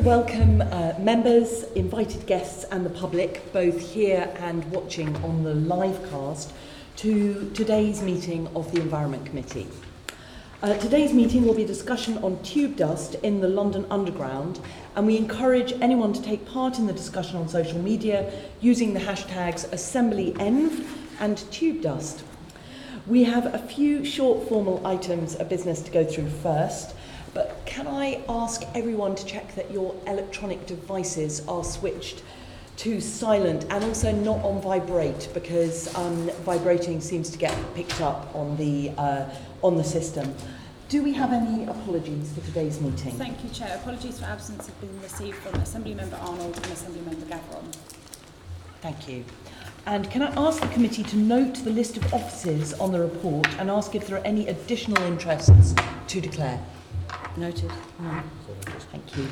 welcome members, invited guests and the public, both here and watching on the live cast, to today's meeting of the Environment Committee. Today's meeting will be a discussion on tube dust in the London Underground, and we encourage anyone to take part in the discussion on social media using the hashtags AssemblyEnv and tube dust. We have a few short formal items of business to go through first. But can I ask everyone to check that your electronic devices are switched to silent and also not on vibrate, because vibrating seems to get picked up on the system. Do we have any apologies for today's meeting? Thank you, Chair. Apologies for absence have been received from Assemblymember Arnold and Assemblymember Gavron. Thank you. And can I ask the committee to note the list of offices on the report and ask if there are any additional interests to declare? Noted. No. Thank you.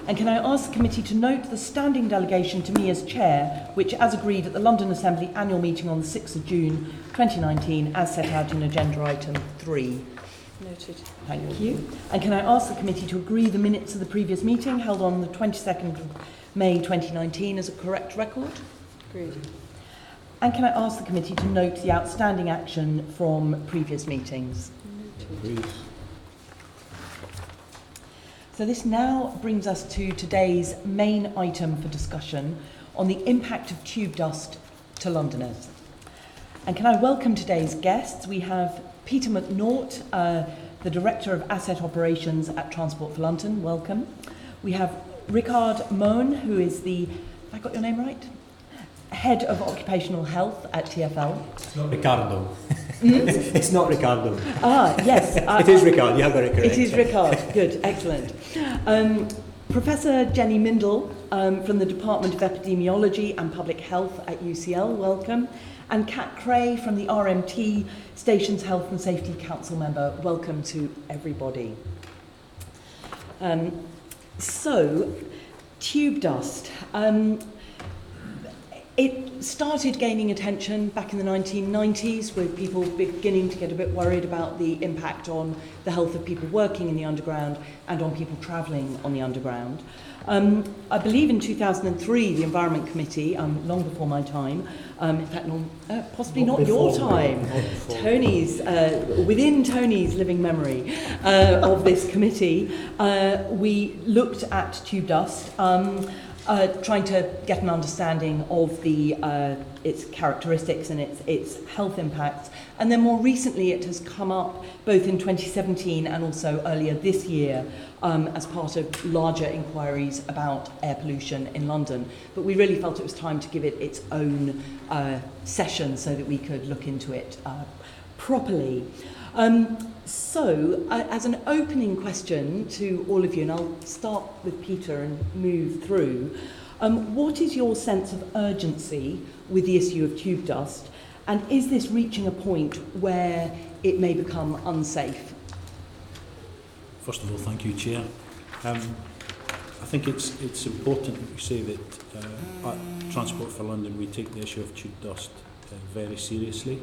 And can I ask the committee to note the standing delegation to me as chair, which, as agreed at the London Assembly annual meeting on the 6th of June 2019, as set out in agenda item 3. Noted. Thank you. And can I ask the committee to agree the minutes of the previous meeting held on the 22nd of May 2019 as a correct record? Agreed. And can I ask the committee to note the outstanding action from previous meetings? Noted. So this now brings us to today's main item for discussion on the impact of tube dust to Londoners. And can I welcome today's guests? We have Peter McNaught, the Director of Asset Operations at Transport for London. Welcome. We have Rikard Moen, who is the, have I got your name right? Head of Occupational Health at TfL. It's not Ricardo. It's not Ricardo. Ah, yes. It is Rikard, you have got it correct. It is Rikard, good, excellent. Professor Jenny Mindell from the Department of Epidemiology and Public Health at UCL, welcome. And Cray from the RMT, Stations Health and Safety Council member, welcome to everybody. So, tube dust. It started gaining attention back in the 1990s with people beginning to get a bit worried about the impact on the health of people working in the underground and on people travelling on the underground. I believe in 2003 the Environment Committee, long before my time, in fact possibly not your time, Tony's, within Tony's living memory of this committee, we looked at tube dust, trying to get an understanding of its characteristics and its health impacts. And then more recently it has come up both in 2017 and also earlier this year as part of larger inquiries about air pollution in London. But we really felt it was time to give it its own session so that we could look into it properly. So, as an opening question to all of you, and I'll start with Peter and move through, what is your sense of urgency with the issue of tube dust, and is this reaching a point where it may become unsafe? First of all, thank you, Chair. I think it's important that we say that at Transport for London we take the issue of tube dust very seriously.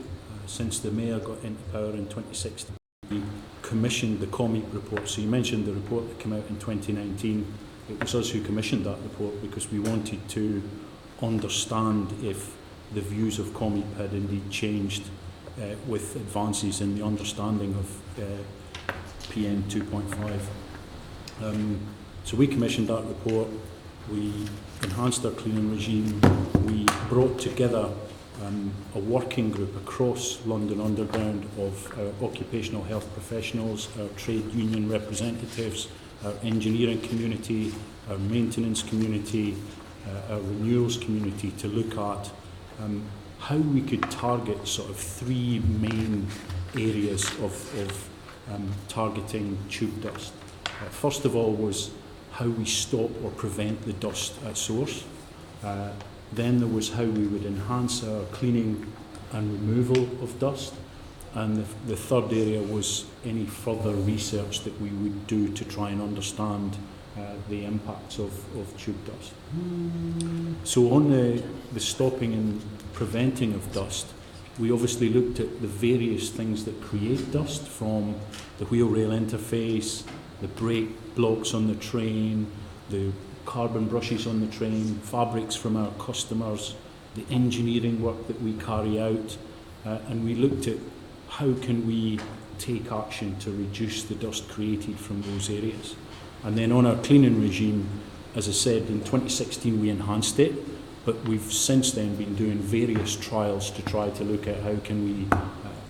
Since the Mayor got into power in 2016, we commissioned the COMEEP report. So you mentioned the report that came out in 2019. It was us who commissioned that report because we wanted to understand if the views of COMEEP had indeed changed with advances in the understanding of PM 2.5. So we commissioned that report. We enhanced our cleaning regime. We brought together a working group across London Underground of our occupational health professionals, our trade union representatives, our engineering community, our maintenance community, our renewals community to look at how we could target sort of three main areas of targeting tube dust. First of all was how we stop or prevent the dust at source. Then there was how we would enhance our cleaning and removal of dust. And the third area was any further research that we would do to try and understand the impacts of tube dust. So on the stopping and preventing of dust, we obviously looked at the various things that create dust, from the wheel rail interface, the brake blocks on the train, the carbon brushes on the train, fabrics from our customers, the engineering work that we carry out, and we looked at how can we take action to reduce the dust created from those areas. And then on our cleaning regime, as I said, in 2016 we enhanced it, but we've since then been doing various trials to try to look at how can we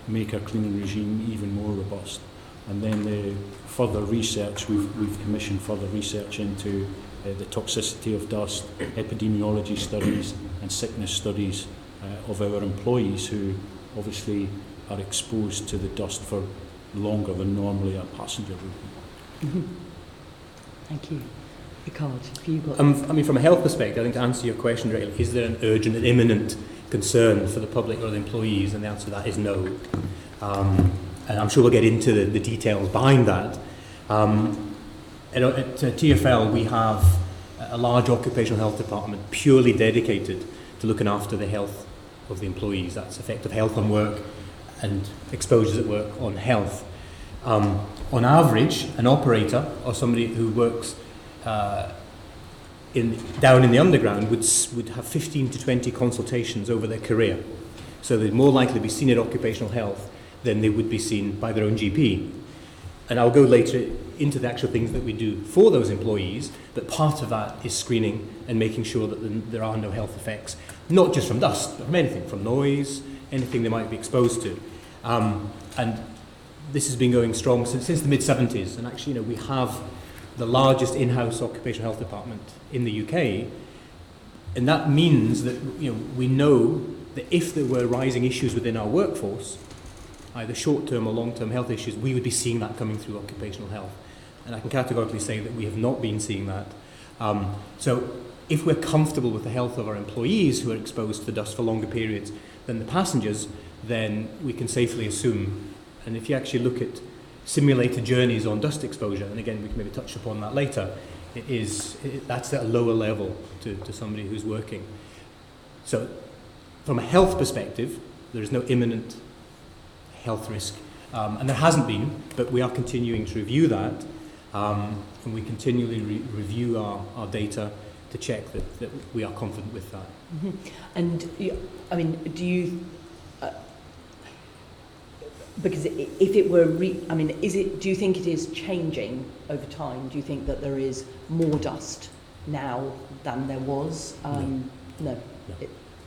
make our cleaning regime even more robust. And then the further research, we've commissioned further research into the toxicity of dust, epidemiology studies and sickness studies of our employees who obviously are exposed to the dust for longer than normally a passenger would be. Thank you. Rikard, have you got... I mean, from a health perspective, I think to answer your question, really, is there an urgent and imminent concern for the public or the employees? And the answer to that is no. And I'm sure we'll get into the details behind that. At TfL, we have a large occupational health department purely dedicated to looking after the health of the employees. That's effective health on work and exposures at work on health. On average, an operator or somebody who works down in the underground would have 15 to 20 consultations over their career. So they'd more likely be seen at occupational health than they would be seen by their own GP. And I'll go later into the actual things that we do for those employees, but part of that is screening and making sure that there are no health effects, not just from dust, but from anything, from noise, anything they might be exposed to. And this has been going strong since the mid-70s, and actually, we have the largest in-house occupational health department in the UK, and that means that we know that if there were rising issues within our workforce, either short-term or long-term health issues, we would be seeing that coming through occupational health. And I can categorically say that we have not been seeing that. So if we're comfortable with the health of our employees who are exposed to dust for longer periods than the passengers, then we can safely assume, and if you actually look at simulated journeys on dust exposure, and again we can maybe touch upon that later, that's at a lower level to somebody who's working. So from a health perspective, there is no imminent health risk, and there hasn't been, but we are continuing to review that, and we continually review our data to check that we are confident with that. Mm-hmm. And I mean, do you because if it were do you think it is changing over time? Do you think that there is more dust now than there was? No.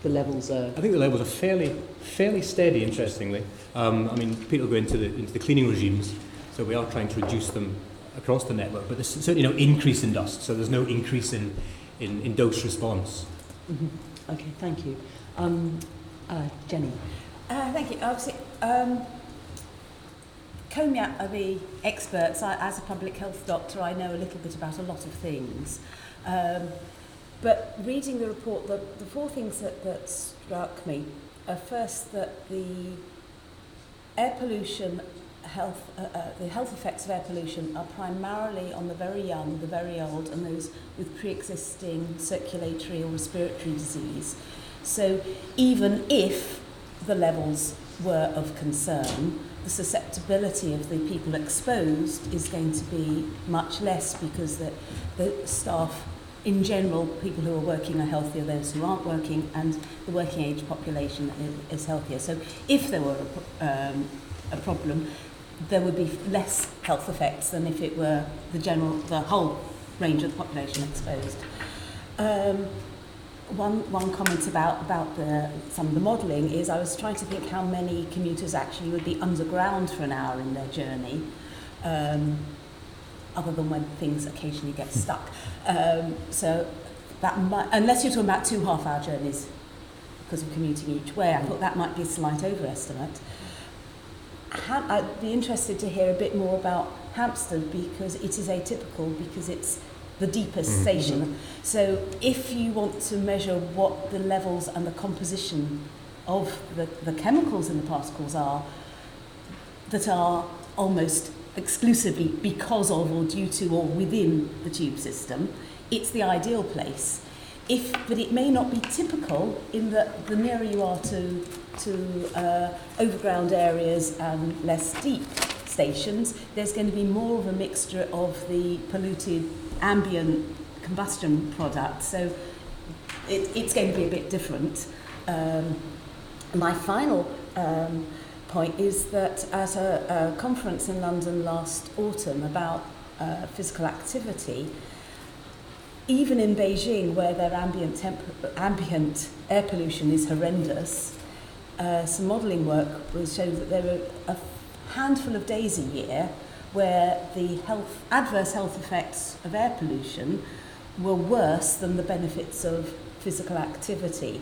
The levels are... I think the levels are fairly steady, interestingly. People go into the cleaning regimes, so we are trying to reduce them across the network, but there's certainly no increase in dust, so there's no increase in dose response. Mm-hmm. Okay, thank you. Jenny. Thank you. Obviously, COMIAT are the experts. As a public health doctor, I know a little bit about a lot of things. But reading the report, the four things that struck me are first that the air pollution, the health effects of air pollution are primarily on the very young, the very old, and those with pre-existing circulatory or respiratory disease. So even if the levels were of concern, the susceptibility of the people exposed is going to be much less because the staff in general, people who are working are healthier, those who aren't working, and the working age population is healthier. So if there were a problem, there would be less health effects than if it were the whole range of the population exposed. One comment about some of the modelling is I was trying to think how many commuters actually would be underground for an hour in their journey. Other than when things occasionally get stuck. So that might, unless you're talking about 2 half-hour journeys because of commuting each way, I thought that might be a slight overestimate. I'd be interested to hear a bit more about Hampstead because it is atypical because it's the deepest station. So if you want to measure what the levels and the composition of the chemicals in the particles are that are almost exclusively because of or due to or within the tube system, it's the ideal place. But it may not be typical in that the nearer you are to overground areas and less deep stations, there's going to be more of a mixture of the polluted ambient combustion product, so it's going to be a bit different. My final point is that at a conference in London last autumn about physical activity, even in Beijing, where their ambient air pollution is horrendous, some modelling work showed that there were a handful of days a year where the adverse health effects of air pollution were worse than the benefits of physical activity.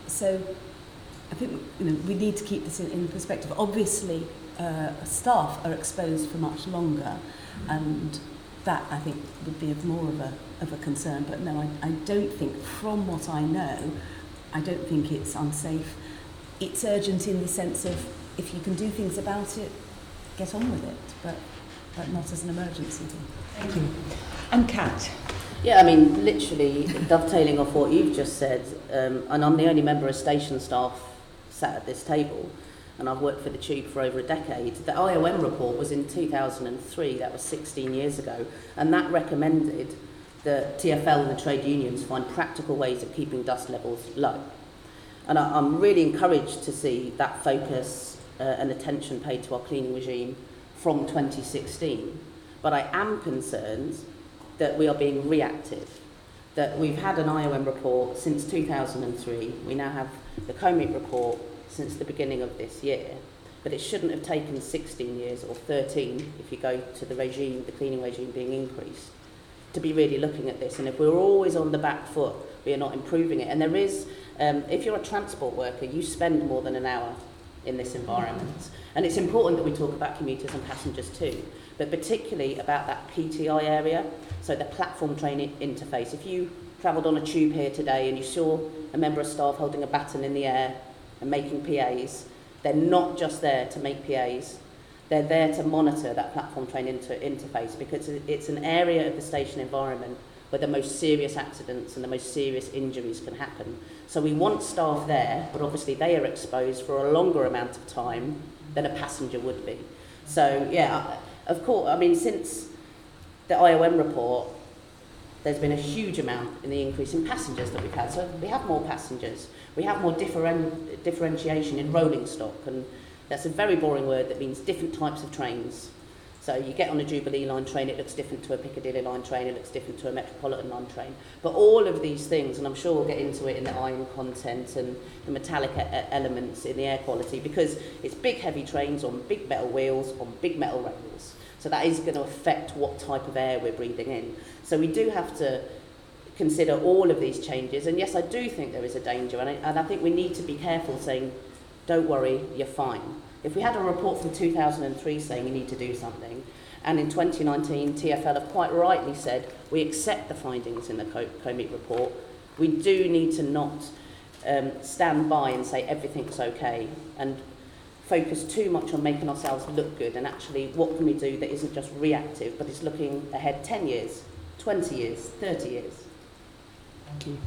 So I think we need to keep this in perspective. Obviously, staff are exposed for much longer, and that I think would be more of a concern. But no, I don't think, from what I know, I don't think it's unsafe. It's urgent in the sense of if you can do things about it, get on with it, but not as an emergency thing. Thank you. And Kat? Yeah, I mean, literally dovetailing off what you've just said, and I'm the only member of station staff sat at this table, and I've worked for the Tube for over a decade. The IOM report was in 2003, that was 16 years ago, and that recommended that TfL and the trade unions find practical ways of keeping dust levels low. And I'm really encouraged to see that focus and attention paid to our cleaning regime from 2016. But I am concerned that we are being reactive, that we've had an IOM report since 2003, we now have the COMIT report since the beginning of this year, but it shouldn't have taken 16 years or 13 if you go to the regime, the cleaning regime being increased, to be really looking at this. And if we're always on the back foot, we are not improving it. And there is, if you're a transport worker, you spend more than an hour in this environment. And it's important that we talk about commuters and passengers too, but particularly about that PTI area, so the platform train interface. If you travelled on a tube here today and you saw a member of staff holding a baton in the air and making PAs, they're not just there to make PAs, they're there to monitor that platform train interface, because it's an area of the station environment where the most serious accidents and the most serious injuries can happen. So we want staff there, but obviously they are exposed for a longer amount of time than a passenger would be. So yeah, of course, I mean, since the IOM report, there's been a huge amount in the increase in passengers that we've had. So we have more passengers, we have more differentiation in rolling stock, and that's a very boring word that means different types of trains. So you get on a Jubilee line train, it looks different to a Piccadilly line train, it looks different to a Metropolitan line train. But all of these things, and I'm sure we'll get into it in the iron content and the metallic elements in the air quality, because it's big heavy trains on big metal wheels, on big metal rails. So that is going to affect what type of air we're breathing in. So we do have to consider all of these changes. And yes, I do think there is a danger, and I think we need to be careful saying, don't worry, you're fine. If we had a report from 2003 saying you need to do something, and in 2019 TfL have quite rightly said we accept the findings in the COMIT report, we do need to not stand by and say everything's okay and focus too much on making ourselves look good, and actually what can we do that isn't just reactive but is looking ahead 10 years, 20 years, 30 years. Thank you.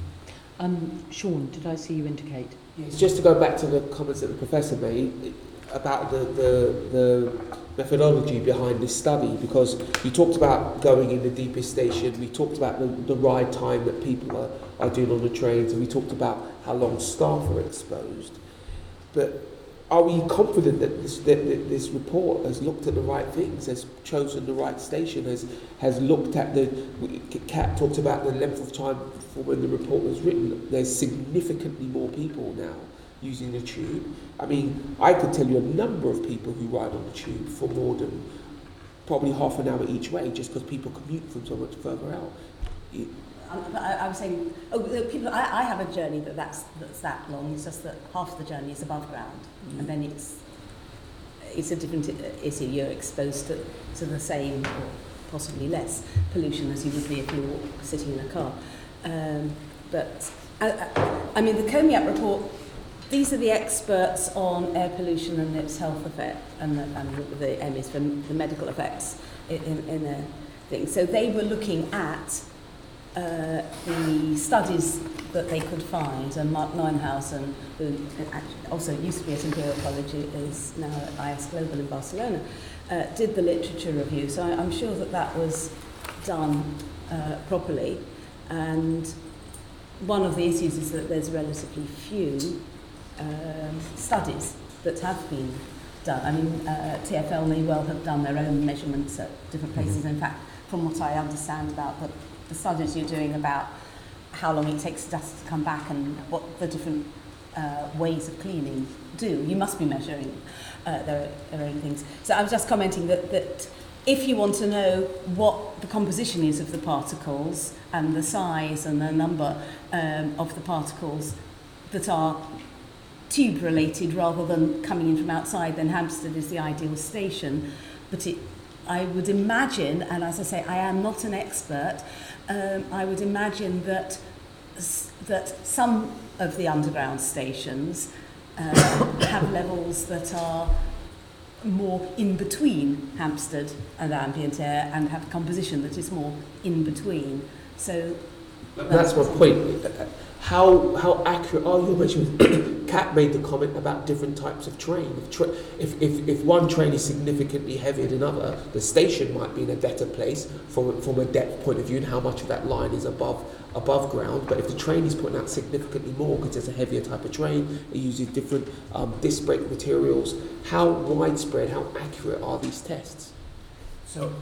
Sean, did I see you indicate? Yes, just to go back to the comments that the Professor made about the methodology behind this study, because you talked about going in the deepest station, we talked about the ride time that people are doing on the trains, and we talked about how long staff are exposed. But are we confident that this report has looked at the right things, has chosen the right station, has looked at Kat talked about the length of time for when the report was written. There's significantly more people now using the tube. I mean, I could tell you a number of people who ride on the tube for more than probably half an hour each way, just because people commute from so much further out. I was saying, people. I have a journey that's that long. It's just that half the journey is above ground, and then it's a different issue. You're exposed to the same or possibly less pollution as you would be if you were sitting in a car. But I mean, the COMIAT report. These are the experts on air pollution and its health effect, and the M is for the medical effects in a thing. So they were looking at the studies that they could find, and Mark Nienhausen, who also used to be at Imperial College, is now at IS Global in Barcelona, did the literature review. So I'm sure that was done properly. And one of the issues is that there's relatively few studies that have been done. I mean, TfL may well have done their own measurements at different places. In fact, from what I understand about the studies you're doing about how long it takes dust to come back and what the different ways of cleaning do, you must be measuring their own things. So I was just commenting that if you want to know what the composition is of the particles and the size and the number of the particles that are tube related rather than coming in from outside, then Hampstead is the ideal station. But I would imagine, and as I say, I am not an expert, I would imagine that some of the underground stations have levels that are more in between Hampstead and ambient air and have a composition that is more in between. So that's my point. How accurate are you? Mentioned Kat made the comment about different types of train. If one train is significantly heavier than another, the station might be in a better place from a depth point of view and how much of that line is above ground. But if the train is putting out significantly more because it's a heavier type of train, it uses different disc brake materials, how widespread, how accurate are these tests? So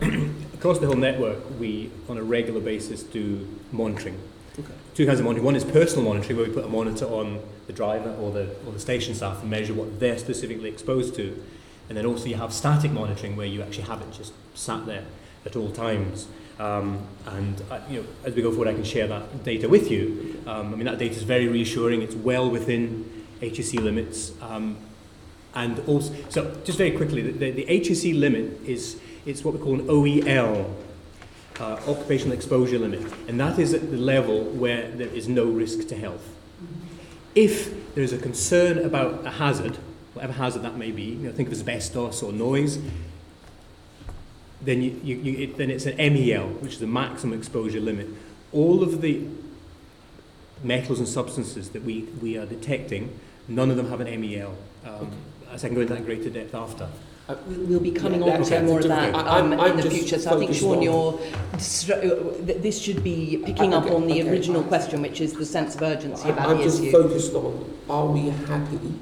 across the whole network, we on a regular basis do monitoring. Okay. Two kinds of monitoring. One is personal monitoring, where we put a monitor on the driver or the station staff and measure what they're specifically exposed to. And then also you have static monitoring, where you actually have it just sat there at all times. As we go forward, I can share that data with you. That data is very reassuring. It's well within HSE limits. And also, so just very quickly, the HSE limit it's what we call an OEL. Occupational exposure limit, and that is at the level where there is no risk to health. If there is a concern about a hazard, whatever hazard that may be, think of asbestos or noise, then then it's an MEL, which is the maximum exposure limit. All of the metals and substances that we are detecting, none of them have an MEL. As I can go into that in greater depth after. We'll be coming on to more of that in the future. So I think, Sean, this should be picking up on the original question, which is the sense of urgency about the issue. I'm just focused on, are we happy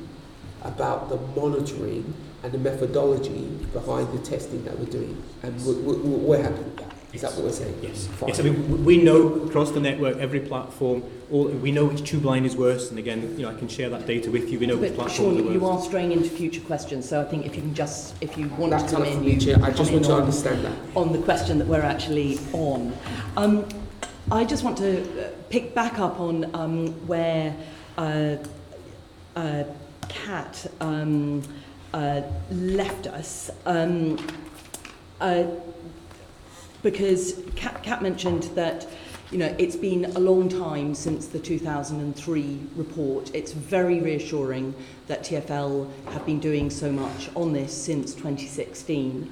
about the monitoring and the methodology behind the testing that we're doing? And we're happy with that. Is that what we're saying? Yes. Fine. Yes. We know across the network, every platform, we know which tube line is worse. And again, I can share that data with you. We know which platforms are worse. Sean, you are straying into future questions. So I think if you want to come in, I just want to understand that on the question that we're actually on. I just want to pick back up on where Kat left us. Because Kat mentioned that, it's been a long time since the 2003 report. It's very reassuring that TfL have been doing so much on this since 2016.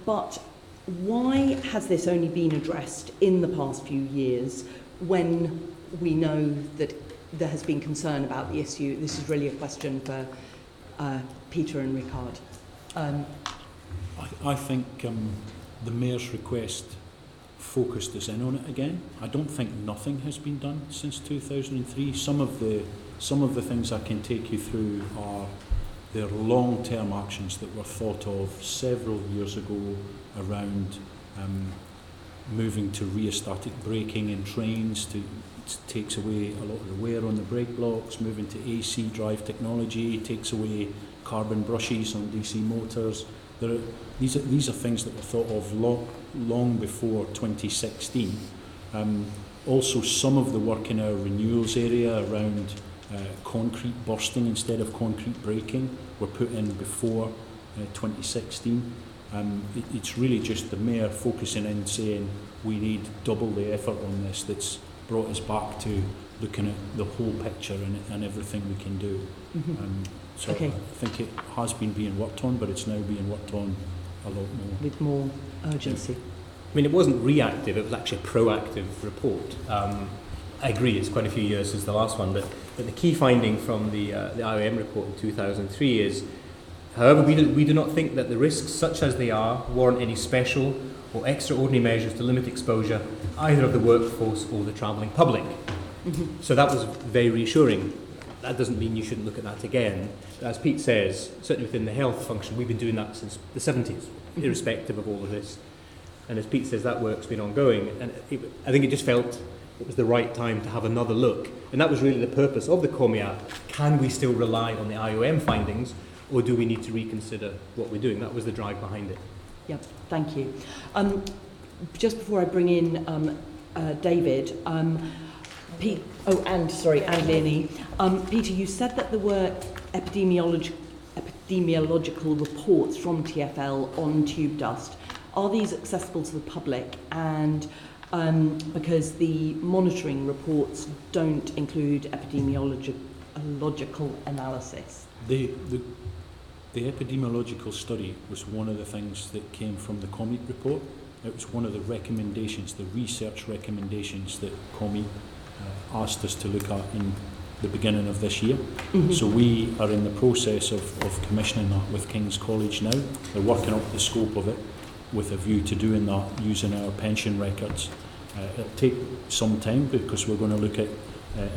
But why has this only been addressed in the past few years when we know that there has been concern about the issue? This is really a question for Peter and Rikard. I think the Mayor's request focused us in on it again. I don't think nothing has been done since 2003. Some of the things I can take you through are their long-term actions that were thought of several years ago around moving to rheostatic braking in trains it takes away a lot of the wear on the brake blocks, moving to AC drive technology, takes away carbon brushes on DC motors. These are things that were thought of long before 2016. Also, some of the work in our renewals area around concrete bursting instead of concrete breaking were put in before 2016. It's really just the Mayor focusing in saying we need double the effort on this. That's brought us back to looking at the whole picture and everything we can do. So okay. I think it has been being worked on, but it's now being worked on a lot more. With more urgency. It wasn't reactive, it was actually a proactive report. I agree, it's quite a few years since the last one, but the key finding from the IOM report in 2003 is, however, we do not think that the risks, such as they are, warrant any special or extraordinary measures to limit exposure either of the workforce or the travelling public. So that was very reassuring. That doesn't mean you shouldn't look at that again. As Pete says, certainly within the health function, we've been doing that since the 70s, irrespective of all of this. And as Pete says, that work's been ongoing. And I think it just felt it was the right time to have another look. And that was really the purpose of the COMIAT. Can we still rely on the IOM findings, or do we need to reconsider what we're doing? That was the drive behind it. Yep, thank you. Just before I bring in David, Pete, and Leonie. Peter, you said that there were epidemiological reports from TfL on tube dust. Are these accessible to the public? And because the monitoring reports don't include epidemiological analysis. The epidemiological study was one of the things that came from the COMIT report. It was one of the recommendations, the research recommendations that COMIT asked us to look at in the beginning of this year. So we are in the process of commissioning that with King's College now. They're working up the scope of it with a view to doing that using our pension records. It'll take some time because we're going to look at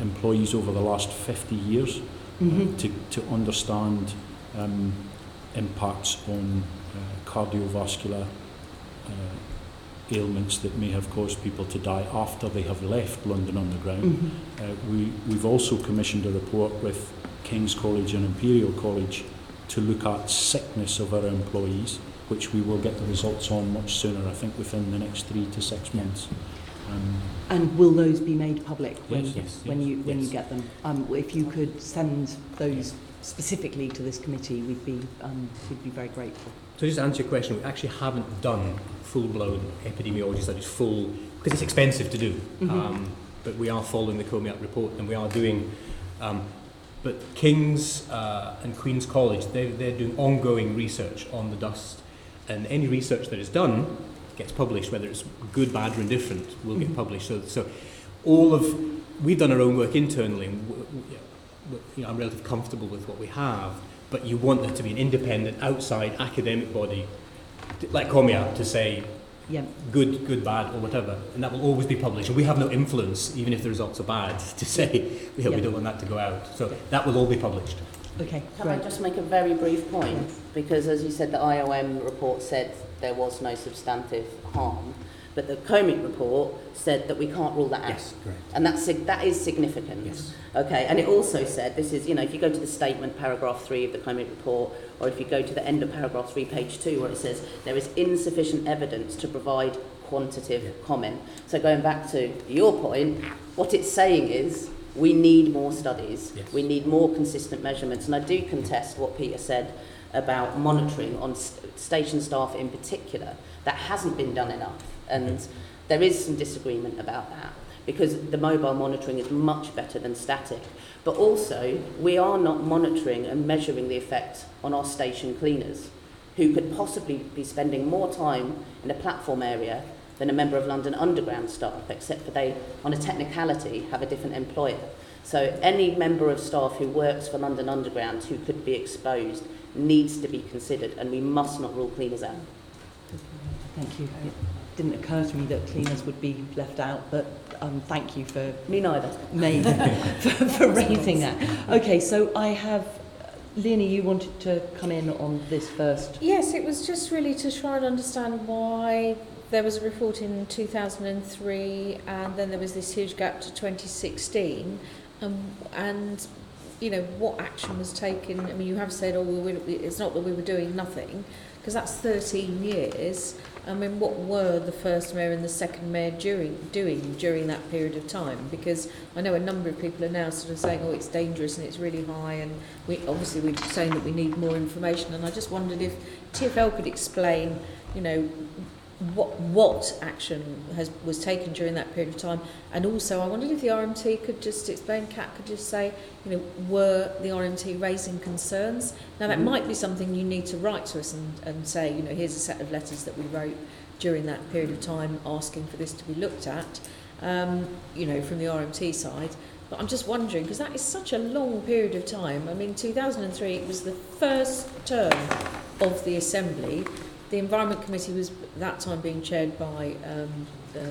employees over the last 50 years to understand impacts on cardiovascular ailments that may have caused people to die after they have left London Underground. We've also commissioned a report with King's College and Imperial College to look at sickness of our employees, which we will get the results on much sooner, I think within the next 3 to 6 months. And will those be made public when you get them? If you could send those specifically to this committee, we'd be very grateful. So just to answer your question, we actually haven't done full-blown epidemiology studies, because it's expensive to do. But we are following the COMIAT report, and we are doing. But King's and Queen's College, they're doing ongoing research on the dust, and any research that is done gets published, whether it's good, bad, or indifferent, will get published. So we've done our own work internally. And I'm relatively comfortable with what we have, but you want there to be an independent, outside academic body, like COMIAT, to say good, bad, or whatever, and that will always be published. And we have no influence, even if the results are bad, to say we don't want that to go out. So that will all be published. Okay, Can I just make a very brief point? Because as you said, the IOM report said there was no substantive harm, but the COMIT report said that we can't rule that out. Yes, correct. And that is significant. Yes. Okay, and it also said, this is, if you go to the statement, paragraph 3 of the COMIT report, or if you go to the end of paragraph 3, page 2, where it says there is insufficient evidence to provide quantitative comment. So going back to your point, what it's saying is we need more studies, we need more consistent measurements, and I do contest what Peter said about monitoring on station staff in particular. That hasn't been done enough, and there is some disagreement about that, because the mobile monitoring is much better than static. But also, we are not monitoring and measuring the effect on our station cleaners, who could possibly be spending more time in a platform area than a member of London Underground staff, except for they, on a technicality, have a different employer. So any member of staff who works for London Underground who could be exposed needs to be considered, and we must not rule cleaners out. Thank you. It didn't occur to me that cleaners would be left out, but thank you for... Me neither. for raising that. Okay, so I have... Leonie, you wanted to come in on this first. Yes, it was just really to try and understand why there was a report in 2003 and then there was this huge gap to 2016, and what action was taken. I mean, you have said, it's not that we were doing nothing, because that's 13 years. I mean, what were the first mayor and the second mayor doing during that period of time? Because I know a number of people are now sort of saying, it's dangerous and it's really high, and we're saying that we need more information. And I just wondered if TfL could explain, what action was taken during that period of time. And also, I wondered if the RMT could just explain, Kat could just say, were the RMT raising concerns? Now, that might be something you need to write to us and say, here's a set of letters that we wrote during that period of time asking for this to be looked at, from the RMT side. But I'm just wondering, because that is such a long period of time. I mean, 2003, it was the first term of the Assembly. The Environment Committee was at that time being chaired by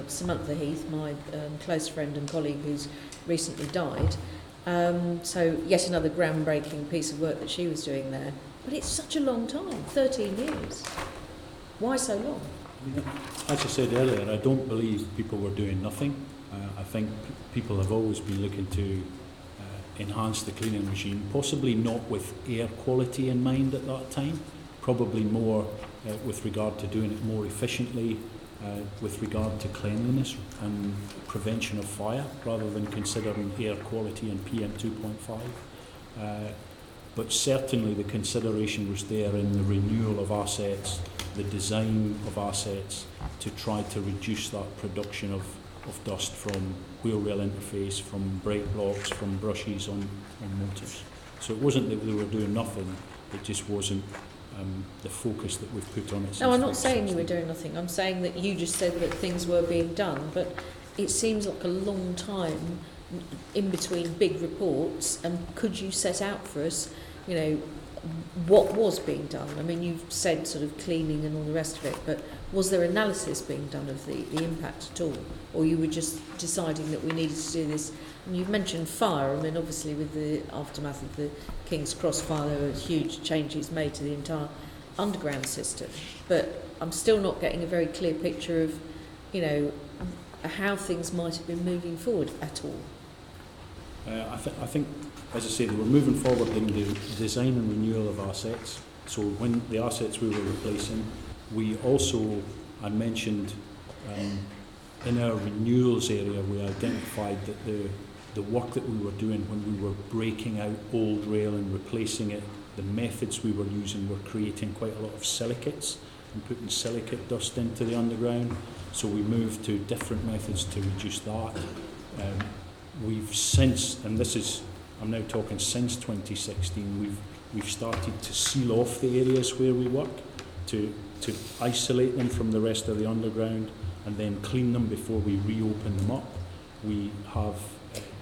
Samantha Heath, my close friend and colleague who's recently died. So yet another groundbreaking piece of work that she was doing there. But it's such a long time, 13 years. Why so long? As I said earlier, I don't believe people were doing nothing. I think people have always been looking to enhance the cleaning regime, possibly not with air quality in mind at that time, probably more with regard to doing it more efficiently, with regard to cleanliness and prevention of fire, rather than considering air quality and PM 2.5. But certainly the consideration was there in the renewal of assets, the design of assets, to try to reduce that production of dust from wheel rail interface, from brake blocks, from brushes on motors. So it wasn't that they were doing nothing, it just wasn't the focus that we've put on it. No, I'm not saying you were doing nothing. I'm saying that you just said that things were being done, but it seems like a long time in between big reports. And could you set out for us, you know, what was being done? I mean, you've said sort of cleaning and all the rest of it, but was there analysis being done of the impact at all? Or you were just deciding that we needed to do this? And you've mentioned fire. I mean, obviously with the aftermath of the King's Cross fire, there were huge changes made to the entire underground system. But I'm still not getting a very clear picture of, you know, how things might have been moving forward at all. I think, as I say, they were moving forward in the design and renewal of assets. So when the assets we were replacing, we also, I mentioned, in our renewals area, we identified that the work that we were doing when we were breaking out old rail and replacing it, the methods we were using were creating quite a lot of silicates and putting silicate dust into the underground. So we moved to different methods to reduce that. We've since, and this is, I'm now talking since 2016, we've started to seal off the areas where we work, to isolate them from the rest of the underground and then clean them before we reopen them up. We have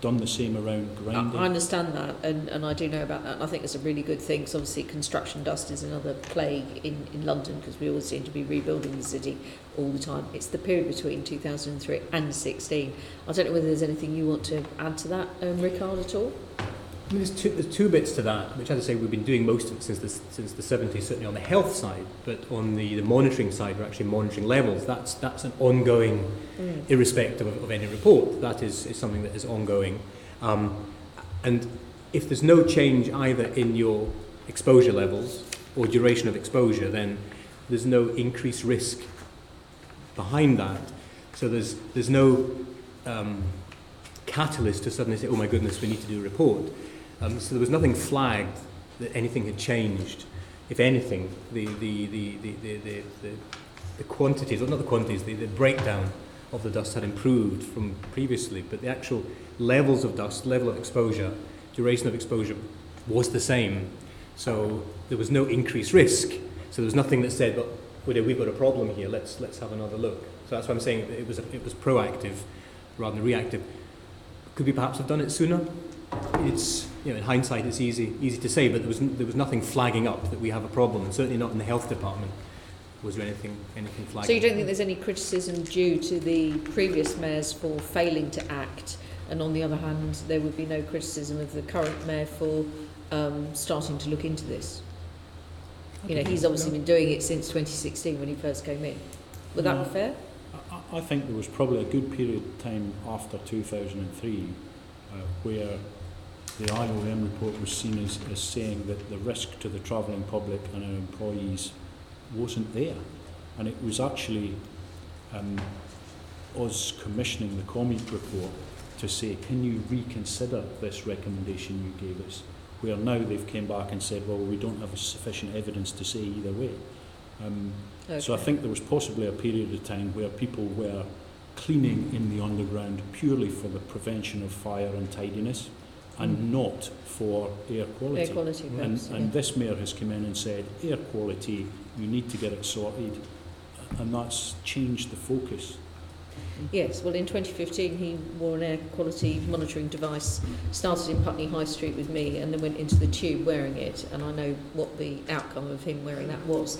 done the same around grinding. I understand that, and I do know about that, and I think it's a really good thing, because obviously construction dust is another plague in London, because we always seem to be rebuilding the city all the time. It's the period between 2003 and 16. I don't know whether there's anything you want to add to that, Rikard, at all? I mean, there's two bits to that, which, as I say, we've been doing most of it since the 70s, certainly on the health side, but on the monitoring side, we're actually monitoring levels. That's an ongoing, irrespective of any report. That is something that is ongoing. And if there's no change either in your exposure levels or duration of exposure, then there's no increased risk behind that. So there's no catalyst to suddenly say, oh my goodness, we need to do a report. So there was nothing flagged that anything had changed. If anything, the quantities, or not the quantities, the breakdown of the dust had improved from previously, but the actual levels of dust, level of exposure, duration of exposure was the same. So there was no increased risk. So there was nothing that said, well, we've got a problem here, let's have another look. So that's why I'm saying it was proactive rather than reactive. Could we perhaps have done it sooner? It's, you know, in hindsight, it's easy to say, but there was nothing flagging up that we have a problem, and certainly not in the health department. Was there anything flagging? So you don't think there's any criticism due to the previous mayors for failing to act, and on the other hand, there would be no criticism of the current mayor for starting to look into this? You know, he's obviously been doing it since 2016 when he first came in. Would that be fair? I think there was probably a good period of time after 2003 where the IOM report was seen as saying that the risk to the travelling public and our employees wasn't there. And it was actually us commissioning the comment report to say, can you reconsider this recommendation you gave us? Where now they've came back and said, well, we don't have sufficient evidence to say either way. Okay. So I think there was possibly a period of time where people were cleaning in the underground purely for the prevention of fire and tidiness, and not for air quality. Air quality, perhaps, and this mayor has come in and said, air quality, you need to get it sorted, and that's changed the focus. Yes, well in 2015 he wore an air quality monitoring device, started in Putney High Street with me and then went into the Tube wearing it, and I know what the outcome of him wearing that was.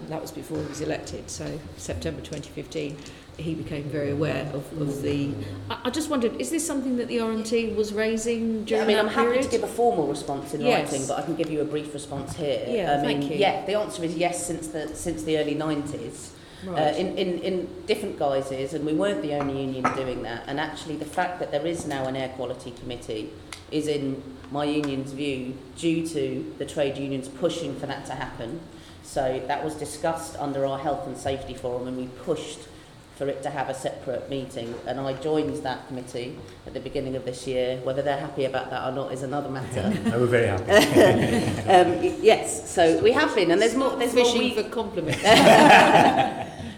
That was before he was elected, so September 2015 he became very aware of the... I just wondered, is this something that the RMT was raising during that I'm happy period? to give a formal response in Yes. writing, but I can give you a brief response here. Yeah, thank you. Yeah, the answer is yes, since the early 90s. Right. In different guises, and we weren't the only union doing that. And actually, the fact that there is now an air quality committee is, in my union's view, due to the trade unions pushing for that to happen. So that was discussed under our health and safety forum, and we pushed for it to have a separate meeting. And I joined that committee at the beginning of this year. Whether they're happy about that or not is another matter. I was very happy. Yes, so we have been, and there's more. There's Fishing more for compliments.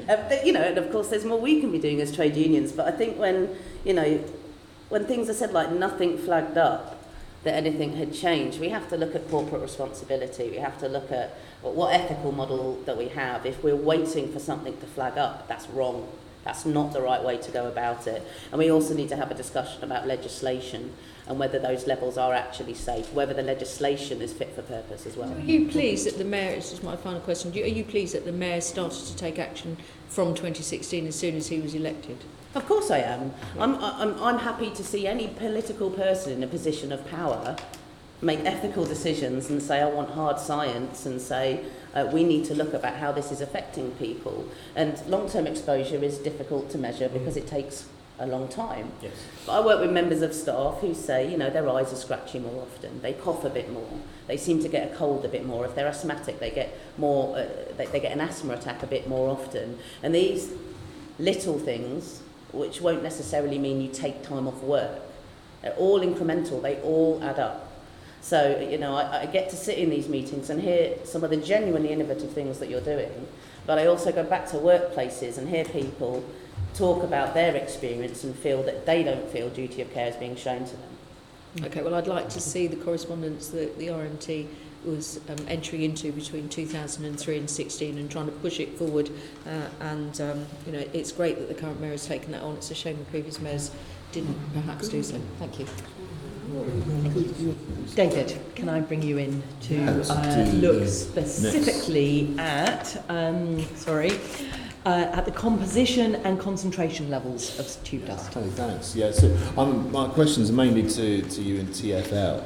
and of course there's more we can be doing as trade unions, but I think when things are said like nothing flagged up that anything had changed, we have to look at corporate responsibility. We have to look at what ethical model that we have. If we're waiting for something to flag up, that's wrong. That's not the right way to go about it. And we also need to have a discussion about legislation and whether those levels are actually safe, whether the legislation is fit for purpose as well. Are you pleased that the Mayor, this is my final question, are you pleased that the Mayor started to take action from 2016 as soon as he was elected? Of course I am. I'm happy to see any political person in a position of power make ethical decisions and say, I want hard science, and say, we need to look about how this is affecting people. And long-term exposure is difficult to measure because it takes a long time. Yes. But I work with members of staff who say, their eyes are scratchy more often, they cough a bit more, they seem to get a cold a bit more. If they're asthmatic, they get more, they get an asthma attack a bit more often. And these little things, which won't necessarily mean you take time off work, they're all incremental, they all add up. So, I get to sit in these meetings and hear some of the genuinely innovative things that you're doing, but I also go back to workplaces and hear people talk about their experience and feel that they don't feel duty of care is being shown to them. Okay, well I'd like to see the correspondence that the RMT was entering into between 2003 and 16 and trying to push it forward, it's great that the current Mayor has taken that on. It's a shame the previous Mayors didn't perhaps do so. Thank you. David, can I bring you in to look specifically at the composition and concentration levels of tube dust? Okay, thanks. Yeah, so my questions are mainly to you in TfL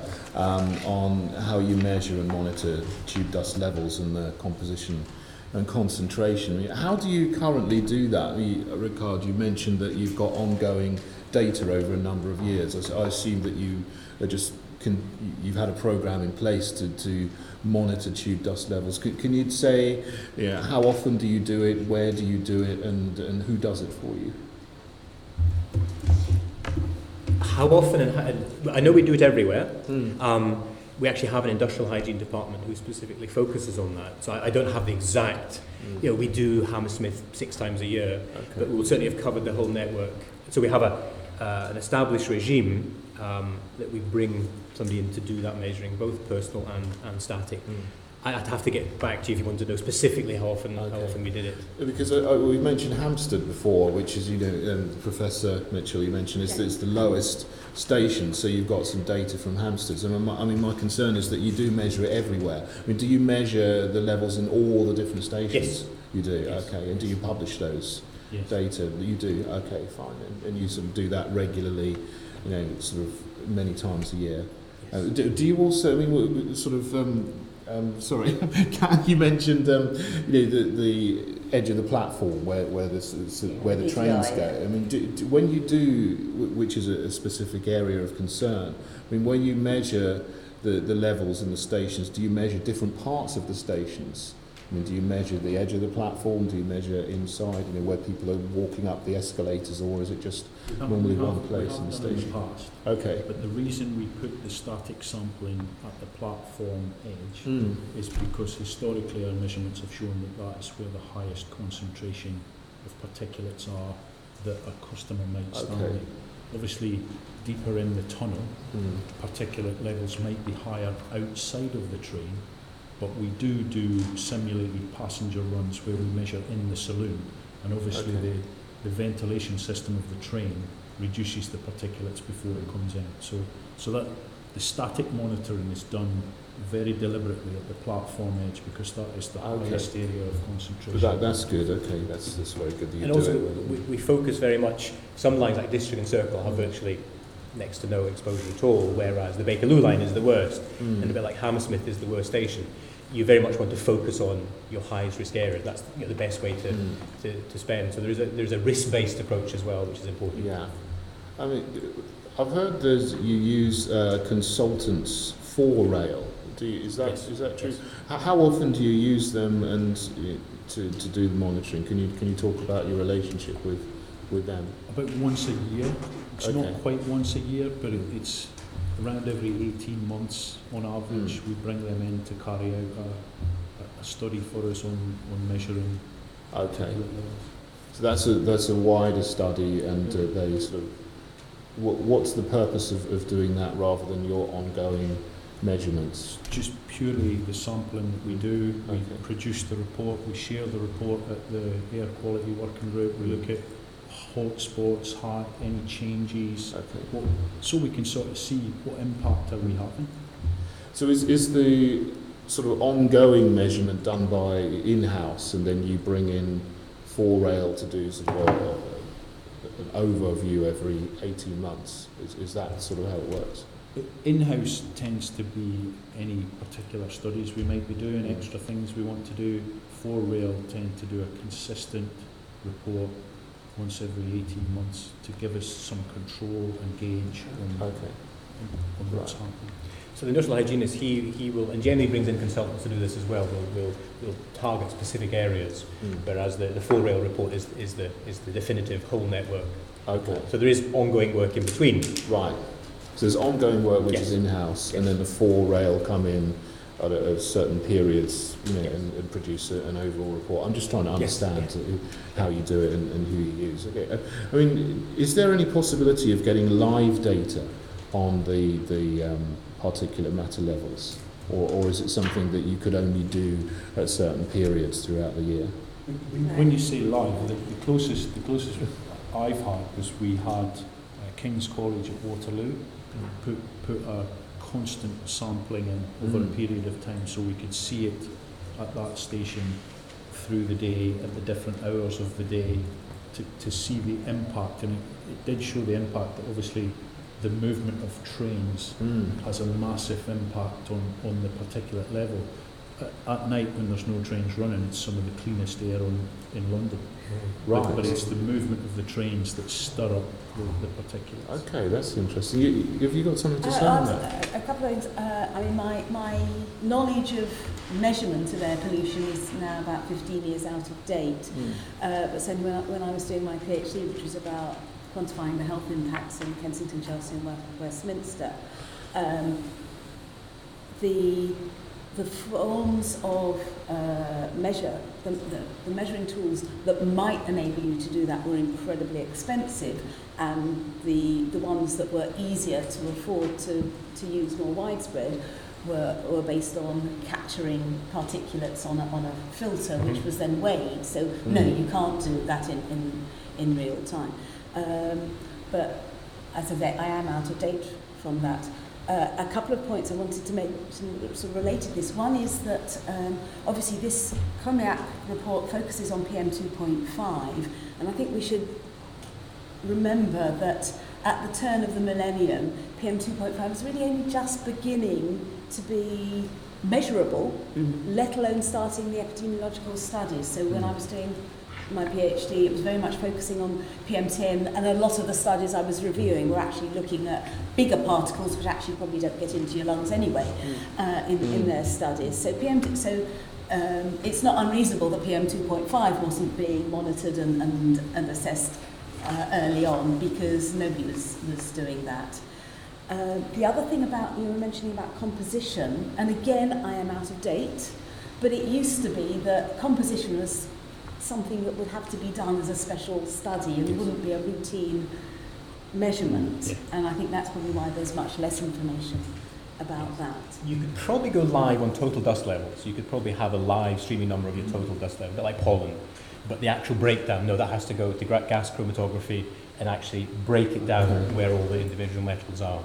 on how you measure and monitor tube dust levels and the composition and concentration. I mean, how do you currently do that? Rikard, you mentioned that you've got ongoing data over a number of years. I assume that you are you've had a program in place to monitor tube dust levels. Can you say how often do you do it, where do you do it, and who does it for you? How often and I know we do it everywhere. We actually have an industrial hygiene department who specifically focuses on that. So I don't have the exact, we do Hammersmith 6 times a year, but we'll certainly have covered the whole network. So we have an established regime that we bring somebody in to do that measuring, both personal and static. I'd have to get back to you if you want to know specifically how often we did it. Because we mentioned Hampstead before, which is, Professor Mitchell, you mentioned it's the lowest station, so you've got some data from Hampstead. So my concern is that you do measure it everywhere. I mean, do you measure the levels in all the different stations? Yes. You do, yes. Okay. And do you publish those data? You do, okay, fine. And you sort of do that regularly, sort of many times a year. Yes. Do you also, sorry, you mentioned the edge of the platform where the trains go. I mean, when you do, which is a specific area of concern, I mean, when you measure the levels in the stations, do you measure different parts of the stations? I mean, do you measure the edge of the platform? Do you measure inside, where people are walking up the escalators, or is it just normally one place in the station? Okay. But the reason we put the static sampling at the platform edge is because historically our measurements have shown that is where the highest concentration of particulates are that a customer might stand in. Obviously, deeper in the tunnel, particulate levels might be higher outside of the train, but we do simulated passenger runs where we measure in the saloon, and obviously the ventilation system of the train reduces the particulates before it comes in. So that the static monitoring is done very deliberately at the platform edge, because that is the highest area of concentration. But that's good. Okay, that's very good that you and do also, it. we focus very much. Some lines like District and Circle have virtually next to no exposure at all, whereas the Bakerloo line is the worst, and a bit like Hammersmith is the worst station. You very much want to focus on your highest risk areas. That's the best way to spend. So there's a risk-based approach as well, which is important. Yeah, I mean, I've heard you use consultants for rail. Is that true? Yes. How often do you use them and to do the monitoring? Can you talk about your relationship with them? About once a year. It's Okay. not quite once a year, but it's around every 18 months on average. We bring them in to carry out a study for us on measuring. Okay. So that's a wider study, and they sort of. What's the purpose of doing that rather than your ongoing measurements? Just purely the sampling that we do. We Okay. produce the report. We share the report at the air quality working group. We look at hotspots, any changes, Okay. so we can sort of see what impact are we having. So is the sort of ongoing measurement done by in-house, and then you bring in 4Rail to do sort of an overview every 18 months? Is that sort of how it works? In-house tends to be any particular studies we might be doing, extra things we want to do. 4Rail tend to do a consistent report once every 18 months to give us some control and gauge on what's happening. So the industrial hygienist, he will, and generally brings in consultants to do this as well. We'll target specific areas, whereas the 4Rail report is the definitive whole network. Okay. So there is ongoing work in between. Right. So there's ongoing work which Yes. is in-house, Yes. and then the 4Rail come in at certain periods, and produce an overall report. I'm just trying to understand how you do it and who you use. Okay. I mean, is there any possibility of getting live data on the particulate matter levels, or is it something that you could only do at certain periods throughout the year? When you say live, the closest I've had was we had King's College at Waterloo put a constant sampling in over a period of time, so we could see it at that station through the day at the different hours of the day to see the impact, and it did show the impact that obviously the movement of trains has a massive impact on the particulate level. At night when there's no trains running, it's some of the cleanest air in London. Right. But it's the movement of the trains that stir up the particulates. Okay, that's interesting. Have you got something to say on that? A couple of things. I mean, my knowledge of measurement of air pollution is now about 15 years out of date. But so when I was doing my PhD, which was about quantifying the health impacts in Kensington, Chelsea and Westminster, the forms of measure, the measuring tools that might enable you to do that were incredibly expensive, and the ones that were easier to afford to use more widespread were based on capturing particulates on a filter, which was then weighed. So no, you can't do that in real time. But as I say, I am out of date from that. A couple of points I wanted to make sort of related to this. One is that obviously this COMIAC report focuses on PM 2.5, and I think we should remember that at the turn of the millennium, PM 2.5 was really only just beginning to be measurable, let alone starting the epidemiological studies. So when I was doing my PhD, it was very much focusing on PM10, and a lot of the studies I was reviewing were actually looking at bigger particles, which actually probably don't get into your lungs anyway, in their studies. So it's not unreasonable that PM 2.5 wasn't being monitored and assessed early on, because nobody was doing that. The other thing about, you were mentioning about composition, and again I am out of date, but it used to be that composition was something that would have to be done as a special study and wouldn't be a routine measurement. And I think that's probably why there's much less information about that. You could probably go live on total dust levels. You could probably have a live streaming number of your total dust level, a bit like pollen. But the actual breakdown, no, that has to go to gas chromatography and actually break it down where all the individual metals are.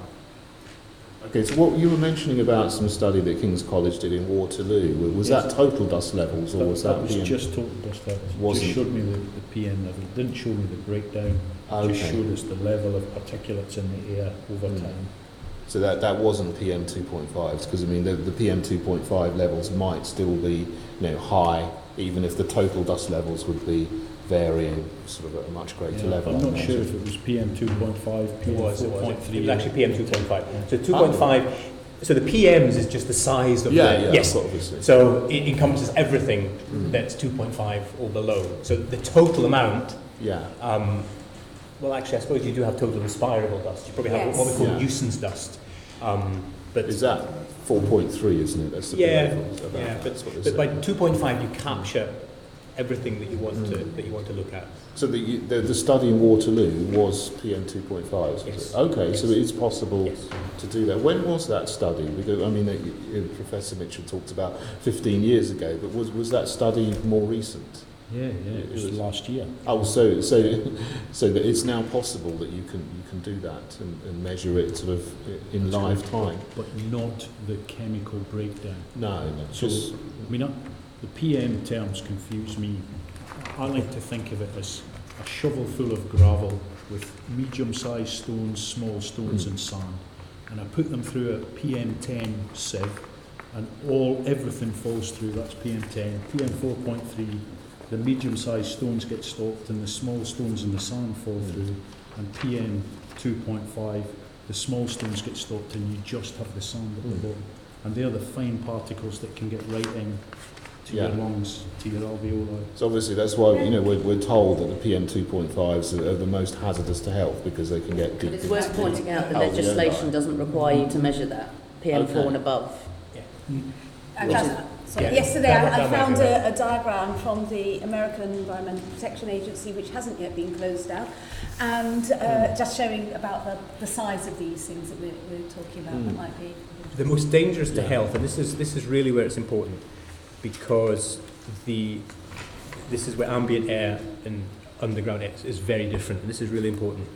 Okay, so what you were mentioning about some study that King's College did in Waterloo, was that total dust levels, or was that was PM? just total dust levels. It Wasn't just showed me the PM level. It didn't show me the breakdown. It just showed us the level of particulates in the air over time. So that wasn't PM 2.5s, because I mean the PM 2.5 levels might still be high, even if the total dust levels would be varying sort of at a much greater level. I'm not sure if it was PM 2.5, PM 4.3. It was actually PM 2.5. So 2.5. So the PMs is just the size of yes. Obviously. So it encompasses everything that's 2.5 or below. So the total amount. Yeah. Well, actually, I suppose you do have total respirable dust. You probably have what we call nuisance dust. But is that 4.3, isn't it? That's the but by 2.5 you capture everything that you want to look at. So the study in Waterloo was PM 2.5. Yes. Okay, yes. so it is possible yes. to do that. When was that study? Because I mean, Professor Mitchell talked about 15 years ago, but was that study more recent? Yeah, it was last year. Oh, so that it's now possible that you can do that and measure it sort of in live time, but not the chemical breakdown. No. So I mean, the PM terms confuse me. I like to think of it as a shovel full of gravel with medium-sized stones, small stones, and sand, and I put them through a PM10 sieve, and everything falls through. That's PM10, PM4.3. The medium-sized stones get stopped and the small stones and the sand fall through, and PM 2.5, the small stones get stopped and you just have the sand at the bottom. And they're the fine particles that can get right in to your lungs, to your alveoli. So obviously that's why we're told that the PM 2.5s are the most hazardous to health, because they can get deep. But it's worth pointing out the legislation doesn't require you to measure that, PM4 and above. Yesterday I found a diagram from the American Environmental Protection Agency, which hasn't yet been closed out, and just showing about the size of these things that we're talking about. That might be the most dangerous to health, and this is really where it's important, because this is where ambient air and underground air is very different, and this is really important,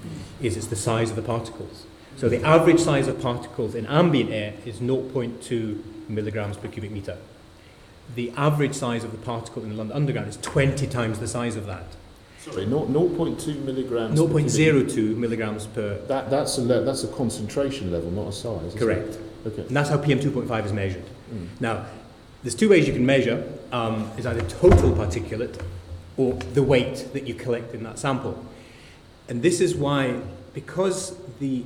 is it's the size of the particles. So the average size of particles in ambient air is 0.2 milligrams per cubic meter. The average size of the particle in the London Underground is 20 times the size of that. Sorry, 0.2 milligrams. 0.02 milligrams per. That's a concentration level, not a size. Correct. Okay. And that's how PM 2.5 is measured. Now, there's two ways you can measure: is either total particulate or the weight that you collect in that sample. And this is why, because the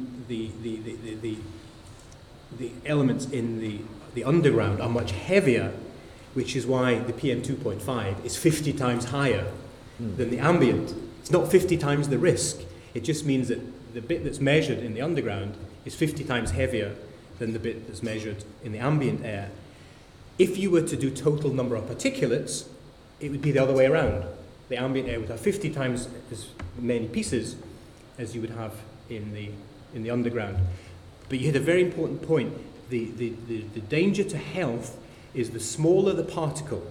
elements in the underground are much heavier, which is why the PM 2.5 is 50 times higher than the ambient. It's not 50 times the risk. It just means that the bit that's measured in the underground is 50 times heavier than the bit that's measured in the ambient air. If you were to do total number of particulates, it would be the other way around. The ambient air would have 50 times as many pieces as you would have in the underground. But you hit a very important point. The danger to health is the smaller the particle,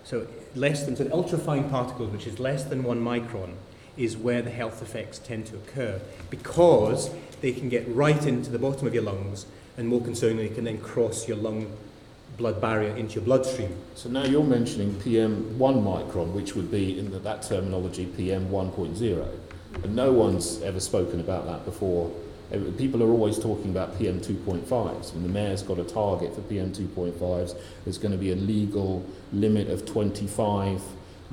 so the ultrafine particles, which is less than 1 micron, is where the health effects tend to occur, because they can get right into the bottom of your lungs, and more concerningly, can then cross your lung blood barrier into your bloodstream. So now you're mentioning PM 1 micron, which would be, in that terminology, PM 1.0, and no one's ever spoken about that before. People are always talking about PM 2.5s, and the Mayor's got a target for PM 2.5s. There's going to be a legal limit of 25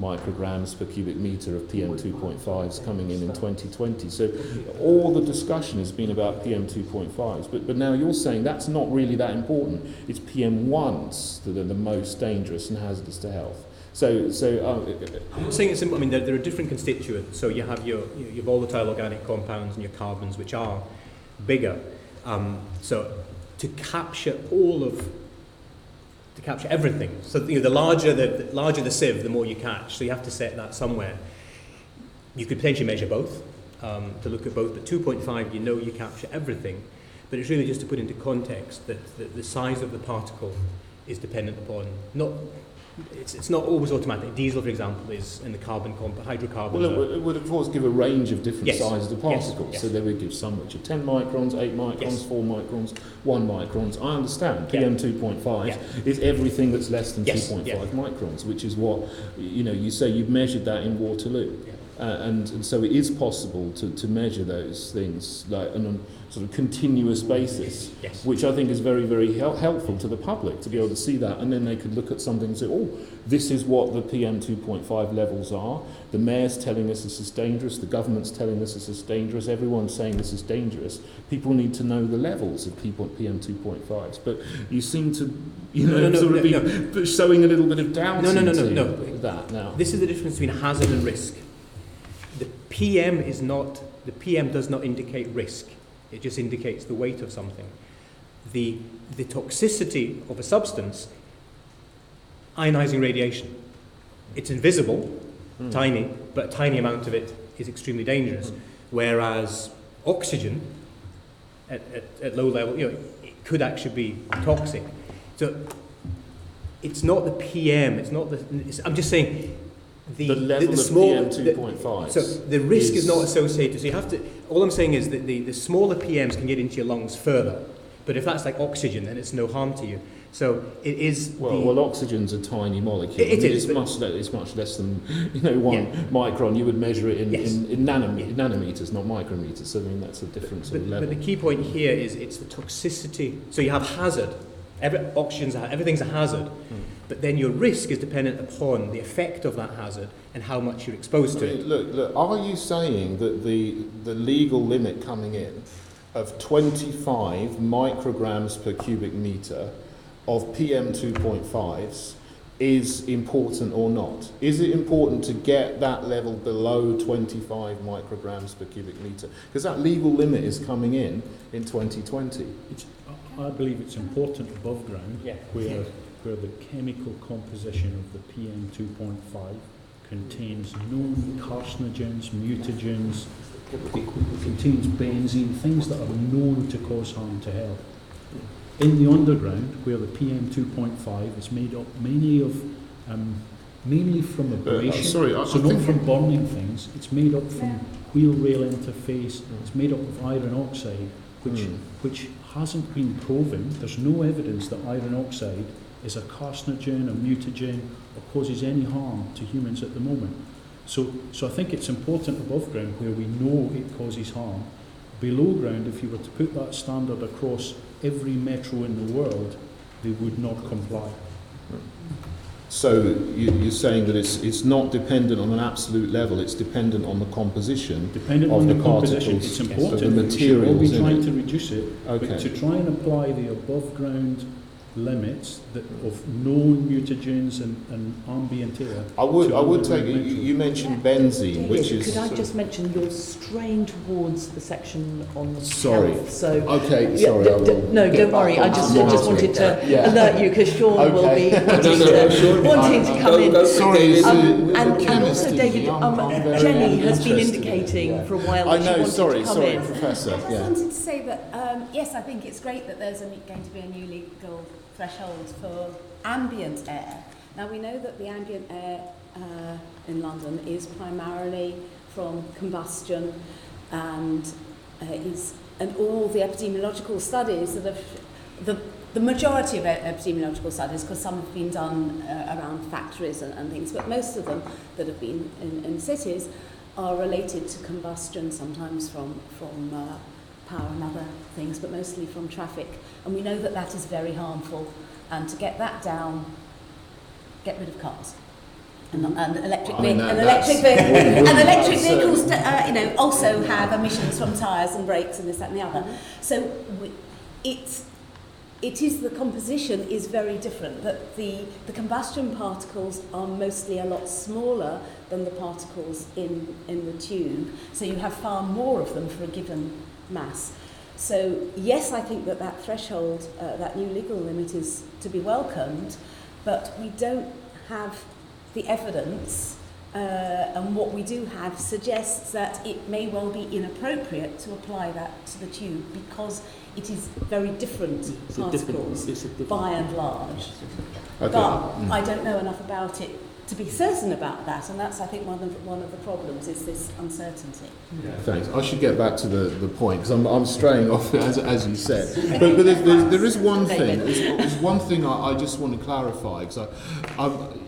micrograms per cubic metre of PM 2.5s coming in 2020. So all the discussion has been about PM 2.5s, but now you're saying that's not really that important. It's PM 1s that are the most dangerous and hazardous to health. I'm not saying it's simple. I mean, there are different constituents. So you have your volatile organic compounds and your carbons, which are bigger. So to capture everything. So the larger the sieve, the more you catch. So you have to set that somewhere. You could potentially measure both, to look at both. But 2.5, you capture everything. But it's really just to put into context that the size of the particle is dependent upon not it's not always automatic. Diesel, for example, is in the carbon hydrocarbons. Well, it would of course give a range of different Yes. sizes of particles. Yes. So they would give some which are 10 microns, 8 microns, Yes. 4 microns, 1 microns. I understand. Yeah. PM 2.5 Yeah. is everything that's less than Yes. 2.5 Yeah. microns, which is what, you say you've measured that in Waterloo. Yeah. And so it is possible to measure those things like on a sort of continuous basis, Yes. which I think is very, very helpful to the public to be able to see that, and then they could look at something and say, oh, this is what the PM 2.5 levels are. The mayor's telling us this is dangerous, the government's telling us this is dangerous, everyone's saying this is dangerous. People need to know the levels of PM 2.5s, but you seem to, be showing a little bit of doubt No. into that now. This is the difference between hazard and risk. The PM does not indicate risk. It just indicates the weight of something. The toxicity of a substance, ionizing radiation, it's invisible, tiny, but a tiny amount of it is extremely dangerous. Whereas oxygen, at low level, it could actually be toxic. So it's not the PM. I'm just saying. The level of PM 2.5. So the risk is not associated. So you have to. All I'm saying is that the smaller PMs can get into your lungs further, but if that's like oxygen, then it's no harm to you. So it is. Well, oxygen's a tiny molecule. It is. It's much less than 1 micron. You would measure it in nanometers, not micrometers. So I mean that's a different sort of level. But the key point here is it's the toxicity. So you have hazard. Everything's a hazard. But then your risk is dependent upon the effect of that hazard and how much you're exposed to it. Look, are you saying that the legal limit coming in of 25 micrograms per cubic metre of PM 2.5s is important or not? Is it important to get that level below 25 micrograms per cubic metre? Because that legal limit is coming in 2020. I believe it's important above ground where the chemical composition of the PM 2.5 contains known carcinogens, mutagens, it contains benzene, things that are known to cause harm to health. In the underground, where the PM 2.5 is made up mainly from abrasion, not from burning things, it's made up from wheel-rail interface, it's made up of iron oxide, which hasn't been proven. There's no evidence that iron oxide is a carcinogen, a mutagen, or causes any harm to humans at the moment. So I think it's important above ground where we know it causes harm. Below ground, if you were to put that standard across every metro in the world, they would not comply. So you're saying that it's not dependent on an absolute level, it's dependent on the composition of the particles, it's important. the materials. We should all be trying to reduce it, okay. But to try and apply the above ground limits of known mutagens and ambient air. I would take it. You mentioned benzene, which is. Could I just mention you're straying towards the section on sorry. health? So okay, sorry. No, don't worry. I just wanted to alert you because Sean will be wanting to come in. Sorry, and also, David, Jenny has been indicating for a while that she wanted to come in. Professor. I just wanted to say that yes, I think it's great that there's going to be a new legal threshold for ambient air. Now we know that the ambient air in London is primarily from combustion, and all the epidemiological studies that have the majority of epidemiological studies, because some have been done around factories and things, but most of them that have been in cities are related to combustion, sometimes from power and other things, but mostly from traffic. And we know that that is very harmful. And to get that down, get rid of cars. And electric vehicles, also have emissions from tyres and brakes and this, that, and the other. So the composition is very different. That the combustion particles are mostly a lot smaller than the particles in the tube. So you have far more of them for a given mass. So yes, I think that threshold, that new legal limit is to be welcomed, but we don't have the evidence And what we do have suggests that it may well be inappropriate to apply that to the tube because it is very different particles by and large. Okay. But I don't know enough about it to be certain about that, and that's, I think, one of the problems is this uncertainty. Thanks. I should get back to the point because I'm straying off as you said. But there is one thing. There's one thing I just want to clarify because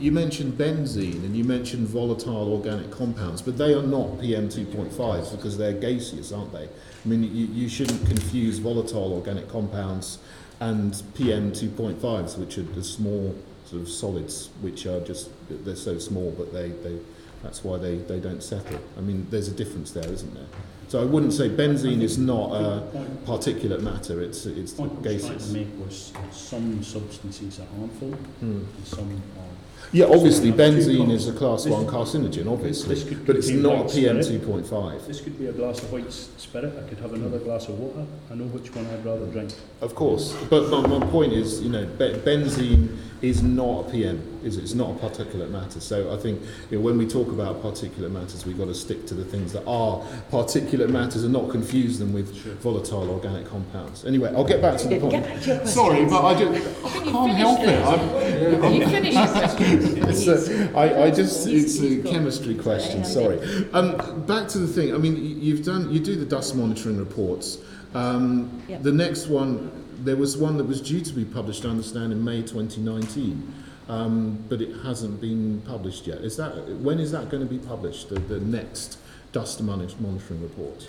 you mentioned benzene and you mentioned volatile organic compounds, but they are not PM 2.5s because they're gaseous, aren't they? I mean, you shouldn't confuse volatile organic compounds and PM 2.5s, which are the small sort of solids, which are just, they're so small, but that's why they don't settle. I mean, there's a difference there, isn't there? So I wouldn't say benzene is not particulate matter, it's gaseous. The point I was trying to make was some substances are harmful and some are... Yeah, obviously benzene is a class 1 carcinogen, obviously, but it's not a PM 2.5. This could be a glass of white spirit. I could have another glass of water. I know which one I'd rather drink. Of course, but my point is, benzene is not a PM, is it? It's not a particulate matter. So I think when we talk about particulate matters, we've got to stick to the things that are particulate matters and not confuse them with volatile organic compounds. Anyway, I'll get back to the point. Get back to your question. Sorry, but I can't help it. You finished your question. It's a chemistry question. Sorry. Back to the thing. I mean, you do the dust monitoring reports. The next one, there was one that was due to be published, I understand, in May 2019, but it hasn't been published yet. When is that going to be published? The next dust monitoring report?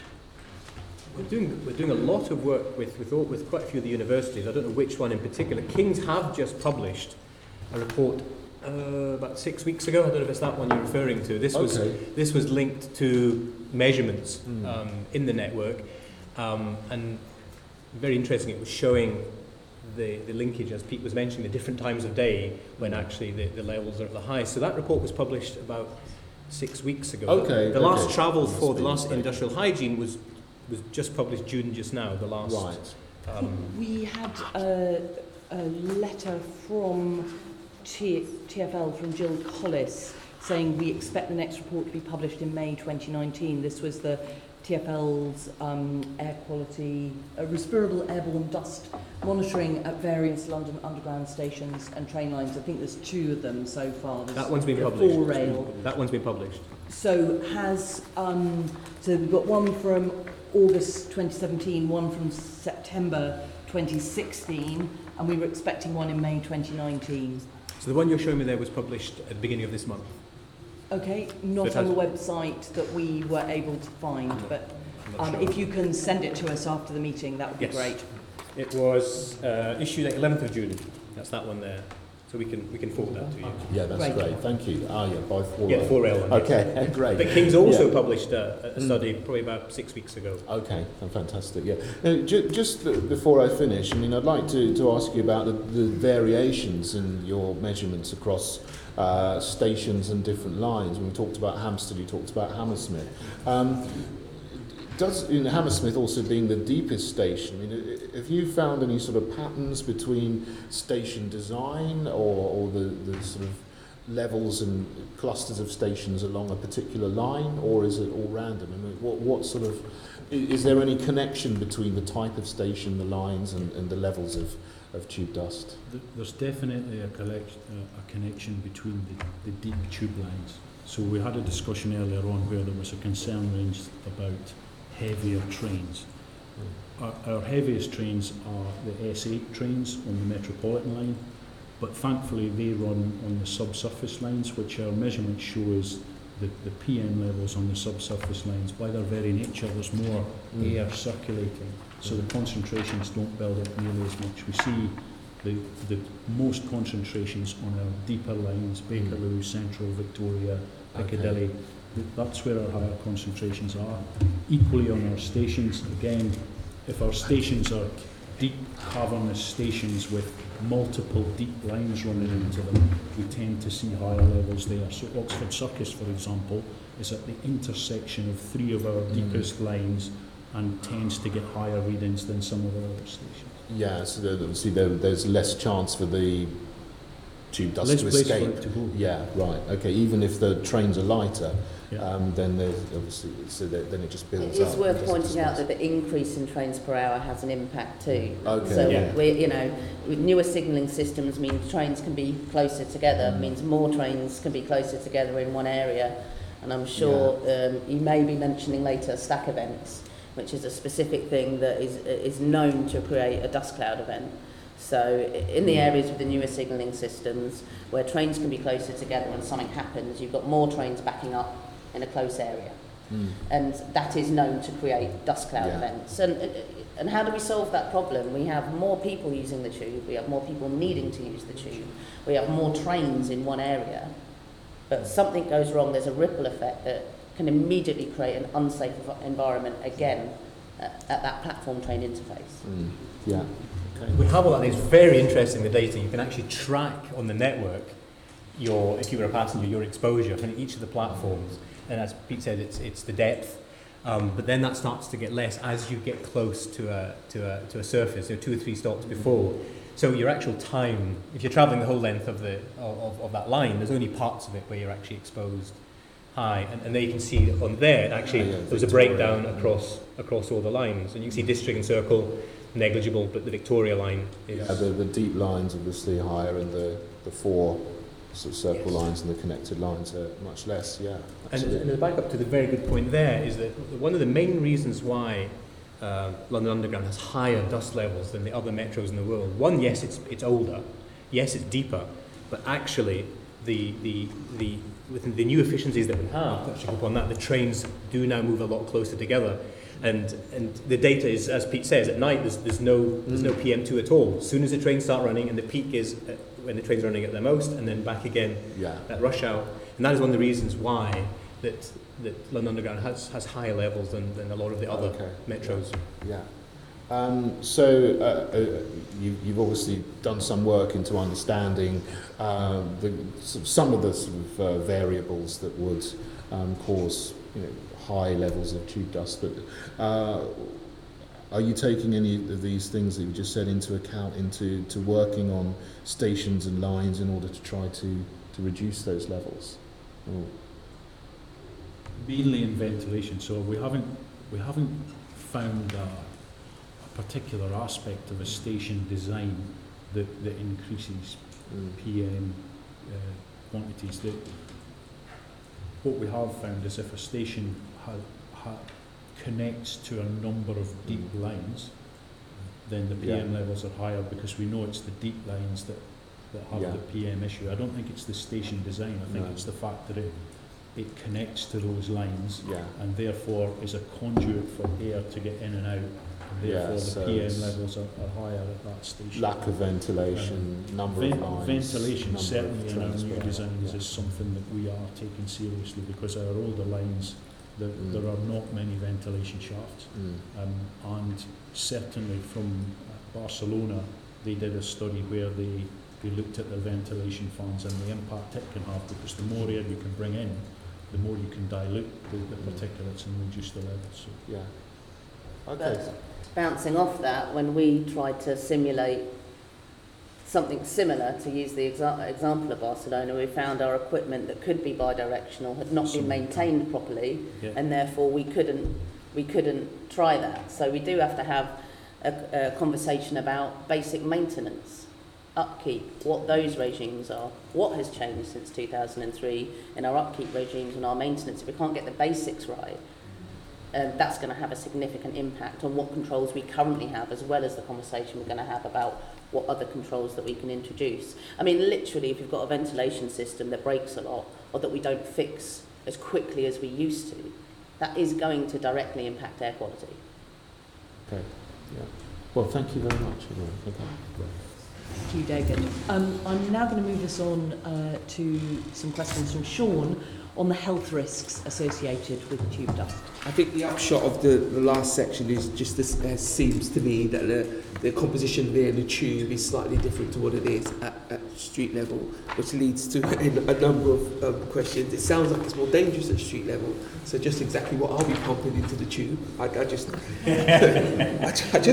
We're doing a lot of work with quite a few of the universities. I don't know which one in particular. King's have just published a report about 6 weeks ago. I don't know if it's that one you're referring to. This was linked to measurements in the network, and very interesting. It was showing the linkage, as Pete was mentioning, the different times of day when actually the levels are at the highest. So that report was published about 6 weeks ago. The last travel for the last industrial hygiene was just published June just now. The last. Right. We had a letter from TfL from Jill Collis saying we expect the next report to be published in May 2019. This was the TfL's air quality, respirable airborne dust monitoring at various London Underground stations and train lines. I think there's 2 of them so far. That one's been published. 4 rail. That one's been published. So so we've got one from August 2017, one from September 2016, and we were expecting one in May 2019. So the one you're showing me there was published at the beginning of this month. Okay, not on the website that we were able to find, but if you can send it to us after the meeting, that would be great. It was issued 11th of June. That's that one there. So we can forward that to you. Yeah, that's great. Thank you. by 4 rail. Yeah, 4 rail. Okay, great. But King's also published a study probably about 6 weeks ago. Okay, fantastic. Yeah. Now, just before I finish, I mean, I'd like to ask you about the variations in your measurements across stations and different lines. When we talked about Hampstead, you talked about Hammersmith. Does Hammersmith also being the deepest station, I mean, have you found any sort of patterns between station design or the sort of levels and clusters of stations along a particular line, or is it all random? I mean, what sort of, is there any connection between the type of station, the lines, and the levels of tube dust? There's definitely a connection between the deep tube lines. So we had a discussion earlier on where there was a concern raised about heavier trains. Our heaviest trains are the S8 trains on the Metropolitan line, but thankfully they run on the subsurface lines, which our measurement shows the PM levels on the subsurface lines. By their very nature, there's more air circulating, so the concentrations don't build up nearly as much. We see the most concentrations on our deeper lines, Bakerloo, Central, Victoria, Piccadilly. That's where our higher concentrations are. Equally on our stations, again, if our stations are deep cavernous stations with multiple deep lines running into them, we tend to see higher levels there. So Oxford Circus, for example, is at the intersection of 3 of our deepest lines and tends to get higher readings than some of our other stations. Yeah, so obviously there's less chance for the tube dust less to place for escape. it to go. Yeah, right. Okay, even if the trains are lighter, Yeah. then there's obviously then it just builds It up. is worth It doesn't pointing out disperse. that the increase in trains per hour has an impact too. Okay. So Yeah. with newer signalling systems means trains can be closer together, means more trains can be closer together in one area. And I'm sure you may be mentioning later stack events, which is a specific thing that is known to create a dust cloud event. So in the areas with the newer signalling systems, where trains can be closer together and something happens, you've got more trains backing up in a close area. And that is known to create dust cloud events. And how do we solve that problem? We have more people using the tube, we have more people needing to use the tube, we have more trains in one area, but something goes wrong, there's a ripple effect that can immediately create an unsafe environment again at that platform train interface. Yeah. We have all that. It's very interesting, the data. You can actually track on the network if you were a passenger, your exposure from each of the platforms. And as Pete said, it's the depth. But then that starts to get less as you get close to a surface, 2 or 3 stops before. So your actual time, if you're travelling the whole length of that line, there's only parts of it where you're actually exposed high. And there you can see on there, actually, there was a breakdown across all the lines. And you can see District and Circle, negligible, but the Victoria line is... The deep lines obviously higher, and the 4 sort of circle lines and the connected lines are much less, And the back up to the very good point there is that one of the main reasons why London Underground has higher dust levels than the other metros in the world, one, yes, it's older, yes, it's deeper, but actually with the new efficiencies that we have, touching upon that, the trains do now move a lot closer together. And the data is, as Pete says, at night there's no PM2 at all. As soon as the trains start running, and the peak is when the trains are running at their most, and then back again at rush hour. And that is one of the reasons why that London Underground has higher levels than a lot of the other metros. Yeah. You've obviously done some work into understanding some of the sort of variables that would cause high levels of tube dust, but are you taking any of these things that you just said into account into working on stations and lines in order to try to reduce those levels? Mainly in ventilation, so we haven't found a particular aspect of a station design that increases PM quantities. What we have found is if a station connects to a number of deep lines, then the PM levels are higher, because we know it's the deep lines that have the PM issue. I don't think it's the station design, I think it's the fact that it connects to those lines and therefore is a conduit for air to get in and out, and therefore the PM levels are higher at that station. Lack of ventilation, number of lines. Ventilation certainly in our new designs is something that we are taking seriously, because our older lines, there are not many ventilation shafts. And certainly from Barcelona, they did a study where they looked at the ventilation fans and the impact it can have, because the more air you can bring in, the more you can dilute the particulates and reduce the levels. So. But bouncing off that, when we tried to simulate something similar, to use the example of Barcelona, we found our equipment that could be bidirectional had not been maintained properly, and therefore we couldn't try that. So we do have to have a conversation about basic maintenance, upkeep, what those regimes are, what has changed since 2003 in our upkeep regimes and our maintenance. If we can't get the basics right, that's going to have a significant impact on what controls we currently have, as well as the conversation we're going to have about what other controls that we can introduce. I mean, literally, if you've got a ventilation system that breaks a lot, or that we don't fix as quickly as we used to, that is going to directly impact air quality. Okay, well, thank you very much. Thank you, David. I'm now going to move us on to some questions from Sean on the health risks associated with tube dust. I think the upshot of the last section is just this, seems to me that the composition there in the tube is slightly different to what it is at street level, which leads to a number of questions. It sounds like it's more dangerous at street level, so just exactly what I'll be pumping into the tube. I just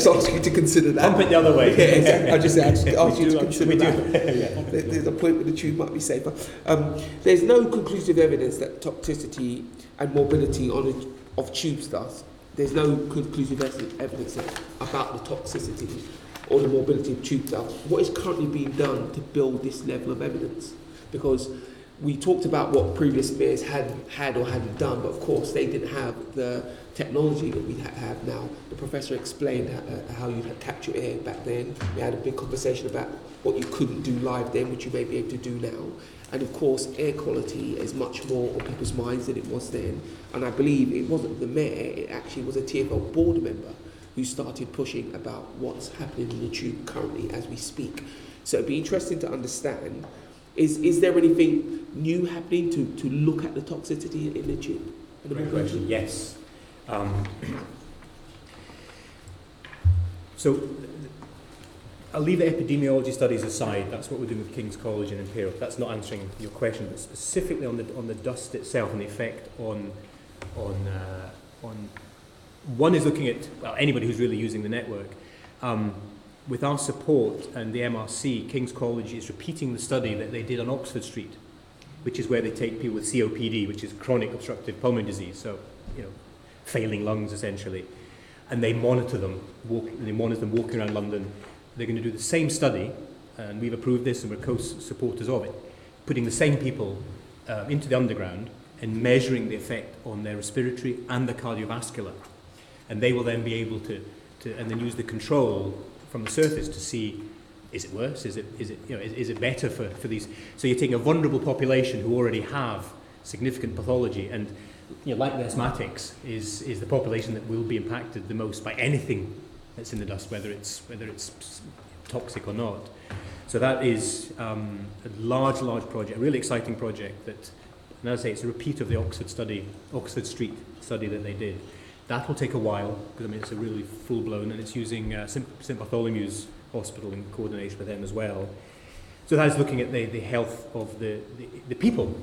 ask you to consider that. Pump it the other way. Yeah, exactly. I just ask you to consider that. There's a point where the tube might be safer. There's no conclusive evidence that toxicity and morbidity of tube dust, there's no conclusive evidence about the toxicity or the morbidity of tube dust. What is currently being done to build this level of evidence? Because we talked about what previous mayors had or hadn't done, but of course they didn't have the technology that we have now. The professor explained how you had capture air back then. We had a big conversation about what you couldn't do live then, which you may be able to do now. And of course, air quality is much more on people's minds than it was then. And I believe it wasn't the mayor, it actually was a TfL board member who started pushing about what's happening in the tube currently as we speak. So it'd be interesting to understand, is there anything new happening to look at the toxicity in the tube? Great question. Yes. So I'll leave the epidemiology studies aside. That's what we're doing with King's College and Imperial. That's not answering your question, but specifically on the dust itself and the effect on one is looking at anybody who's really using the network. With our support and the MRC, King's College is repeating the study that they did on Oxford Street, which is where they take people with COPD, which is chronic obstructive pulmonary disease, so failing lungs essentially, and they monitor them. Walking around London. They're going to do the same study, and we've approved this, and we're co-supporters of it, putting the same people into the underground and measuring the effect on their respiratory and the cardiovascular, and they will then be able to and then use the control from the surface to see, is it worse? Is it better for these? So you're taking a vulnerable population who already have significant pathology, and like the asthmatics is the population that will be impacted the most by anything that's in the dust, whether it's toxic or not. So that is a large project, a really exciting project that, and as I say, it's a repeat of the Oxford Street study that they did. That will take a while, because it's a really full-blown, and it's using St Bartholomew's Hospital in coordination with them as well. So that is looking at the health of the people.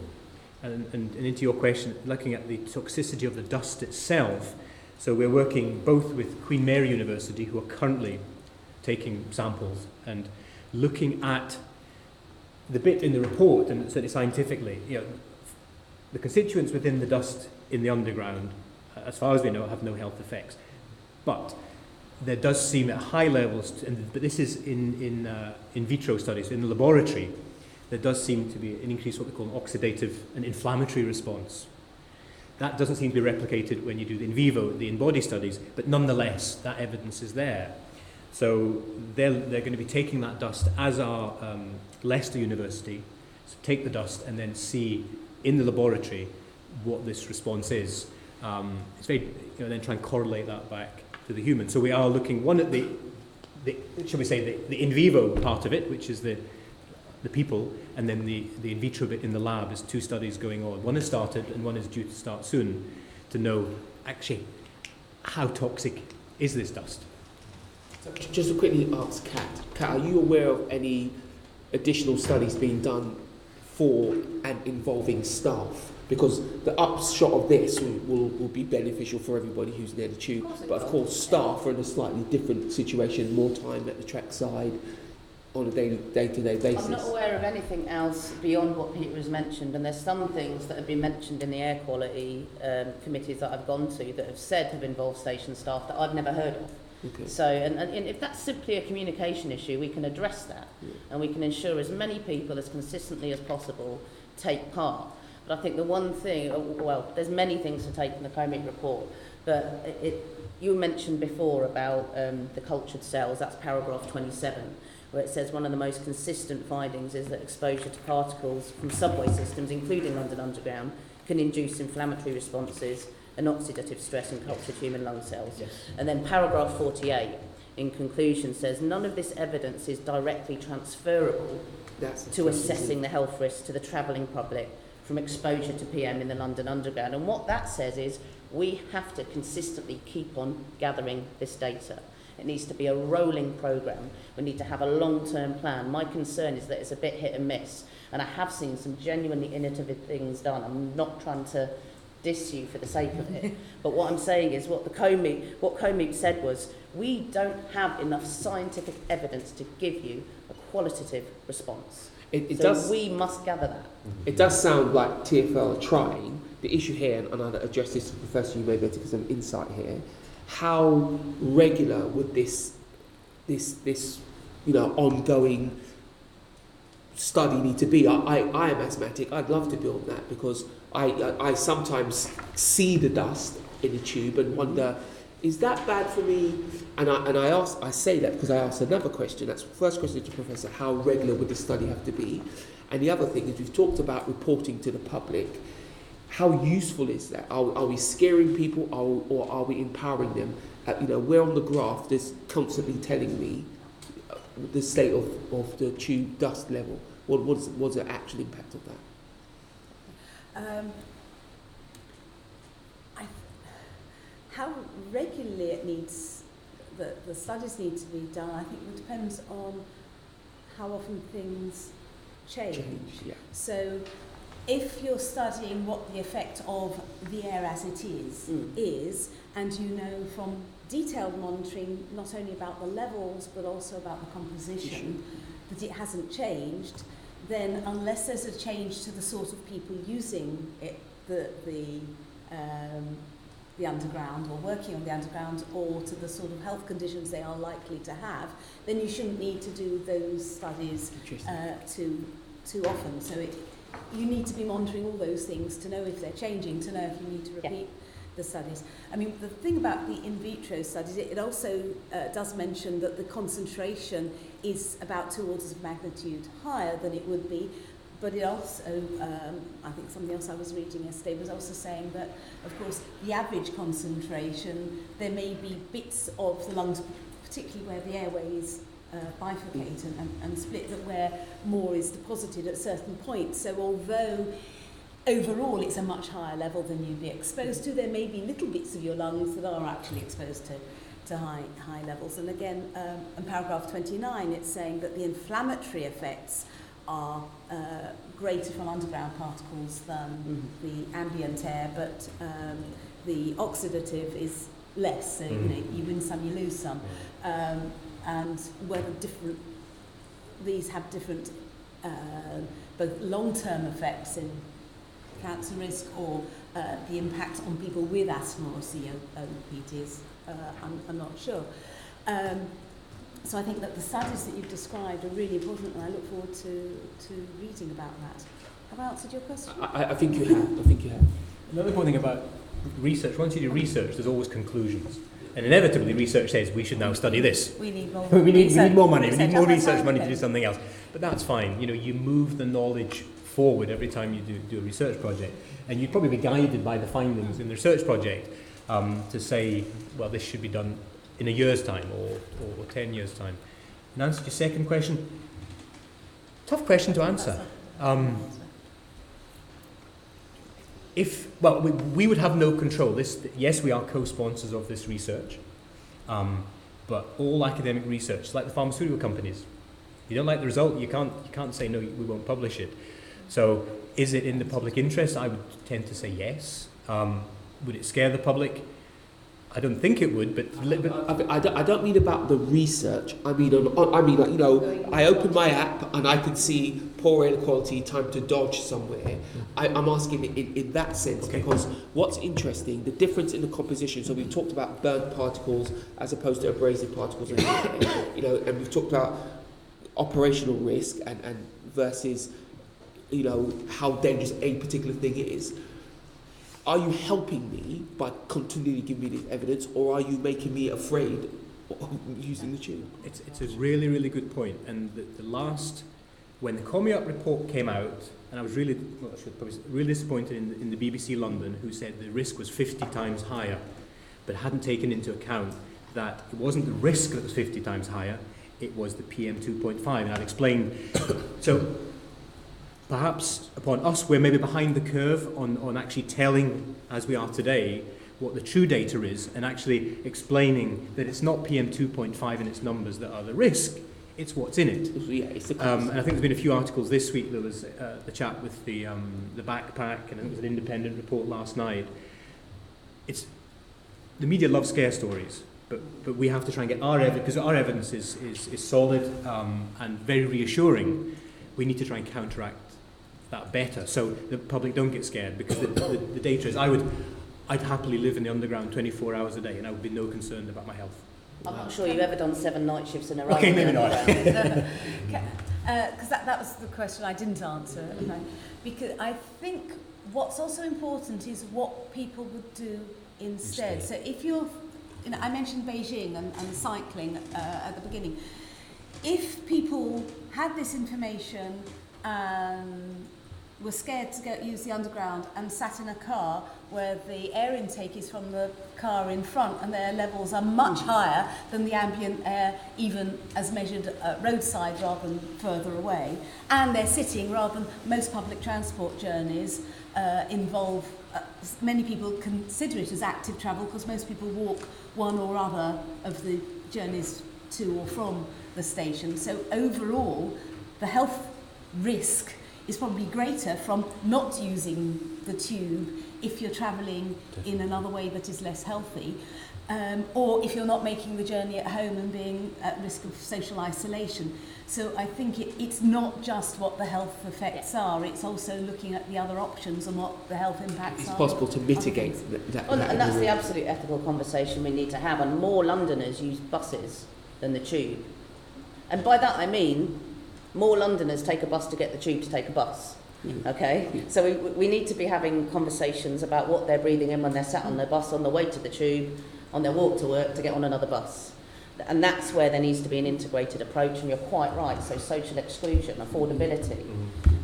And into your question, looking at the toxicity of the dust itself. So we're working both with Queen Mary University, who are currently taking samples and looking at the bit in the report, and certainly scientifically, the constituents within the dust in the underground, as far as we know, have no health effects. But there does seem at high levels, but this is in vitro studies, in the laboratory, there does seem to be an increase what we call an oxidative and inflammatory response. That doesn't seem to be replicated when you do the in vivo, the in-body studies, but nonetheless, that evidence is there. So they're going to be taking that dust, as are Leicester University, so take the dust and then see in the laboratory what this response is. It's very, then try and correlate that back to the human. So we are looking, one at the shall we say, the in vivo part of it, which is the people, and then the in vitro bit in the lab. There's two studies going on. One has started and one is due to start soon to know actually how toxic is this dust. So just to quickly ask Kat, are you aware of any additional studies being done for and involving staff? Because the upshot of this will be beneficial for everybody who's near the tube. But of course, staff are in a slightly different situation, more time at the trackside on a day-to-day basis. I'm not aware of anything else beyond what Peter has mentioned, and there's some things that have been mentioned in the air quality committees that I've gone to that have involved station staff that I've never heard of. Okay. So, and if that's simply a communication issue, we can address that, and we can ensure as many people as consistently as possible take part. But I think the one thing, well, there's many things to take from the Cray report, but you mentioned before about the cultured cells, that's paragraph 27, where it says one of the most consistent findings is that exposure to particles from subway systems, including London Underground, can induce inflammatory responses and oxidative stress in cultured human lung cells. Yes. And then paragraph 48, in conclusion, says none of this evidence is directly transferable to assessing the health risks to the travelling public from exposure to PM in the London Underground. And what that says is we have to consistently keep on gathering this data. It needs to be a rolling programme. We need to have a long-term plan. My concern is that it's a bit hit and miss. And I have seen some genuinely innovative things done. I'm not trying to diss you for the sake of it. But what I'm saying is what COMEEP said was, we don't have enough scientific evidence to give you a qualitative response. We must gather that. It does sound like TfL are trying. The issue here, and I'll address this to the Professor, you may be able to give some insight here, how regular would this ongoing study need to be? I am asthmatic. I'd love to build that because I sometimes see the dust in the tube and wonder, is that bad for me? And I say that because I asked another question. That's the first question to Professor, how regular would this study have to be? And the other thing is, we've talked about reporting to the public. How useful is that? Are we scaring people or are we empowering them? Where on the graph that's constantly telling me the state of the tube dust level? What's the actual impact of that? How regularly the studies need to be done, I think, depends on how often things change. Yeah. So if you're studying what the effect of the air as it is, and you know from detailed monitoring not only about the levels but also about the composition that it hasn't changed, then unless there's a change to the sort of people using it, the underground or working on the underground, or to the sort of health conditions they are likely to have, then you shouldn't need to do those studies too often. So you need to be monitoring all those things to know if they're changing, to know if you need to repeat the studies. I mean, the thing about the in vitro studies, it also does mention that the concentration is about 2 orders of magnitude higher than it would be. But it also, I think something else I was reading yesterday was also saying that, of course, the average concentration, there may be bits of the lungs, particularly where the airways bifurcate and split, that where more is deposited at certain points. So although overall it's a much higher level than you'd be exposed to, there may be little bits of your lungs that are actually exposed to high levels. And again, in paragraph 29, it's saying that the inflammatory effects are greater from underground particles than the ambient air, but the oxidative is less. So you win some, you lose some, and whether these have different both long-term effects in cancer risk or the impact on people with asthma or COPD is I'm not sure. So I think that the studies that you've described are really important, and I look forward to reading about that. Have I answered your question? I think you have. Another important thing about research, once you do research, there's always conclusions. And inevitably, research says we should now study this. We need more. we need more money. We need more research money to do something else. But that's fine. You move the knowledge forward every time you do a research project, and you'd probably be guided by the findings in the research project to say, well, this should be done in a year's time or 10 years' time. In answer to your second question, tough question to answer. We would have no control. Yes, we are co-sponsors of this research, but all academic research, like the pharmaceutical companies, you don't like the result, you can't say no, we won't publish it. So, is it in the public interest? I would tend to say yes. Would it scare the public? I don't think it would, but I don't mean about the research. I mean I open my app and I can see poor air quality, time to dodge somewhere. I'm asking in that sense, because what's interesting, the difference in the composition. So we've talked about burnt particles as opposed to abrasive particles, and we've talked about operational risk and versus how dangerous a particular thing is. Are you helping me by continually giving me this evidence, or are you making me afraid of using the tube? It's a really, really good point. And when the COMEEP report came out, and I was really disappointed in the BBC London, who said the risk was 50 times higher, but hadn't taken into account that it wasn't the risk that was 50 times higher, it was the PM 2.5, and I've explained. So perhaps upon us, we're maybe behind the curve on actually telling, as we are today, what the true data is, and actually explaining that it's not PM2.5 and its numbers that are the risk, it's what's in it. Yeah, it's the And I think there's been a few articles this week. There was the chap with the backpack, and I think it was an independent report last night. The media love scare stories, but we have to try and get our evidence, because our evidence is solid and very reassuring. We need to try and counteract that better, so the public don't get scared, because the data is, I'd happily live in the underground 24 hours a day, and I would be no concerned about my health. I'm not sure you've ever done 7 night shifts in a row. Okay, maybe not. Because that was the question I didn't answer. Because I think what's also important is what people would do instead. So if you're, I mentioned Beijing and cycling at the beginning. If people had this information and were scared to go use the underground and sat in a car where the air intake is from the car in front and their levels are much higher than the ambient air, even as measured roadside rather than further away, and they're sitting rather than most public transport journeys involve, many people consider it as active travel because most people walk one or other of the journeys to or from the station. So overall, the health risk is probably greater from not using the tube if you're travelling in another way that is less healthy, or if you're not making the journey at home and being at risk of social isolation. So I think it's not just what the health effects are, it's also looking at the other options and what the health impacts are. It's possible to mitigate that. And that's the absolute ethical conversation we need to have, and more Londoners use buses than the tube. And by that I mean more Londoners take a bus to get the tube to take a bus. Okay? So we need to be having conversations about what they're breathing in when they're sat on their bus, on the way to the tube, on their walk to work, to get on another bus. And that's where there needs to be an integrated approach, and you're quite right. So social exclusion, affordability,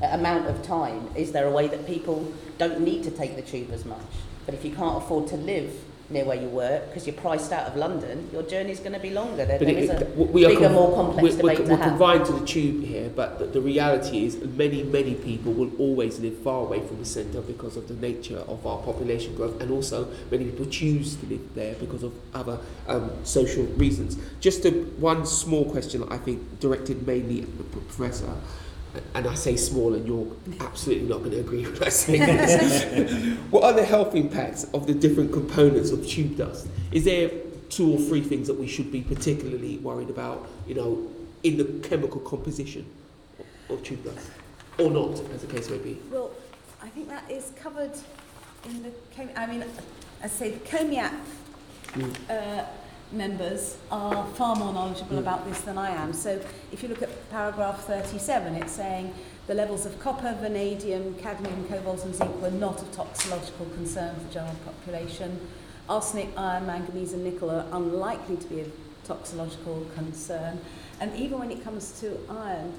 amount of time. Is there a way that people don't need to take the tube as much? But if you can't afford to live near where you work because you're priced out of London, your journey's going to be longer. There is a bigger, more complex debate to have. We're confined to the tube here, but the reality is many people will always live far away from the centre because of the nature of our population growth, and also many people choose to live there because of other social reasons. Just one small question, I think, directed mainly at the Professor. And I say small, and you're absolutely not going to agree with what I say this. What are the health impacts of the different components of tube dust? Is there 2 or 3 things that we should be particularly worried about, in the chemical composition of tube dust? Or not, as the case may be? Well, I think that is covered in the... I say the COMIAC members are far more knowledgeable about this than I am. So if you look at paragraph 37, it's saying the levels of copper, vanadium, cadmium, cobalt and zinc were not of toxicological concern for the general population. Arsenic, iron, manganese and nickel are unlikely to be of toxicological concern. And even when it comes to iron,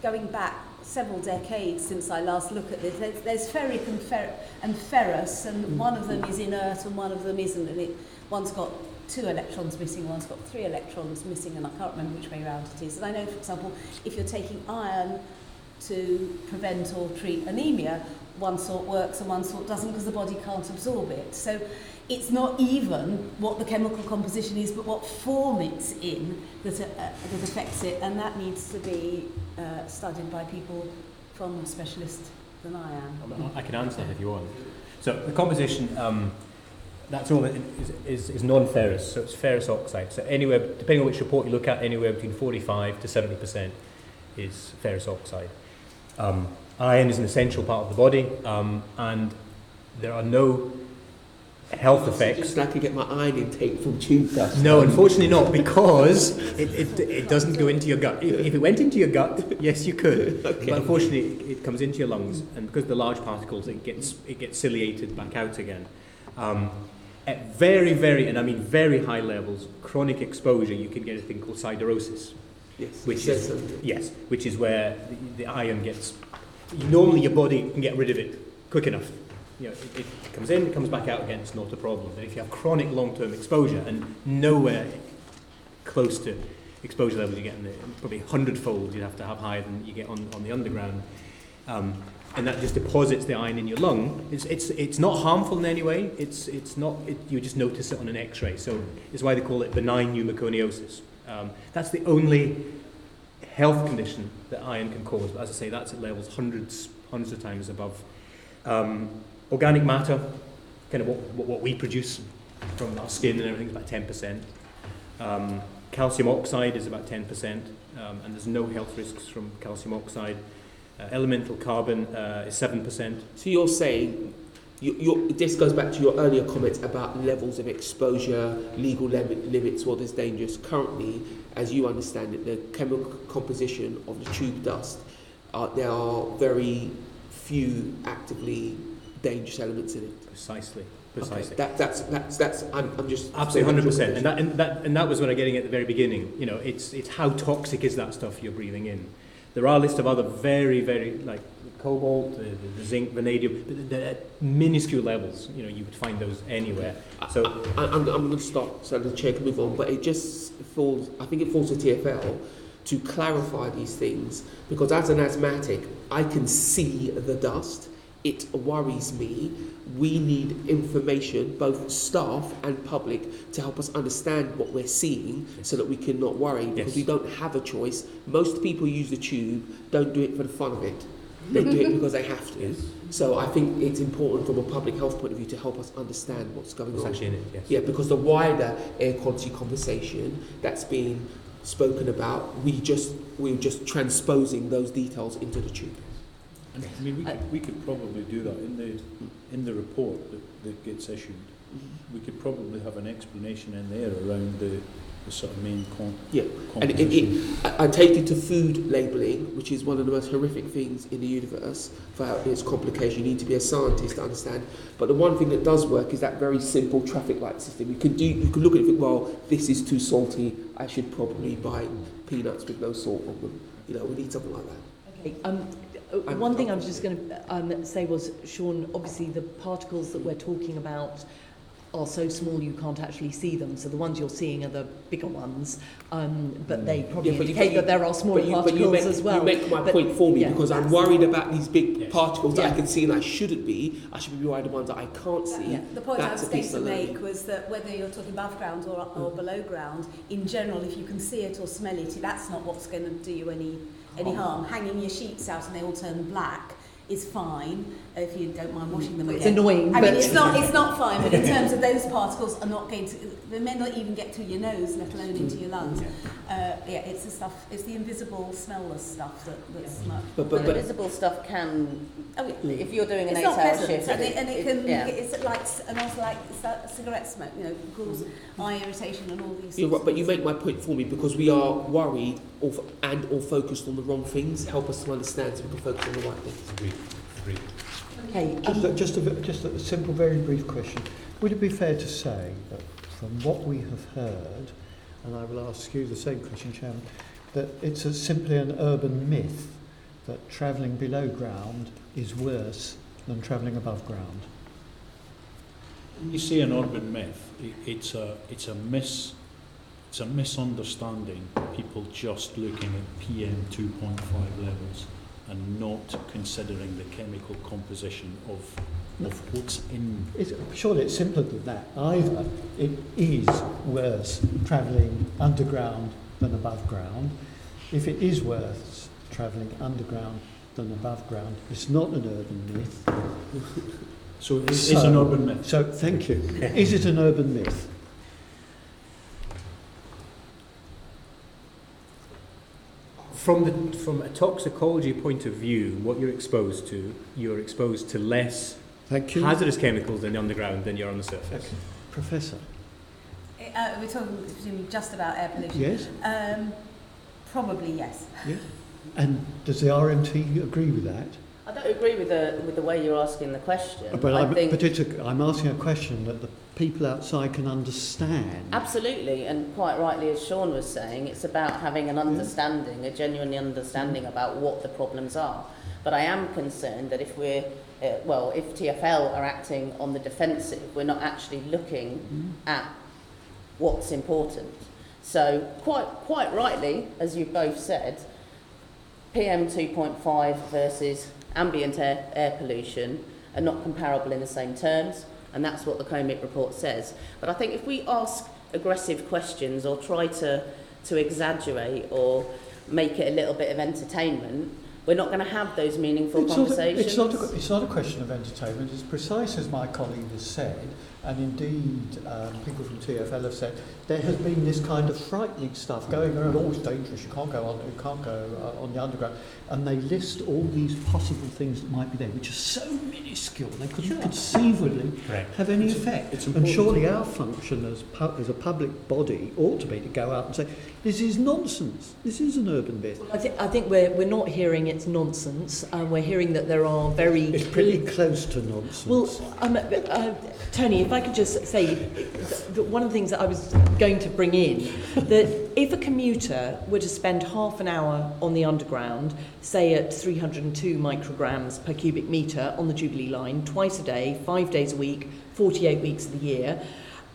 going back several decades since I last looked at this, there's ferric and ferrous, and one of them is inert and one of them isn't, and one's got 2 electrons missing, one's got 3 electrons missing, and I can't remember which way around it is. And I know, for example, if you're taking iron to prevent or treat anemia, one sort works and one sort doesn't because the body can't absorb it. So it's not even what the chemical composition is, but what form it's in that affects it, and that needs to be studied by people far more specialist than I am. I can answer that if you want. So the composition, that's all it is non-ferrous, so it's ferrous oxide. So anywhere, depending on which report you look at, anywhere between 45 to 70% is ferrous oxide. Iron is an essential part of the body, and there are no health effects. Just like to get my iron intake from tube dust. No, unfortunately not, because it doesn't go into your gut. If it went into your gut, yes, you could. Okay. But unfortunately, it comes into your lungs, and because of the large particles, it gets ciliated back out again. At very, very, and I mean very high levels, chronic exposure, you can get a thing called siderosis. Yes. Which is where the iron gets. Normally, your body can get rid of it quick enough. It comes in, it comes back out again, it's not a problem. But if you have chronic long-term exposure and nowhere close to exposure levels you get in the, probably 100-fold you'd have to have higher than you get on the underground. And that just deposits the iron in your lung. It's not harmful in any way. You just notice it on an X-ray. So it's why they call it benign pneumoconiosis. That's the only health condition that iron can cause. But as I say, that's at levels hundreds of times above. Organic matter, kind of what we produce from our skin and everything, is about 10%. Calcium oxide is about 10%, and there's no health risks from calcium oxide. Elemental carbon is 7%. So you're saying, this goes back to your earlier comments about levels of exposure, legal limits, what is dangerous. Currently, as you understand it, the chemical composition of the tube dust, there are very few actively dangerous elements in it. Precisely. Okay, that's. I'm just absolutely 100%. And that was what I'm getting at the very beginning. You know, it's how toxic is that stuff you're breathing in. There are a list of other very, very, like cobalt, the zinc, vanadium, but they're at minuscule levels. You know, you would find those anywhere. So I'm going to stop so the chair can move on, but it just falls, I think it falls to TfL to clarify these things, because as an asthmatic, I can see the dust. It worries me. We need information, both staff and public, to help us understand what we're seeing, so that we can not worry, because we don't have a choice. Most people use the tube, don't do it for the fun of it. They do it because they have to. So I think it's important from a public health point of view to help us understand what's going on. Actually in it, yes. Yeah, because the wider air quality conversation that's being spoken about, we're just transposing those details into the tube. I mean, we could probably do that in the report that gets issued. We could probably have an explanation in there around the sort of main composition. And I take it to food labelling, which is one of the most horrific things in the universe for its complication. You need to be a scientist to understand. But the one thing that does work is that very simple traffic light system. You can look at it and think, well, this is too salty. I should probably buy peanuts with no salt on them. You know, we need something like that. Okay. One thing I was just going to say was, Sean, obviously the particles that we're talking about are so small you can't actually see them. So the ones you're seeing are the bigger ones, but they probably indicate that there are smaller particles as well. You make my point for me, because I'm worried about these big particles that I can see and I shouldn't be. I should be worried about the ones that I can't see. The point I was going to make was that whether you're talking above ground or below ground, in general, if you can see it or smell it, that's not what's going to do you any harm. Hanging your sheets out and they all turn black is fine if you don't mind washing them again. It's annoying. I mean, it's not fine, but in terms of those particles are not going to, they may not even get to your nose, let alone into your lungs. It's the stuff, it's the invisible, smellless stuff that's not. But the invisible stuff can, if you're doing an 8-hour shift, and it can, it's like, and also like cigarette smoke, you know, cause eye irritation and all these. You're right, but you make my point for me, because we are worried or focused on the wrong things. Help us to understand so we can focus on the right things. Agreed. Okay. Just a simple, very brief question. Would it be fair to say that from what we have heard, and I will ask you the same question, Chairman, that it's simply an urban myth that travelling below ground is worse than travelling above ground? When you say an urban myth, it's a misunderstanding. People just looking at PM 2.5 levels and not considering the chemical composition of what's in. Surely it's simpler than that. Either it is worse travelling underground than above ground. If it is worse travelling underground than above ground, it's not an urban myth. So it is an urban myth. So thank you. Is it an urban myth? From a toxicology point of view, what you're exposed to less hazardous chemicals in the underground than you're on the surface. Okay. Professor? We're talking just about air pollution. Yes. Probably yes. Yeah. And does the RMT agree with that? I don't agree with the way you're asking the question. But I'm asking a question that the people outside can understand. Absolutely, and quite rightly, as Sean was saying, it's about having an understanding, a genuine understanding about what the problems are. But I am concerned that if if TfL are acting on the defensive, we're not actually looking at what's important. So quite rightly, as you both said, PM 2.5 versus ambient air pollution are not comparable in the same terms, and that's what the COMIT report says. But I think if we ask aggressive questions or try to exaggerate or make it a little bit of entertainment, we're not going to have those meaningful conversations. It's not a question of entertainment. It's precise as my colleague has said, and indeed people from TfL have said there has been this kind of frightening stuff going around. Oh, it's dangerous. You can't go on the underground, and they list all these possible things that might be there, which are so minuscule they couldn't conceivably have any effect. And surely our function as a public body ought to be to go out and say, this is nonsense. This is an urban myth. I think we're not hearing it's nonsense. We're hearing that there are very... It's pretty close to nonsense. Well, Tony, if I could just say that one of the things that I was going to bring in, that if a commuter were to spend half an hour on the underground, say at 302 micrograms per cubic metre on the Jubilee line, twice a day, 5 days a week, 48 weeks of the year,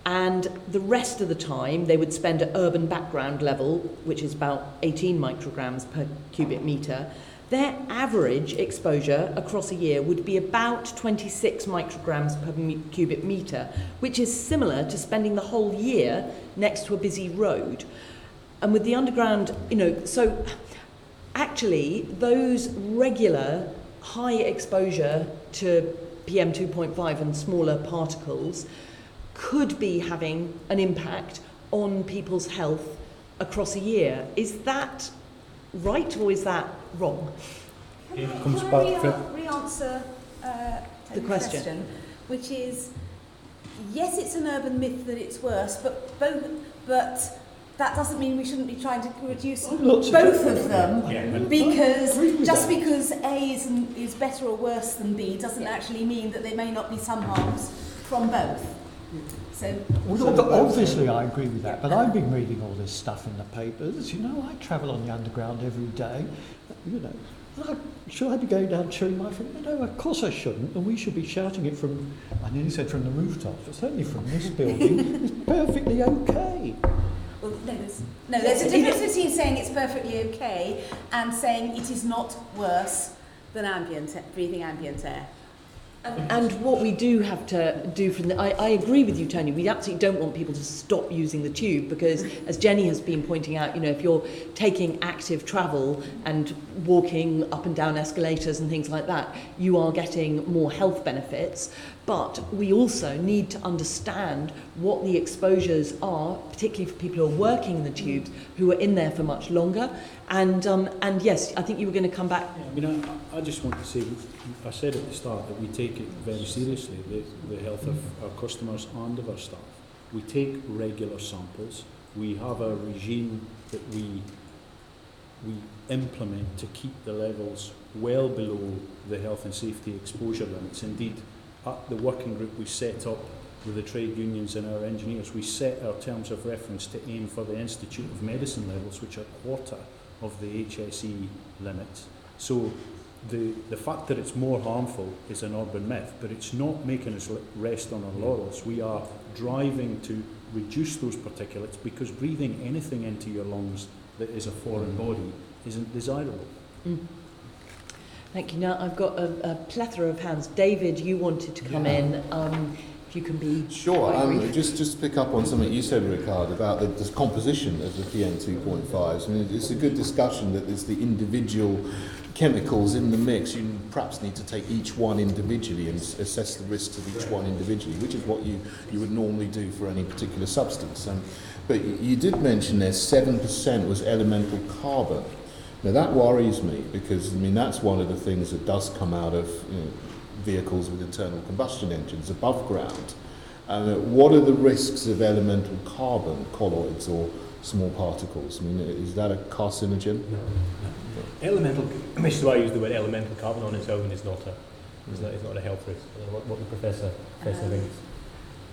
and the rest of the time they would spend at urban background level, which is about 18 micrograms per cubic metre, their average exposure across a year would be about 26 micrograms per cubic metre, which is similar to spending the whole year next to a busy road. And with the underground, so actually those regular high exposure to PM 2.5 and smaller particles could be having an impact on people's health across a year. Is that right or is that wrong? Can I re-answer the question, which is, yes, it's an urban myth that it's worse, but that doesn't mean we shouldn't be trying to reduce both of them, because just because A is better or worse than B doesn't actually mean that there may not be some harms from both. Obviously I agree with that, but I've been reading all this stuff in the papers. I travel on the underground every day. Should I be going down chewing my foot? No, of course I shouldn't, and we should be shouting it from, I nearly said from the rooftops, but certainly from this building. It's perfectly okay. Well, there's a difference between saying it's perfectly okay and saying it is not worse than breathing ambient air. And what we do have to do from I agree with you, Tony, we absolutely don't want people to stop using the tube, because as Jenny has been pointing out, if you're taking active travel and walking up and down escalators and things like that, you are getting more health benefits. But we also need to understand what the exposures are, particularly for people who are working in the tubes, who are in there for much longer. And yes, I think you were going to come back. Yeah, I just want to say, I said at the start that we take it very seriously, the health of our customers and of our staff. We take regular samples. We have a regime that we implement to keep the levels well below the health and safety exposure limits. Indeed, at the working group we set up with the trade unions and our engineers, we set our terms of reference to aim for the Institute of Medicine levels, which are a quarter of the HSE limits. So the fact that it's more harmful is an urban myth, but it's not making us rest on our laurels. We are driving to reduce those particulates, because breathing anything into your lungs that is a foreign body isn't desirable. Thank you. Now I've got a plethora of hands. David, you wanted to come in. If you can be sure. Just to pick up on something you said, Rikard, about the composition of the PM 2.5s. I mean, it's a good discussion that there's the individual chemicals in the mix. You perhaps need to take each one individually and assess the risks of each one individually, which is what you would normally do for any particular substance. But you did mention there 7% was elemental carbon. Now that worries me, because that's one of the things that does come out of vehicles with internal combustion engines above ground. What are the risks of elemental carbon, colloids or small particles? Is that a carcinogen? No. Elemental, which is why I use the word elemental carbon on its own, is not a health risk. What the professor thinks.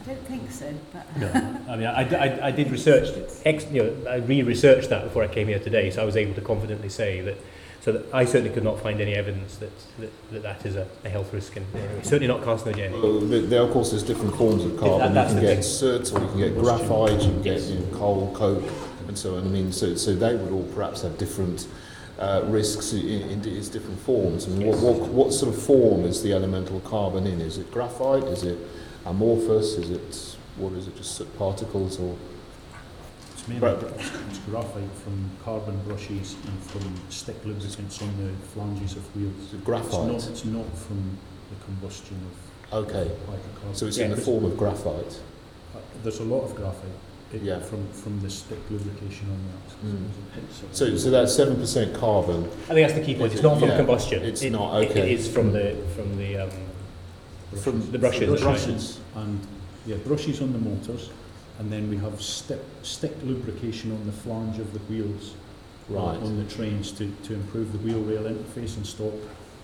I don't think so. But No, I did research. I re-researched that before I came here today, so I was able to confidently say that. So that I certainly could not find any evidence that is a health risk, and certainly not carcinogenic. Well, there of course there's different forms of carbon. You can get soot, or you can get graphite, you can get coal, coke, and so on. I mean, so they would all perhaps have different risks in its different forms. And what sort of form is the elemental carbon in? Is it graphite? Is it amorphous? Is it just particles or? It's mainly it's graphite from carbon brushes and from stick lubricants on the flanges of wheels. Is it graphite? It's not from the combustion of hydrocarbons. So it's in the form of graphite. There's a lot of graphite. From the stick lubrication on that. So that's 7% carbon. I think that's the key point. It's not from combustion. It's not okay. It is from the brushes. The brushes and brushes on the motors, and then we have stick lubrication on the flange of the wheels, on the trains to improve the wheel rail interface and stop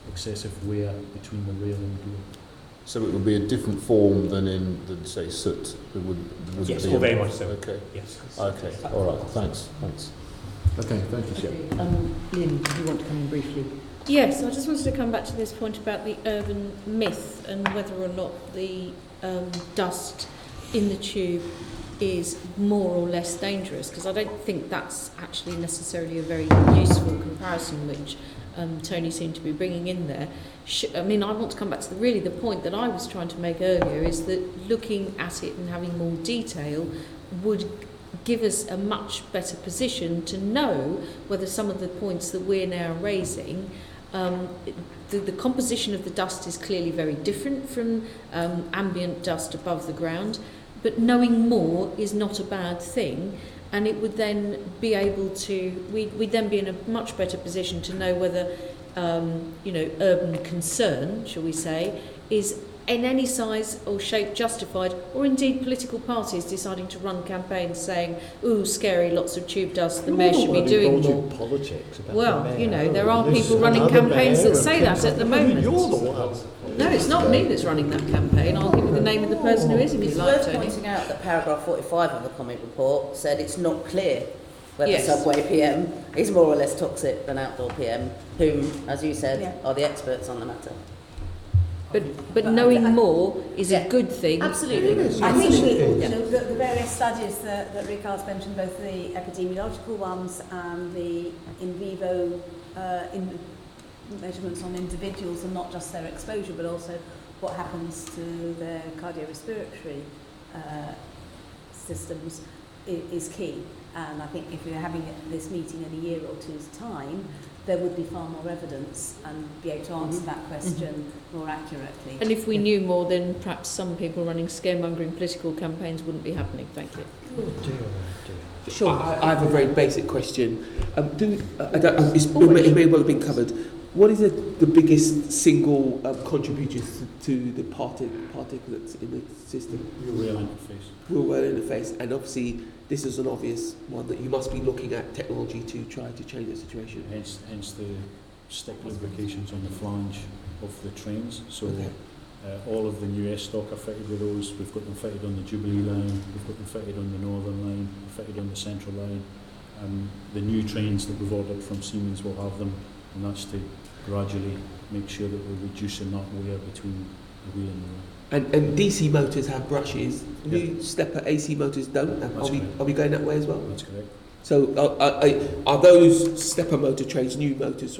excessive wear between the rail and wheel. So it would be a different form than say soot. It would. Yes, be very much so. Okay. Yes. Okay. All right. Thanks. Okay. Thank you, Chair. Lynn, do you want to come in briefly? Yes, I just wanted to come back to this point about the urban myth and whether or not the dust in the tube is more or less dangerous, because I don't think that's actually necessarily a very useful comparison, which Tony seemed to be bringing in there. I mean, I want to come back to the point that I was trying to make earlier, is that looking at it and having more detail would give us a much better position to know whether some of the points that we're now raising, the composition of the dust is clearly very different from ambient dust above the ground, but knowing more is not a bad thing. And it would then be able to, we'd then be in a much better position to know whether, urban concern, shall we say, is in any size or shape justified, or indeed political parties deciding to run campaigns saying, ooh, scary, lots of tube dust, the mayor should be doing more. Politics about well, the mayor. you know, there are people running campaigns that say that at the moment. You're the one. No, it's not me that's running that campaign. I'll give you the name of the person who is, if you'd It's like worth to. pointing out that paragraph 45 of the comment report said it's not clear whether Yes. subway PM is more or less toxic than outdoor PM, whom, as you said, are the experts on the matter. But knowing more is a good thing. Absolutely. I think the various studies that Rikard's mentioned, both the epidemiological ones and the in vivo measurements on individuals, and not just their exposure, but also what happens to their cardiorespiratory systems is key. And I think if we're having this meeting in a year or two's time, there would be far more evidence and be able to answer that question more accurately. And if we knew more, then perhaps some people running scaremongering political campaigns wouldn't be happening. Thank you. Oh dear. Sure. I have a very basic question. It may well have been covered. What is the biggest single contributor to the particulates in the system? Wheel rail interface. Wheel rail interface, and obviously this is an obvious one that you must be looking at technology to try to change the situation. Hence the stick lubrications on the flange of the trains. So all of the new S stock are fitted with those. We've got them fitted on the Jubilee line, we've got them fitted on the Northern line, fitted on the Central line. The new trains that we've ordered from Siemens will have them, and that's to gradually make sure that we're reducing that wear between the wheel and the rail. And DC motors have brushes. New stepper AC motors don't. Are we going that way as well? That's correct. So are those stepper motor trains, new motors,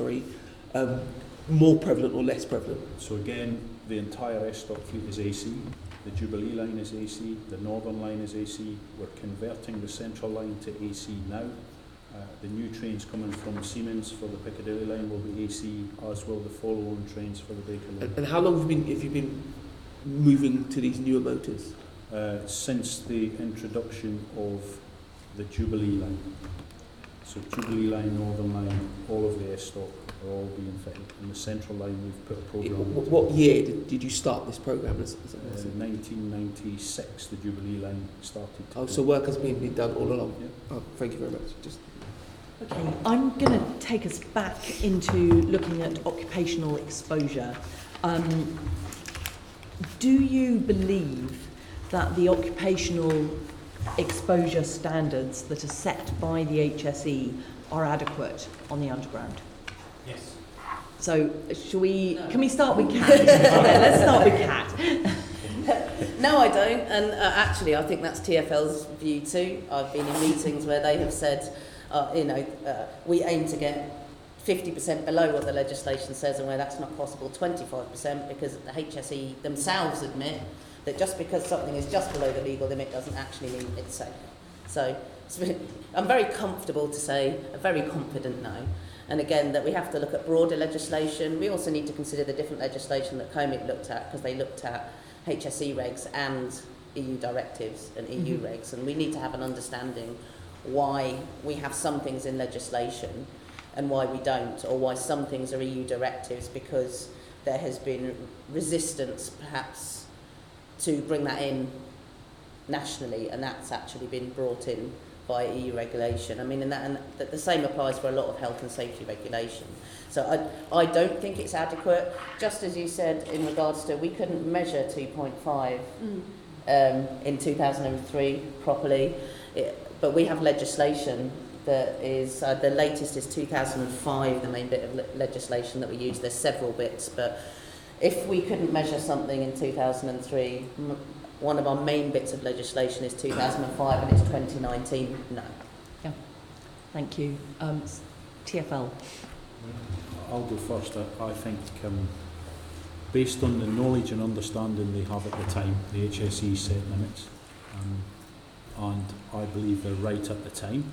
more prevalent or less prevalent? So again, the entire S stock fleet is AC. The Jubilee line is AC. The Northern line is AC. We're converting the Central line to AC now. The new trains coming from Siemens for the Piccadilly line will be AC, as will the follow-on trains for the Baker line. And how long have you been moving to these newer motors? Since the introduction of the Jubilee line. So Jubilee line, Northern line, all of the S stock are all being fitted. In the Central line, we've put a programme. What year did you start this programme? 1996, the Jubilee line started. So work has been done all along. Yeah. Oh, thank you very much. Okay, I'm going to take us back into looking at occupational exposure. Do you believe that the occupational exposure standards that are set by the HSE are adequate on the underground? Yes. So, can we start with Kat? Let's start with Kat. No, I don't. And actually, I think that's TfL's view too. I've been in meetings where they have said, we aim to get 50% below what the legislation says, and where that's not possible, 25%, because the HSE themselves admit that just because something is just below the legal limit doesn't actually mean it's safe. So I'm very comfortable to say a very confident no. And again, that we have to look at broader legislation. We also need to consider the different legislation that COMIC looked at, because they looked at HSE regs and EU directives and EU regs, and we need to have an understanding why we have some things in legislation and why we don't, or why some things are EU directives because there has been resistance perhaps to bring that in nationally, and that's actually been brought in by EU regulation. I mean, and the same applies for a lot of health and safety regulation. So I don't think it's adequate. Just as you said in regards to, we couldn't measure 2.5 in 2003 properly, but we have legislation that is, the latest is 2005, the main bit of legislation that we use. There's several bits, but if we couldn't measure something in 2003, one of our main bits of legislation is 2005 and it's 2019. No. Yeah. Thank you. TfL. I'll go first. I think based on the knowledge and understanding they have at the time, the HSE set limits, and I believe they're right at the time,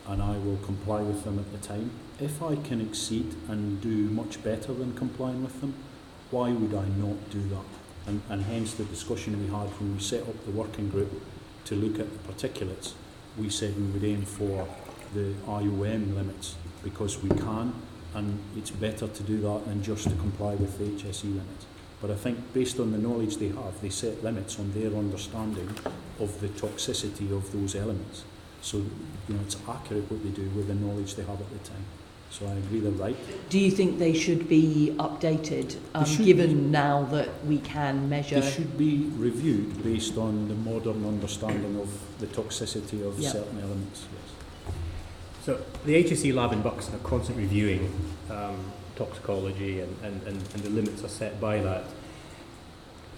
and I will comply with them at the time. If I can exceed and do much better than complying with them, why would I not do that? And hence the discussion we had when we set up the working group to look at the particulates. We said we would aim for the IOM limits because we can, and it's better to do that than just to comply with the HSE limits. But I think based on the knowledge they have, they set limits on their understanding of the toxicity of those elements. So, it's accurate what they do with the knowledge they have at the time. So I agree they're right. Do you think they should be updated, given now that we can measure? They should be reviewed based on the modern understanding of the toxicity of certain elements, yes. So the HSE lab in Buxton are constantly reviewing toxicology and the limits are set by that.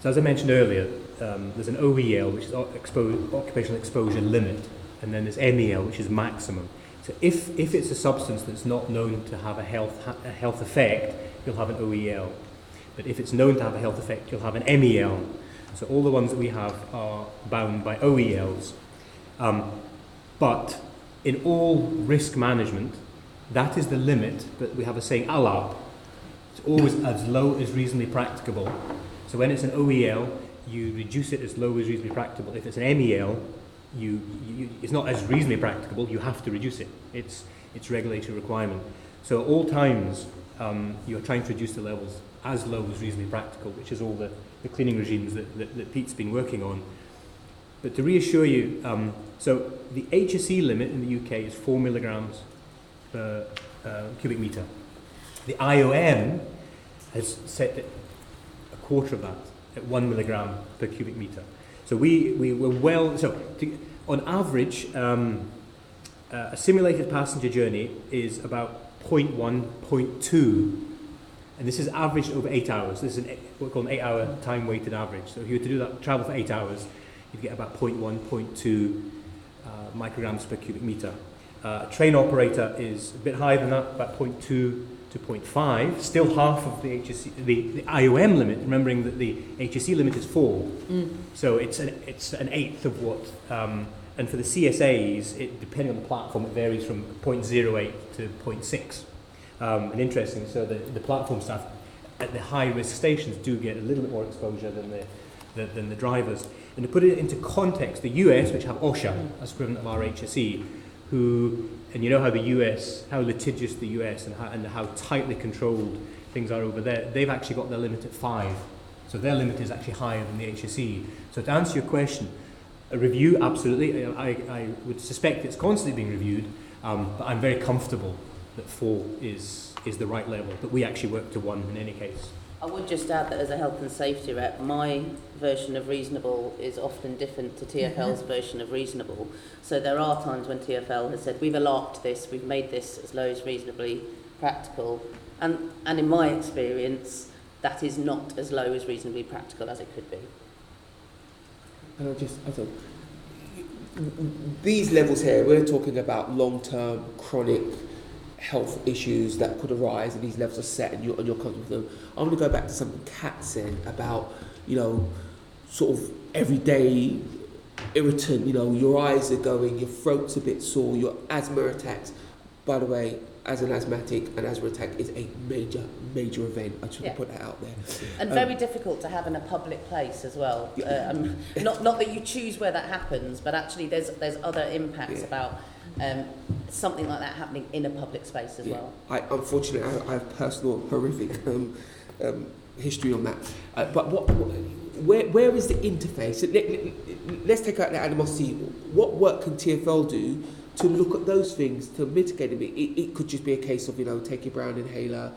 So as I mentioned earlier, there's an OEL, which is occupational exposure limit, and then there's MEL, which is maximum. So if it's a substance that's not known to have a health effect, you'll have an OEL. But if it's known to have a health effect, you'll have an MEL. So all the ones that we have are bound by OELs. But in all risk management, that is the limit, but we have a saying, ALAP. It's always as low as reasonably practicable. So when it's an OEL, you reduce it as low as reasonably practicable. If it's an MEL, it's not as reasonably practicable, you have to reduce it. It's regulatory requirement. So at all times, you're trying to reduce the levels as low as reasonably practical, which is all the cleaning regimes that Pete's been working on. But to reassure you, so the HSE limit in the UK is 4 milligrams per cubic metre. The IOM has set it a quarter of that, at 1 milligram per cubic metre. So we were well, on average, a simulated passenger journey is about 0.1, 0.2, and this is averaged over 8 hours. This is what we call an 8-hour time-weighted average. So if you were to do that, travel for 8 hours, you'd get about 0.1, 0.2 micrograms per cubic metre. A train operator is a bit higher than that, about 0.2 to 0.5, still half of the HSE, the IOM limit, remembering that the HSE limit is 4. So it's an eighth of what, and for the CSAs, depending on the platform, it varies from 0.08 to 0.6. And interesting, so the platform staff at the high-risk stations do get a little bit more exposure than the drivers. And to put it into context, the US, which have OSHA, as equivalent of our HSE, and you know how the US, how litigious the US and how tightly controlled things are over there, they've actually got their limit at 5. So their limit is actually higher than the HSE. So to answer your question, a review, absolutely. I would suspect it's constantly being reviewed, but I'm very comfortable that 4 is the right level, but we actually work to 1 in any case. I would just add that as a health and safety rep, my version of reasonable is often different to TfL's version of reasonable. So there are times when TfL has said, we've allowed this, we've made this as low as reasonably practical. And in my experience, that is not as low as reasonably practical as it could be. And I thought, these levels here, we're talking about long-term chronic health issues that could arise, and these levels are set, and you're comfortable with them. I want to go back to something Kat said about, sort of everyday irritant. Your eyes are going, your throat's a bit sore, your asthma attacks. By the way, as an asthmatic, an asthma attack is a major event. I just want to put that out there. And very difficult to have in a public place as well. Not that you choose where that happens, but actually there's other impacts about something like that happening in a public space as well. Unfortunately, I have personal horrific history on that. But where is the interface? Let's take out the animosity. What work can TfL do to look at those things, to mitigate them? It could just be a case of, take your brown inhaler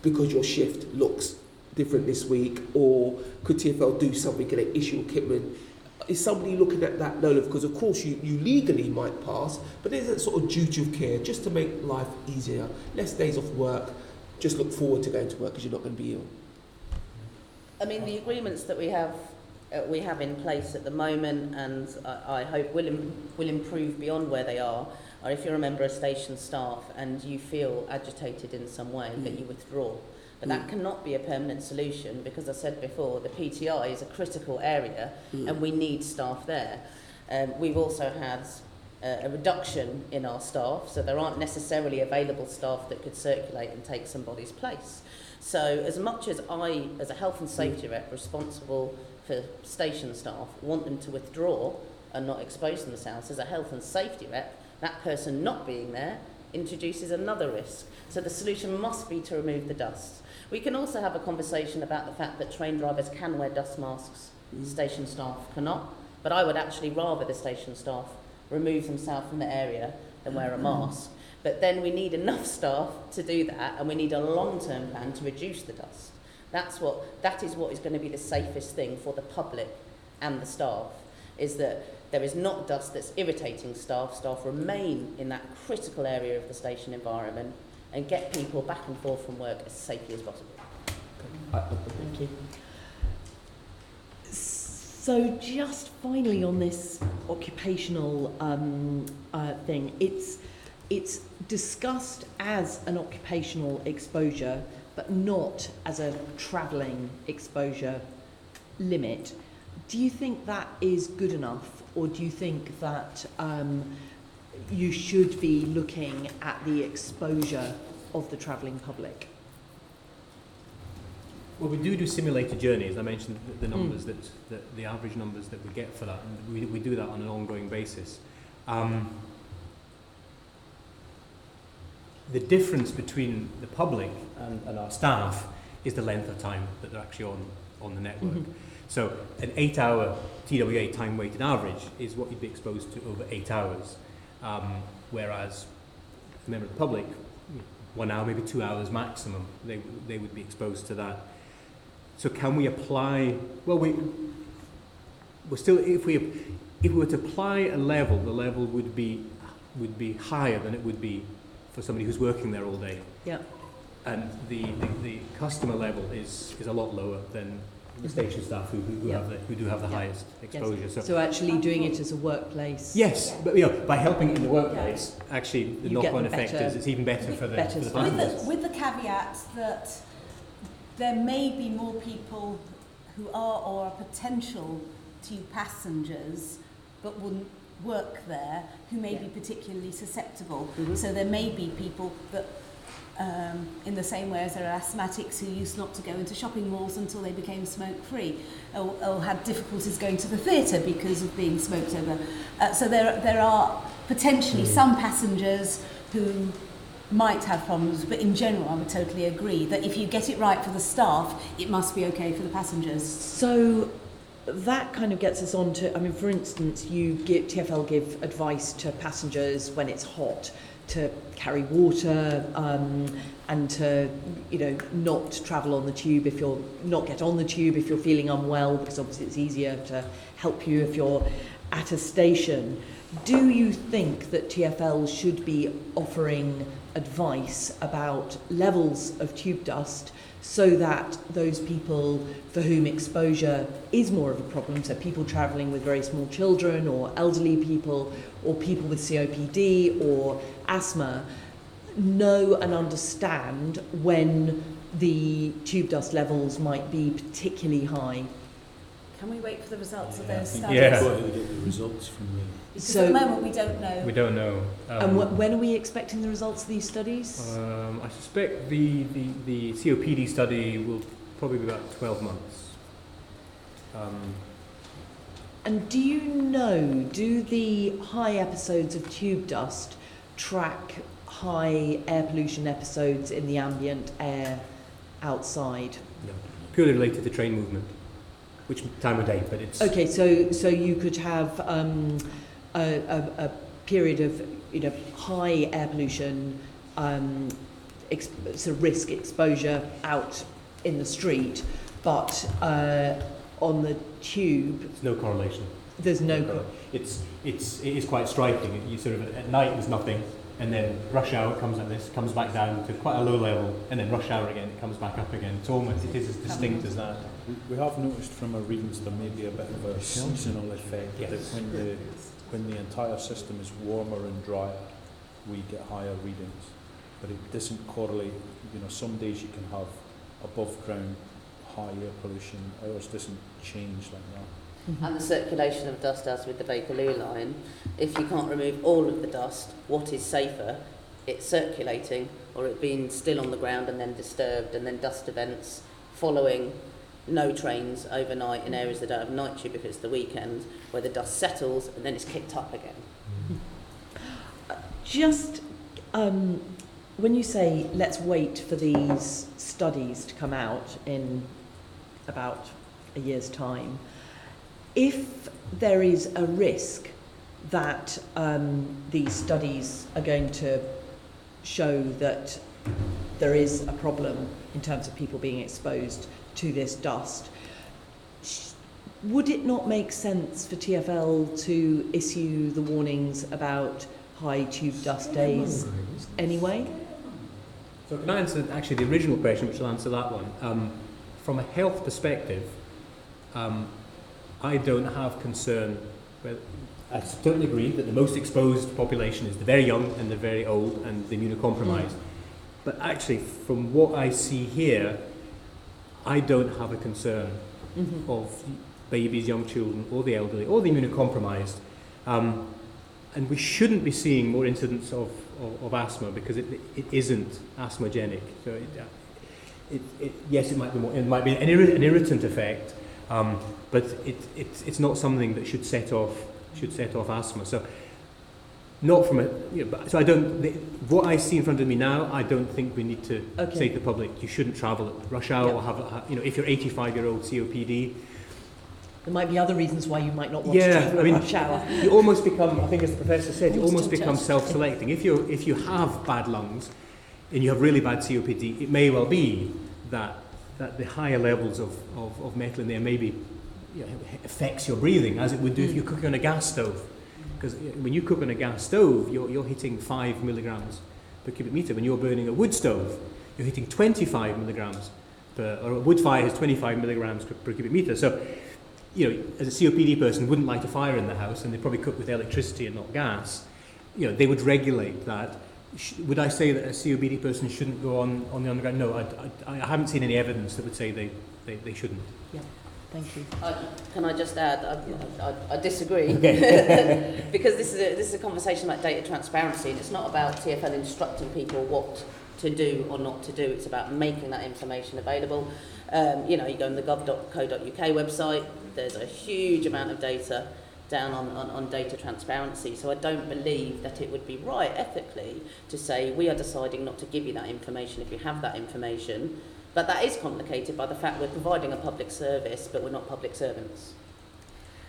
because your shift looks different this week, or could TfL do something, can they issue equipment? Is somebody looking at that level? Because of course you legally might pass, but there's a sort of duty of care just to make life easier. Less days off work, just look forward to going to work because you're not going to be ill. I mean, the agreements that we have in place at the moment, and I hope will improve beyond where they are if you're a member of station staff and you feel agitated in some way, that you withdraw. But that cannot be a permanent solution, because I said before, the PTI is a critical area and we need staff there. We've also had a reduction in our staff, so there aren't necessarily available staff that could circulate and take somebody's place. So as much as I, as a health and safety rep responsible for station staff, want them to withdraw and not expose themselves, as a health and safety rep, that person not being there introduces another risk. So the solution must be to remove the dust. We can also have a conversation about the fact that train drivers can wear dust masks, station staff cannot, but I would actually rather the station staff remove themselves from the area than wear a mask. But then we need enough staff to do that, and we need a long-term plan to reduce the dust. That is what is going to be the safest thing for the public and the staff, is that there is not dust that's irritating staff. Staff remain in that critical area of the station environment and get people back and forth from work as safely as possible. Thank you. So just finally on this occupational thing, it's discussed as an occupational exposure, but not as a travelling exposure limit. Do you think that is good enough, or do you think that you should be looking at the exposure of the travelling public? Well, we do simulated journeys. I mentioned the numbers that the average numbers that we get for that, and we do that on an ongoing basis. The difference between the public and our staff is the length of time that they're actually on the network. Mm-hmm. So an 8-hour TWA time-weighted average is what you'd be exposed to over 8 hours, whereas a member of the public, 1 hour, maybe 2 hours maximum, they would be exposed to that. So can we apply? Well, we're still, if we were to apply a level, the level would be higher than it would be for somebody who's working there all day. Yeah. And the customer level is a lot lower than the station staff who do have the highest exposure. Yes. So actually doing it as a workplace. Yes, but by helping in the workplace, actually the knock-on effect is it's even better for the passengers. With the caveat that there may be more people who are or are potential tube passengers but wouldn't work there, who may be particularly susceptible. Mm-hmm. So there may be people that, in the same way as there are asthmatics who used not to go into shopping malls until they became smoke-free, or had difficulties going to the theatre because of being smoked over. So there are potentially some passengers who might have problems, but in general I would totally agree that if you get it right for the staff, it must be okay for the passengers. So that kind of gets us on to, I mean, for instance, TfL give advice to passengers when it's hot to carry water and to, not travel on the tube not get on the tube if you're feeling unwell, because obviously it's easier to help you if you're at a station, do you think that TfL should be offering advice about levels of tube dust so that those people for whom exposure is more of a problem, so people travelling with very small children or elderly people or people with COPD or asthma, know and understand when the tube dust levels might be particularly high? Can we wait for the results of I those think studies? Yeah. we've got to get the results from the... Because So- at the moment we don't know. We don't know. And when are we expecting the results of these studies? I suspect the COPD study will probably be about 12 months. And do you know, do the high episodes of tube dust track high air pollution episodes in the ambient air outside? No. Purely related to train movement, which time of day, but it's... Okay, so you could have a period of high air pollution, sort of risk exposure out in the street, but on the tube There's no correlation. there's no. It is quite striking. You sort of at night there's nothing, and then rush hour comes like this, comes back down to quite a low level, and then rush hour again, it comes back up again. It is as distinct as that. We have noticed from our readings there may be a bit of a seasonal effect, Yes. that when the entire system is warmer and drier, we get higher readings. But it doesn't correlate. Some days you can have above ground high air pollution, ours doesn't change like that. And the circulation of dust, as with the Bakerloo line, if you can't remove all of the dust, what is safer? It's circulating, or it being still on the ground and then disturbed, and then dust events following no trains overnight in areas that don't have night tube if it's the weekend, where the dust settles and then it's kicked up again. Just when you say let's wait for these studies to come out in about a year's time, if there is a risk that these studies are going to show that there is a problem in terms of people being exposed to this dust, would it not make sense for TfL to issue the warnings about high tube dust days anyway? So can I answer actually the original question, which will answer that one? From a health perspective, I don't have concern. Well, I totally agree that the most exposed population is the very young and the very old and the immunocompromised. But actually, from what I see here, I don't have a concern of babies, young children, or the elderly, or the immunocompromised. And we shouldn't be seeing more incidents of asthma because it isn't asthmagenic. So yes, it might be more. It might be an irritant effect, but it's not something that should set off asthma. So not from a. So I don't. What I see in front of me now, I don't think we need to say to the public you shouldn't travel at rush hour or have if you're 85-year-old COPD. There might be other reasons why you might not want to travel at rush hour. You almost become, I think as the professor said, you almost become self-selecting. If you have bad lungs and you have really bad COPD, it may well be that the higher levels of metal in there maybe affects your breathing, as it would do if you're cooking on a gas stove. Because when you cook on a gas stove, you're hitting 5 milligrams per cubic meter. When you're burning a wood stove, you're hitting 25 milligrams or a wood fire has 25 milligrams per cubic meter. So as a COPD person wouldn't light a fire in the house, and they probably cook with electricity and not gas, they would regulate that. Would I say that a COPD person shouldn't go on the underground? No, I haven't seen any evidence that would say they shouldn't. Yeah, thank you. Can I just add, I disagree, because this is a conversation about data transparency, and it's not about TfL instructing people what to do or not to do, it's about making that information available. You go on the gov.co.uk website, there's a huge amount of data down on data transparency, so I don't believe that it would be right ethically to say we are deciding not to give you that information if you have that information, but that is complicated by the fact we're providing a public service but we're not public servants.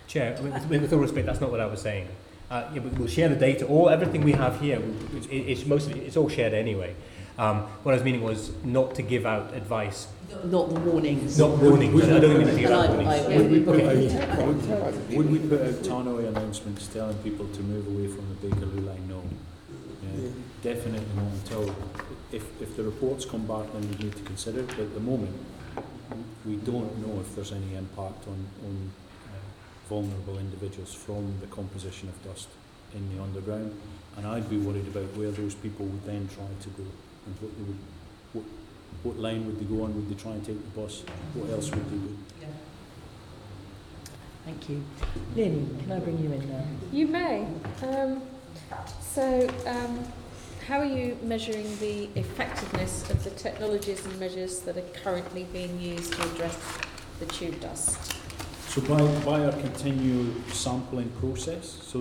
Chair, with all respect, that's not what I was saying. We'll share the data, everything we have here, it's all shared anyway. What I was meaning was not to give out advice. Not the warnings. Not warnings. I don't think we need to give out And warnings. I- Would we put out tannoy announcements telling people to move away from the Bakerloo line? No. Yeah, definitely not until if the reports come back, then we need to consider it. But at the moment, we don't know if there's any impact on vulnerable individuals from the composition of dust in the underground, and I'd be worried about where those people would then try to go and what line would they go on? Would they try and take the bus? What else would they do? Yeah. Thank you. Lynn, can I bring you in now? You may. How are you measuring the effectiveness of the technologies and measures that are currently being used to address the tube dust? So by our continual sampling process,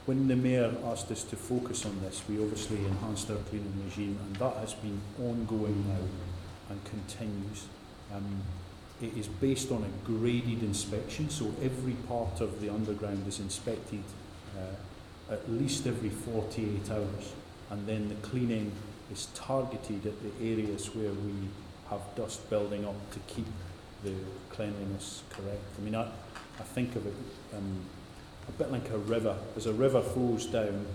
when the Mayor asked us to focus on this, we obviously enhanced our cleaning regime, and that has been ongoing now and continues. It is based on a graded inspection, so every part of the underground is inspected at least every 48 hours, and then the cleaning is targeted at the areas where we have dust building up to keep the cleanliness correct. I mean, I think of it a bit like a river. As a river flows down,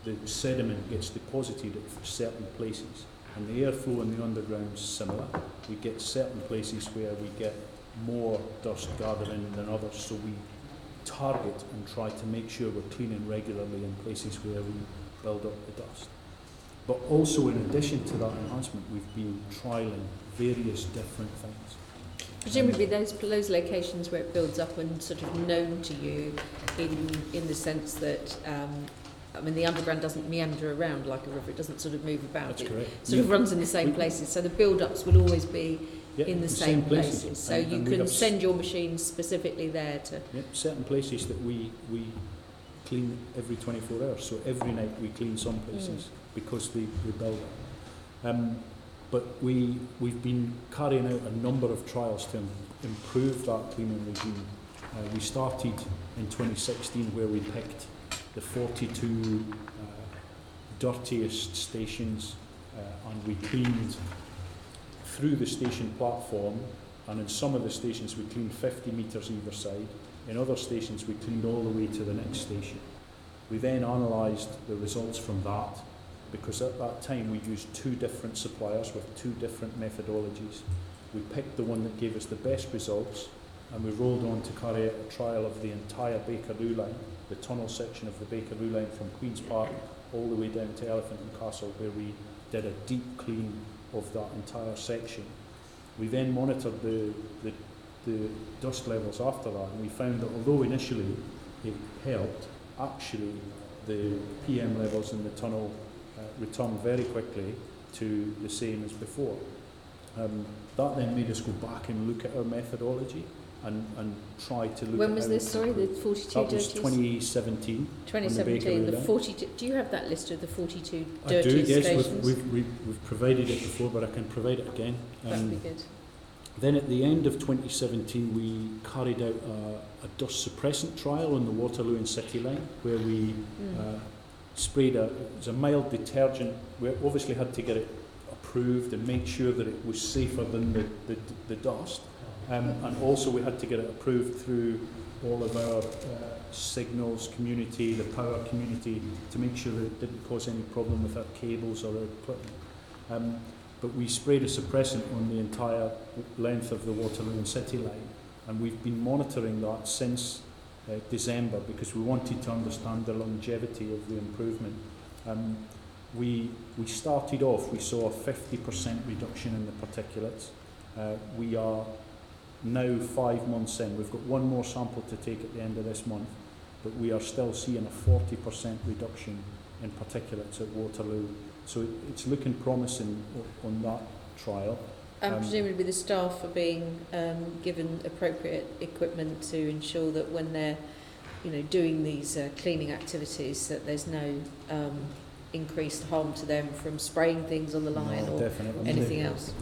the sediment gets deposited at certain places, and the airflow in the underground is similar. We get certain places where we get more dust gathering than others, so we target and try to make sure we're cleaning regularly in places where we build up the dust. But also, in addition to that enhancement, we've been trialling various different things. Presumably those locations where it builds up and sort of known to you in the sense that the underground doesn't meander around like a river, it doesn't sort of move about. That's correct. Sort of runs in the same places, so the build-ups will always be in the same places. So you can send your machines specifically there to... Certain places that we clean every 24 hours, so every night we clean some places because they build up. But we've been carrying out a number of trials to improve that cleaning regime. We started in 2016 where we picked the 42 dirtiest stations and we cleaned through the station platform, and in some of the stations we cleaned 50 metres either side. In other stations we cleaned all the way to the next station. We then analysed the results from that, because at that time we used two different suppliers with two different methodologies. We picked the one that gave us the best results, and we rolled on to carry out a trial of the entire Bakerloo line, the tunnel section of the Bakerloo line from Queen's Park all the way down to Elephant and Castle, where we did a deep clean of that entire section. We then monitored the dust levels after that, and we found that although initially it helped, actually the PM levels in the tunnel returned very quickly to the same as before. That then made us go back and look at our methodology and try to look When at was this, sorry, the 42 that was dirtiest? 2017. 2017, the 42, do you have that list of the 42 I do, dirtiest yes, stations? we've provided it before, but I can provide it again. That'd be good. Then at the end of 2017 we carried out a dust suppressant trial on the Waterloo and City line, where we sprayed it was a mild detergent. We obviously had to get it approved and make sure that it was safer than the dust, and also we had to get it approved through all of our signals community, the power community, to make sure that it didn't cause any problem with our cables or our equipment. But we sprayed a suppressant on the entire length of the Waterloo and City line, and we've been monitoring that since December, because we wanted to understand the longevity of the improvement. We started off, we saw a 50% reduction in the particulates. We are now 5 months in. We've got one more sample to take at the end of this month, but we are still seeing a 40% reduction in particulates at Waterloo. So it's looking promising on that trial. And presumably the staff are being given appropriate equipment to ensure that when they're, doing these cleaning activities, that there's no increased harm to them from spraying things on the line or definitely. anything else.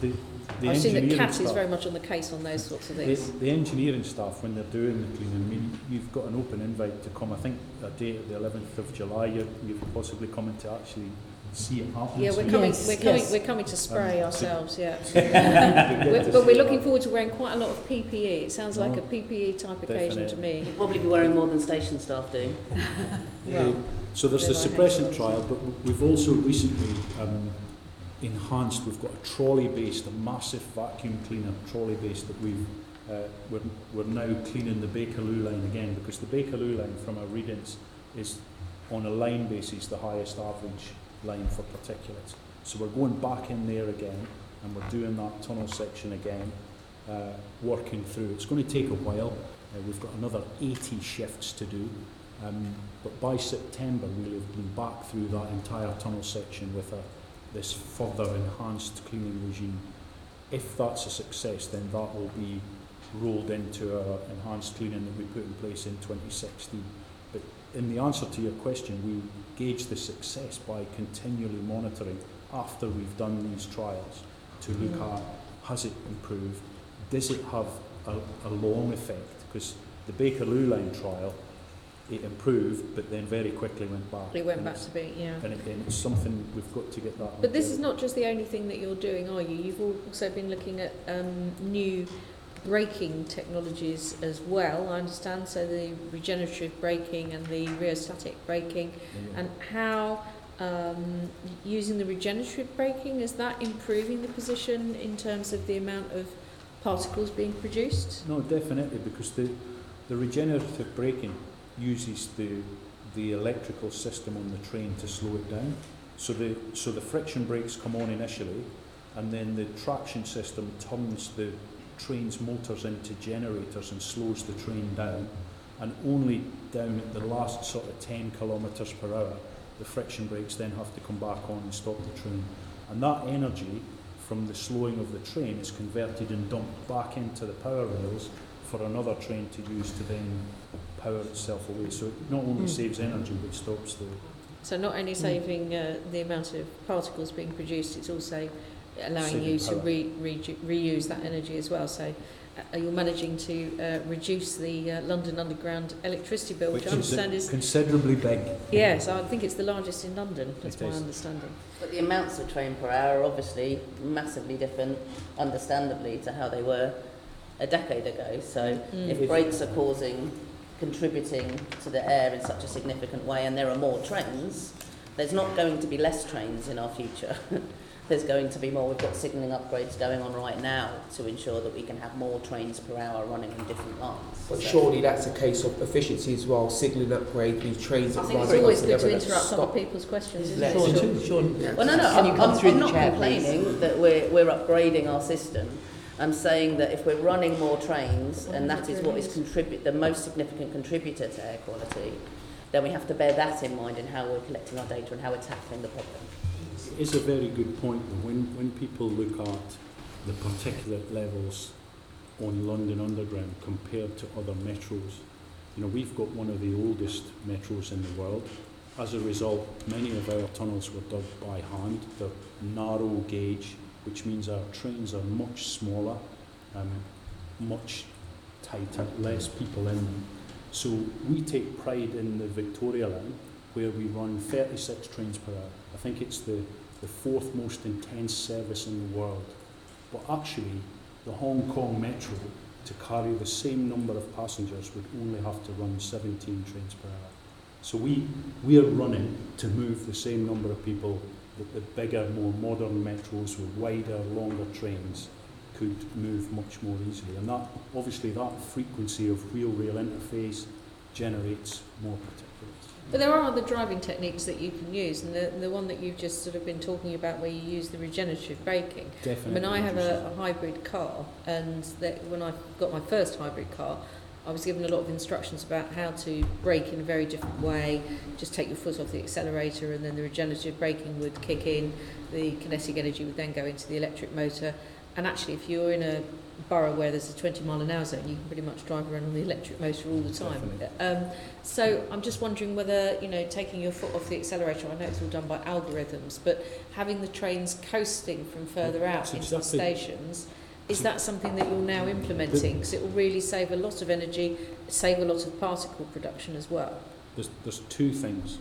I've seen that CAT is very much on the case on those sorts of things. The engineering staff, when they're doing the cleaning, you've got an open invite to come. I think a date at the 11th of July, you're possibly coming to actually see it happen. Yeah, Yes, yes. we're coming to spray ourselves, yeah. But But we're looking forward to wearing quite a lot of PPE. It sounds like a PPE type occasion to me. You'll probably be wearing more than station staff do. So there's the Then I suppression hate trial, but we've also recently enhanced. We've got a trolley-based, a massive vacuum cleaner trolley-based that we're now cleaning the Bakerloo line again, because the Bakerloo line, from our readings, is on a line basis the highest average line for particulates. So we're going back in there again, and we're doing that tunnel section again, working through. It's going to take a while. We've got another 80 shifts to do. But by September we'll have been back through that entire tunnel section with this further enhanced cleaning regime. If that's a success, then that will be rolled into our enhanced cleaning that we put in place in 2016. But in the answer to your question, we gauge the success by continually monitoring after we've done these trials to look at, has it improved, does it have a long effect, because the Bakerloo line trial, it improved, but then very quickly went back. It went back to be, yeah. And again, it's something we've got to get that. But this is not just the only thing that you're doing, are you? You've also been looking at new braking technologies as well, I understand, so the regenerative braking and the rheostatic braking, and how using the regenerative braking, is that improving the position in terms of the amount of particles being produced? No, definitely, because the regenerative braking uses the electrical system on the train to slow it down. So the friction brakes come on initially, and then the traction system turns the train's motors into generators and slows the train down, and only down at the last sort of 10 kilometres per hour the friction brakes then have to come back on and stop the train. And that energy from the slowing of the train is converted and dumped back into the power rails for another train to use to then power itself away. So it not only saves energy, but stops the... So not only saving the amount of particles being produced, it's also allowing Saving you to power. reuse that energy as well. So you're managing to reduce the London Underground electricity bill, which I understand is... considerably big. Yes, I think it's the largest in London, that's It my is. understanding. But the amounts of train per hour are obviously massively different, understandably, to how they were a decade ago. So if brakes are contributing to the air in such a significant way, and there are more trains, there's not going to be less trains in our future. There's going to be more. We've got signalling upgrades going on right now to ensure that we can have more trains per hour running on different lines. But surely that's a case of efficiency as well, signalling upgrade, these trains that I think run It's always good together to that interrupt other stop. people's questions, isn't Let- it? Sean, Well, no, Can you come through I'm the not chair, complaining that we're upgrading our system. I'm saying that if we're running more trains, and that is what is the most significant contributor to air quality, then we have to bear that in mind in how we're collecting our data and how we're tackling the problem. It is a very good point. When people look at the particulate levels on London Underground compared to other metros, you know, we've got one of the oldest metros in the world. As a result, many of our tunnels were dug by hand. They're narrow gauge, which means our trains are much smaller, much tighter, less people in them. So we take pride in the Victoria line, where we run 36 trains per hour. I think it's the fourth most intense service in the world. But actually, the Hong Kong Metro, to carry the same number of passengers, would only have to run 17 trains per hour. So we are running to move the same number of people that the bigger, more modern metros with wider, longer trains could move much more easily. And that, obviously, that frequency of wheel-rail interface generates more particulates. But there are other driving techniques that you can use, and the one that you've just sort of been talking about, where you use the regenerative braking. Definitely. I mean, I have a hybrid car, and when I got my first hybrid car, I was given a lot of instructions about how to brake in a very different way. Just take your foot off the accelerator, and then the regenerative braking would kick in. The kinetic energy would then go into the electric motor. And actually, if you're in a borough where there's a 20-mile-an-hour zone, you can pretty much drive around on the electric motor all the time. So I'm just wondering whether, you know, taking your foot off the accelerator, I know it's all done by algorithms, but having the trains coasting from further out into the stations, is that something that you're now implementing? Because it will really save a lot of energy, save a lot of particle production as well. There's two things.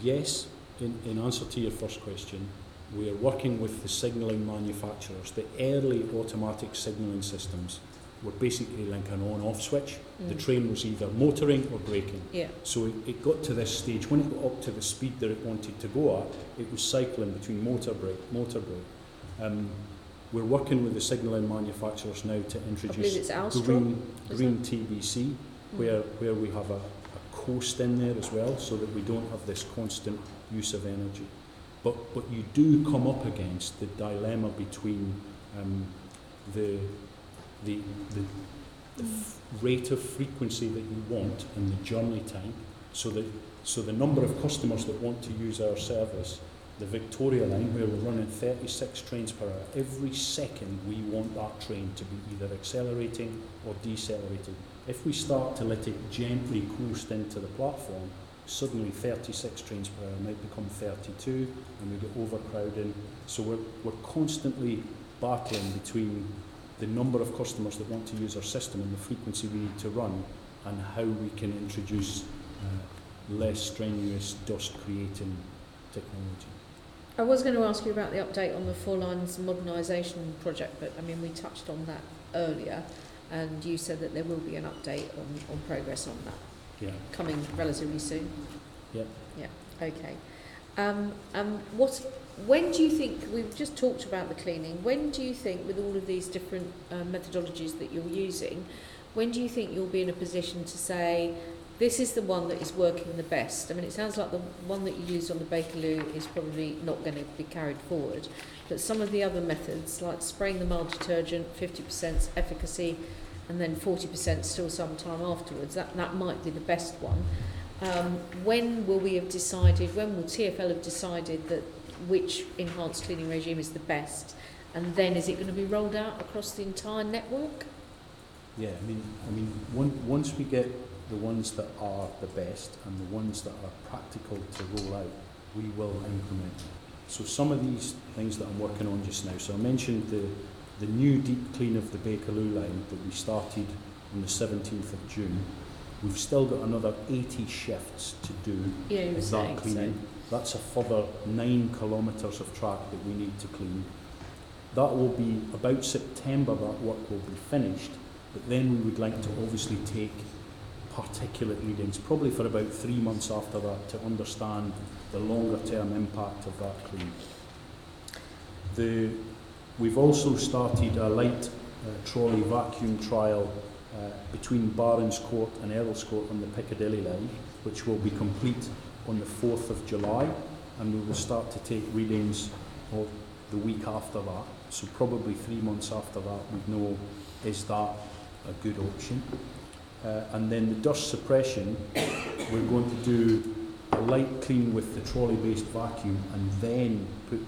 Yes, in answer to your first question, we are working with the signalling manufacturers. The early automatic signalling systems were basically like an on-off switch. The train was either motoring or braking. Yeah. So it got to this stage, when it got up to the speed that it wanted to go at, it was cycling between motor brake. We're working with the signalling manufacturers now to introduce green TBC, where we have a coast in there as well, so that we don't have this constant use of energy. But you do come up against the dilemma between the rate of frequency that you want and the journey time. So the number of customers that want to use our service, the Victoria line, where we're running 36 trains per hour, every second we want that train to be either accelerating or decelerating. If we start to let it gently coast into the platform, suddenly 36 trains per hour might become 32 and we get overcrowding. So we're constantly battling between the number of customers that want to use our system and the frequency we need to run, and how we can introduce less strenuous dust creating technology. I was going to ask you about the update on the Four Lines modernisation project, but I mean we touched on that earlier, and you said that there will be an update on progress on that. Yeah. Coming relatively soon. Yeah. Yeah. Okay. When do you think, we've just talked about the cleaning, when do you think, with all of these different methodologies that you're using, when do you think you'll be in a position to say, this is the one that is working the best? I mean, it sounds like the one that you used on the Bakerloo is probably not going to be carried forward, but some of the other methods, like spraying the mild detergent, 50% efficacy, and then 40% still some time afterwards, that might be the best one. When will we have decided, when will TfL have decided that which enhanced cleaning regime is the best, and then is it going to be rolled out across the entire network? Yeah, I mean, once we get the ones that are the best and the ones that are practical to roll out, we will implement them. So some of these things that I'm working on just now, so I mentioned the new deep clean of the Bakerloo line that we started on the 17th of June. We've still got another 80 shifts to do that cleaning. So. That's a further 9 kilometres of track that we need to clean. That will be about September, that work will be finished, but then we would like to obviously take particulate readings, probably for about 3 months after that, to understand the longer term impact of that clean. We've also started a light trolley vacuum trial between Barons Court and Earls Court on the Piccadilly line, which will be complete on the 4th of July, and we will start to take readings of the week after that. So probably 3 months after that, we'd know, is that a good option? And then the dust suppression, we're going to do a light clean with the trolley-based vacuum and then put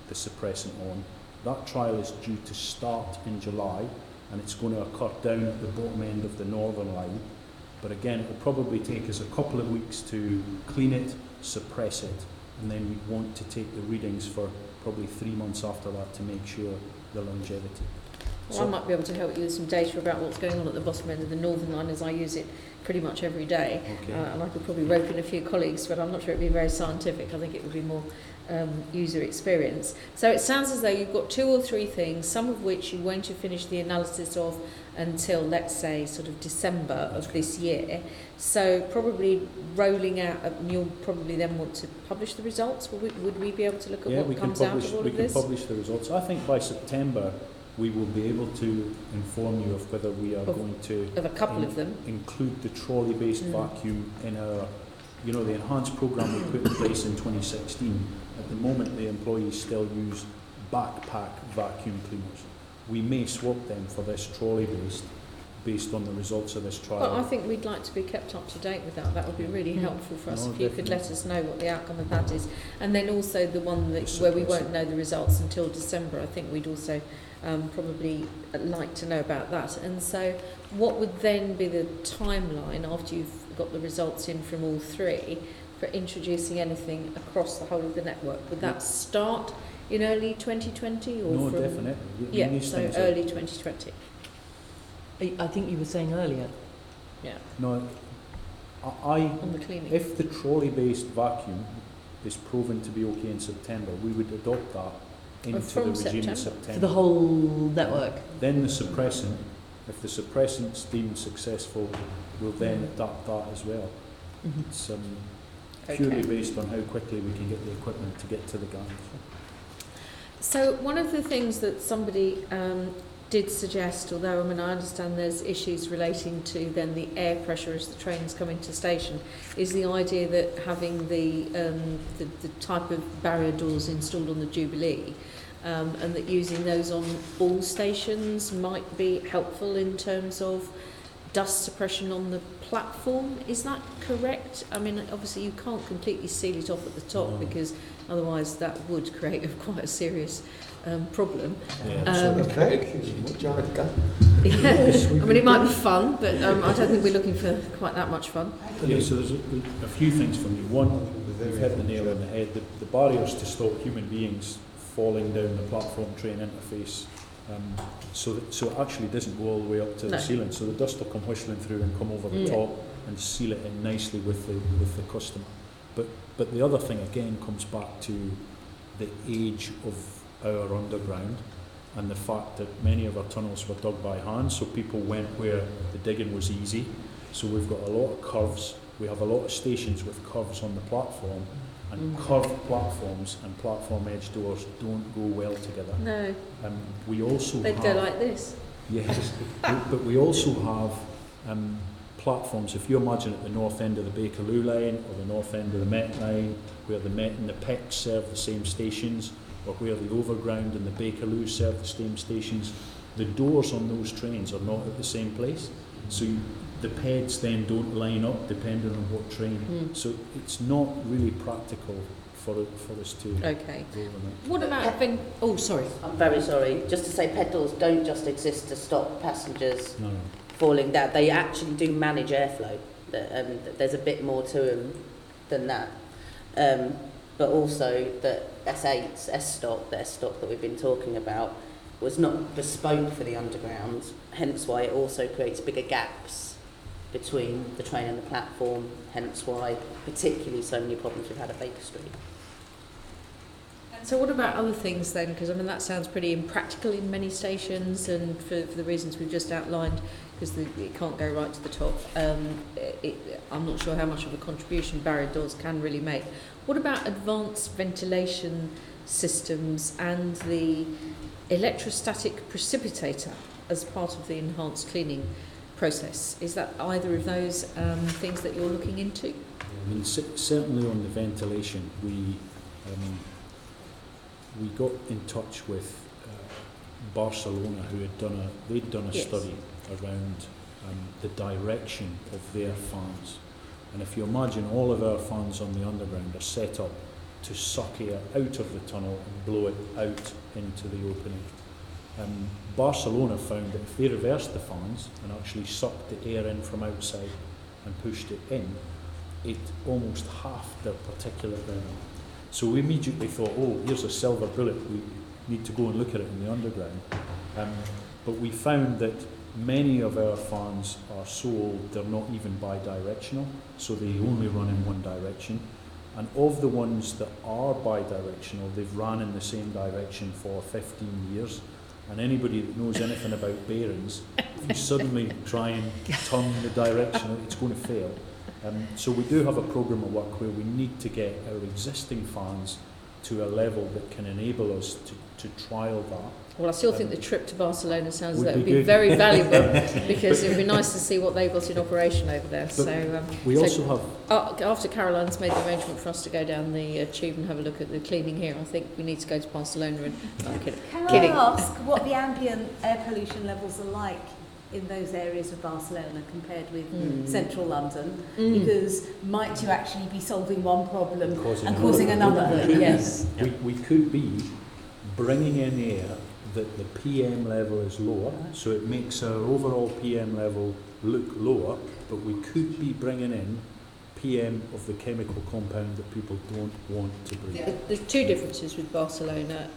the suppressant on. That trial is due to start in July, and it's going to occur down at the bottom end of the northern line. But again, it will probably take us a couple of weeks to clean it, suppress it, and then we want to take the readings for probably 3 months after that to make sure the longevity. Well, I might be able to help you with some data about what's going on at the bottom end of the northern line, as I use it pretty much every day. Okay. And I could probably rope in a few colleagues, but I'm not sure it would be very scientific. I think it would be more user experience. So it sounds as though you've got 2 or 3 things, some of which you won't have finished the analysis of until, let's say, sort of December of this year. So probably rolling out, you'll probably then want to publish the results. Would we be able to look at what comes out of all of this? We can publish the results. I think by September we will be able to inform you of whether we are going to of a couple of them include the trolley-based vacuum in our, the enhanced programme we put in place in 2016. At the moment, the employees still use backpack vacuum cleaners. We may swap them for this trolley-based, based on the results of this trial. Well, I think we'd like to be kept up to date with that. That would be really helpful for us if you could let us know what the outcome of that is. And then also the one that where we won't know the results until December, I think we'd also probably like to know about that. And so what would then be the timeline after you've got the results in from all 3 for introducing anything across the whole of the network? Would that start in early 2020 or No, from definitely. So early 2020. I think you were saying earlier. Yeah. No, I on the cleaning. if the trolley-based vacuum is proven to be okay in September, we would adopt that into the from regime in September? September. For the whole network. Then the suppressant, if the suppressant's deemed successful, we'll then adapt that as well. Mm-hmm. It's purely based on how quickly we can get the equipment to get to the guns. So one of the things that somebody did suggest, although I understand there's issues relating to then the air pressure as the trains come into station, is the idea that having the type of barrier doors installed on the Jubilee, and that using those on all stations might be helpful in terms of dust suppression on the platform. Is that correct? I mean, obviously you can't completely seal it off at the top because otherwise that would create quite a serious problem. Yeah, I mean, it might be fun, but I don't think we're looking for quite that much fun. Yeah, so there's a few things from you. One, you've hit the nail on the head. The barriers to stop human beings falling down the platform train interface, so it actually doesn't go all the way up to the ceiling. So the dust will come whistling through and come over the top and seal it in nicely with the customer. But the other thing again comes back to the age of our underground and the fact that many of our tunnels were dug by hand, so people went where the digging was easy. So we've got a lot of curves. We have a lot of stations with curves on the platform, and curved platforms and platform edge doors don't go well together. No. We also They'd go like this. Yes, but we also have platforms. If you imagine at the north end of the Bakerloo line or the north end of the Met line, where the Met and the PEC serve the same stations, or where the Overground and the Bakerloo serve the same stations, the doors on those trains are not at the same place. So the PEDs then don't line up depending on what train. So it's not really practical for us to Okay. go with it. What about oh, sorry. I'm very sorry. Just to say, ped doors don't just exist to stop passengers No. falling down. They actually do manage airflow. There's a bit more to them than that. But also that S8s, the S-stock that we've been talking about, was not bespoke for the underground, hence why it also creates bigger gaps between the train and the platform, hence why particularly so many problems we've had at Baker Street. So what about other things then? Because I mean that sounds pretty impractical in many stations, and for the reasons we've just outlined, because it can't go right to the top. I'm not sure how much of a contribution barrier doors can really make. What about advanced ventilation systems and the electrostatic precipitator as part of the enhanced cleaning process? Is that either of those things that you're looking into? I mean, certainly on the ventilation, we got in touch with Barcelona, who had done a study around the direction of their fans. And if you imagine, all of our fans on the underground are set up to suck air out of the tunnel and blow it out into the opening. Barcelona found that if they reversed the fans and actually sucked the air in from outside and pushed it in, it almost halved their particulate level. So we immediately thought, oh, here's a silver bullet, we need to go and look at it in the underground. But we found that many of our fans are so old they're not even bi-directional, so they only run in one direction. And of the ones that are bi-directional, they've ran in the same direction for 15 years. And anybody that knows anything about bearings, if you suddenly try and turn the direction, it's going to fail. So we do have a programme of work where we need to get our existing fans to a level that can enable us to trial that. Well, I still think the trip to Barcelona sounds Would like it would be be good. very valuable, because it would be nice to see what they've got in operation over there. But we also have... After Caroline's made the arrangement for us to go down the tube and have a look at the cleaning here, I think we need to go to Barcelona and... I'm kidding. Can I ask what the ambient air pollution levels are like in those areas of Barcelona compared with central London? Because might you actually be solving one problem and causing another? Yes. We could be bringing in air that the PM level is lower, so it makes our overall PM level look lower, but we could be bringing in PM of the chemical compound that people don't want to bring. There's two differences with Barcelona.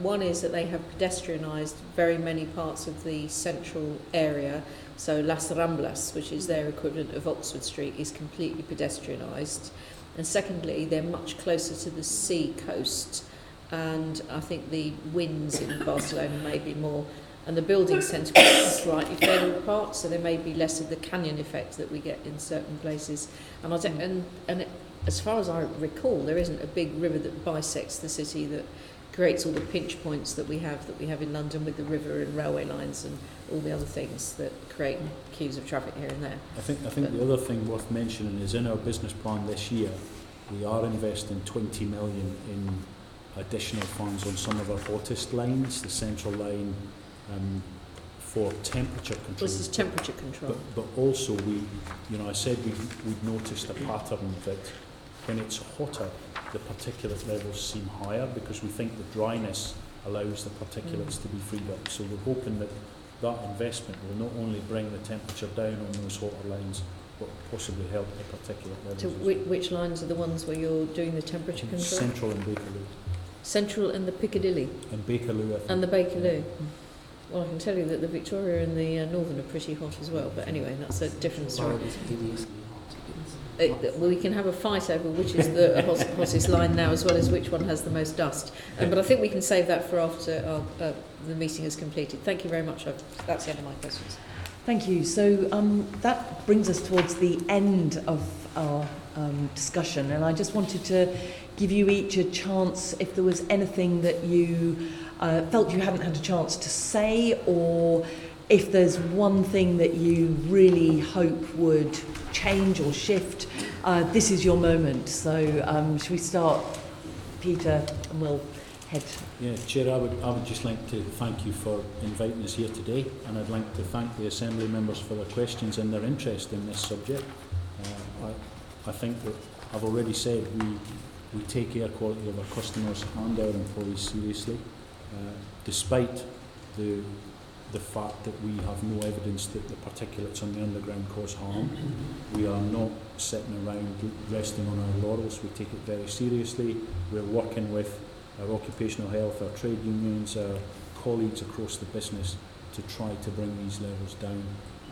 One is that they have pedestrianised very many parts of the central area. So Las Ramblas, which is their equivalent of Oxford Street, is completely pedestrianised. And secondly, they're much closer to the sea coast, and I think the winds in Barcelona may be more, and the building centre is slightly further apart, so there may be less of the canyon effect that we get in certain places. And I don't, and as far as I recall, there isn't a big river that bisects the city that creates all the pinch points that we have in London with the river and railway lines and all the other things that create queues of traffic here and there. I think the other thing worth mentioning is in our business plan this year, we are investing 20 million in additional funds on some of our hottest lines, the central line, for temperature control. This is temperature control. But also I said we've noticed a pattern that when it's hotter, the particulate levels seem higher because we think the dryness allows the particulates to be freed up. So we're hoping that investment will not only bring the temperature down on those hotter lines, but possibly help the particulate levels. So which lines are the ones where you're doing the temperature control? Central and Bakerloo. Central and the Piccadilly? And Bakerloo, I think. And the Bakerloo. Well, I can tell you that the Victoria and the Northern are pretty hot as well, but anyway, that's a different story. Well, we can have a fight over which is the hottest line now, as well as which one has the most dust. But I think we can save that for after the meeting is completed. Thank you very much. That's the end of my questions. Thank you. So that brings us towards the end of our discussion, and I just wanted to give you each a chance if there was anything that you felt you hadn't had a chance to say, or if there's one thing that you really hope would change or shift, this is your moment. So should we start, Peter, and we'll head. Yeah, Chair, I would just like to thank you for inviting us here today, and I'd like to thank the Assembly members for their questions and their interest in this subject. I think that I've already said we take air quality of our customers and our employees seriously, despite the fact that we have no evidence that the particulates on the underground cause harm. We are not sitting around resting on our laurels. We take it very seriously. We're working with our occupational health, our trade unions, our colleagues across the business to try to bring these levels down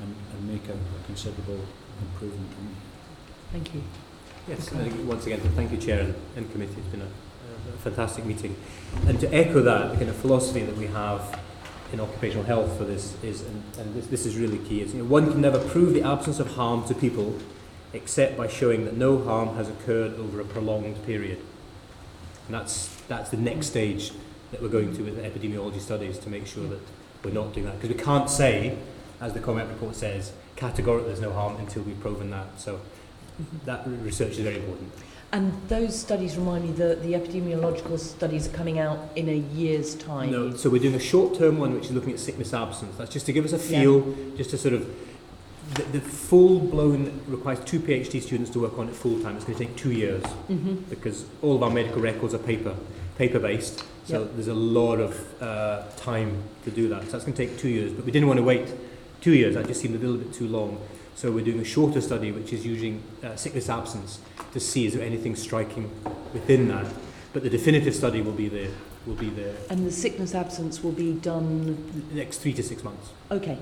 and make a considerable improvement. Thank you. Yes, I think once again, thank you, Chair and Committee. It's been a fantastic meeting. And to echo that, the kind of philosophy that we have in occupational health for this is, and this is really key, is one can never prove the absence of harm to people except by showing that no harm has occurred over a prolonged period. And that's the next stage that we're going to with the epidemiology studies to make sure that we're not doing that. Because we can't say, as the comment report says, categorically there's no harm until we've proven that. So that research is very important. And those studies, remind me, the epidemiological studies are coming out in a year's time? No, so we're doing a short-term one which is looking at sickness absence. That's just to give us a feel, just to sort of, the full-blown requires 2 PhD students to work on it full-time. It's going to take 2 years because all of our medical records are paper-based, so there's a lot of time to do that. So that's going to take 2 years, but we didn't want to wait 2 years. That just seemed a little bit too long. So we're doing a shorter study which is using sickness absence to see is there anything striking within that. But the definitive study will be there. And the sickness absence will be done the next 3 to 6 months. Okay.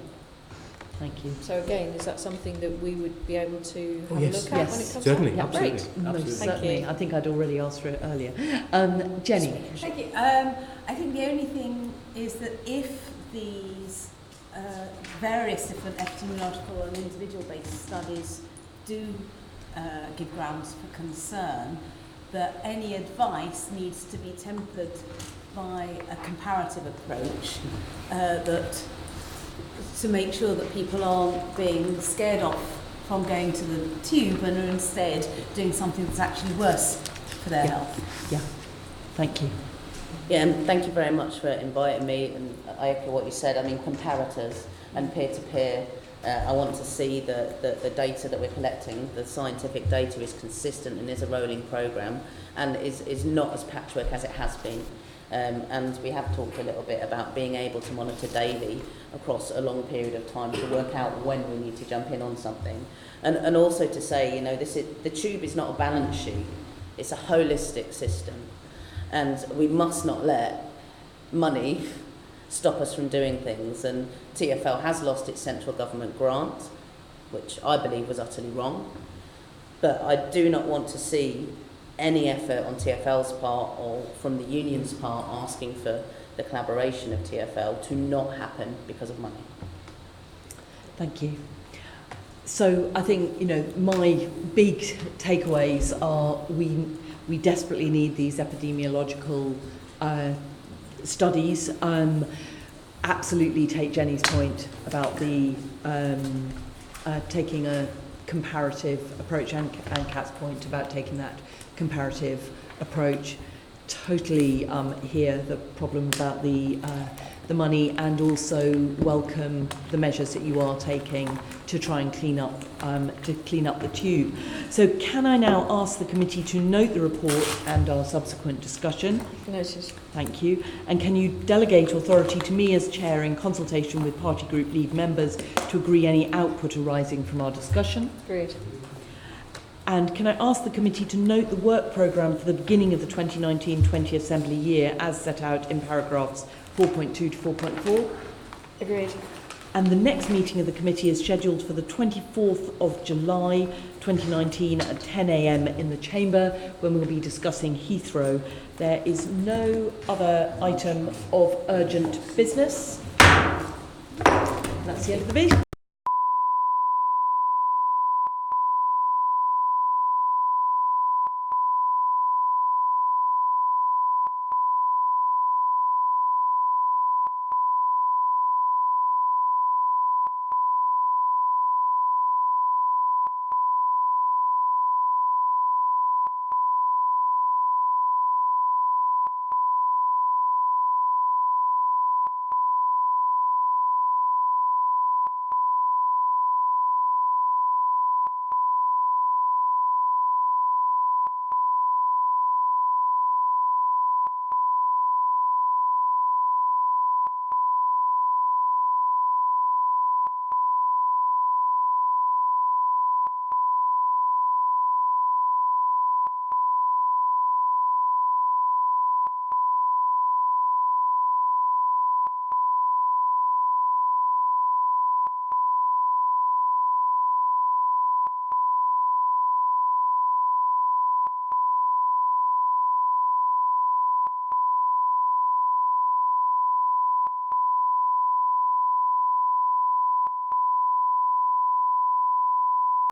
Thank you. So again, is that something that we would be able to have a yes. look at Yes. when it comes Certainly, out? Yeah, absolutely. great. Most Absolutely. certainly. I think I'd already asked for it earlier. Jenny. Thank you. I think the only thing is that if these various different epidemiological and individual-based studies do give grounds for concern, that any advice needs to be tempered by a comparative approach to make sure that people aren't being scared off from going to the tube and are instead doing something that's actually worse for their health. Yeah. Thank you. Yeah, and thank you very much for inviting me, and I echo what you said. I mean, comparators and peer-to-peer, I want to see the data that we're collecting, the scientific data is consistent and is a rolling programme and is not as patchwork as it has been. And we have talked a little bit about being able to monitor daily across a long period of time to work out when we need to jump in on something. And also to say, the tube is not a balance sheet, it's a holistic system. And we must not let money stop us from doing things. And TfL has lost its central government grant, which I believe was utterly wrong. But I do not want to see any effort on TfL's part or from the union's part asking for the collaboration of TfL to not happen because of money. Thank you. So I think, my big takeaways are we desperately need these epidemiological studies. Absolutely take Jenny's point about the taking a comparative approach and Kat's point about taking that comparative approach. Totally hear the problem about the money, and also welcome the measures that you are taking to try and clean up the tube. So can I now ask the committee to note the report and our subsequent discussion? Noted. Thank you. And can you delegate authority to me as chair in consultation with party group lead members to agree any output arising from our discussion? Agreed. And can I ask the committee to note the work programme for the beginning of the 2019-20 Assembly year as set out in paragraphs 4.2 to 4.4? Agreed. And the next meeting of the committee is scheduled for the 24th of July 2019 at 10 a.m. in the chamber, when we'll be discussing Heathrow. There is no other item of urgent business. That's the end of the meeting.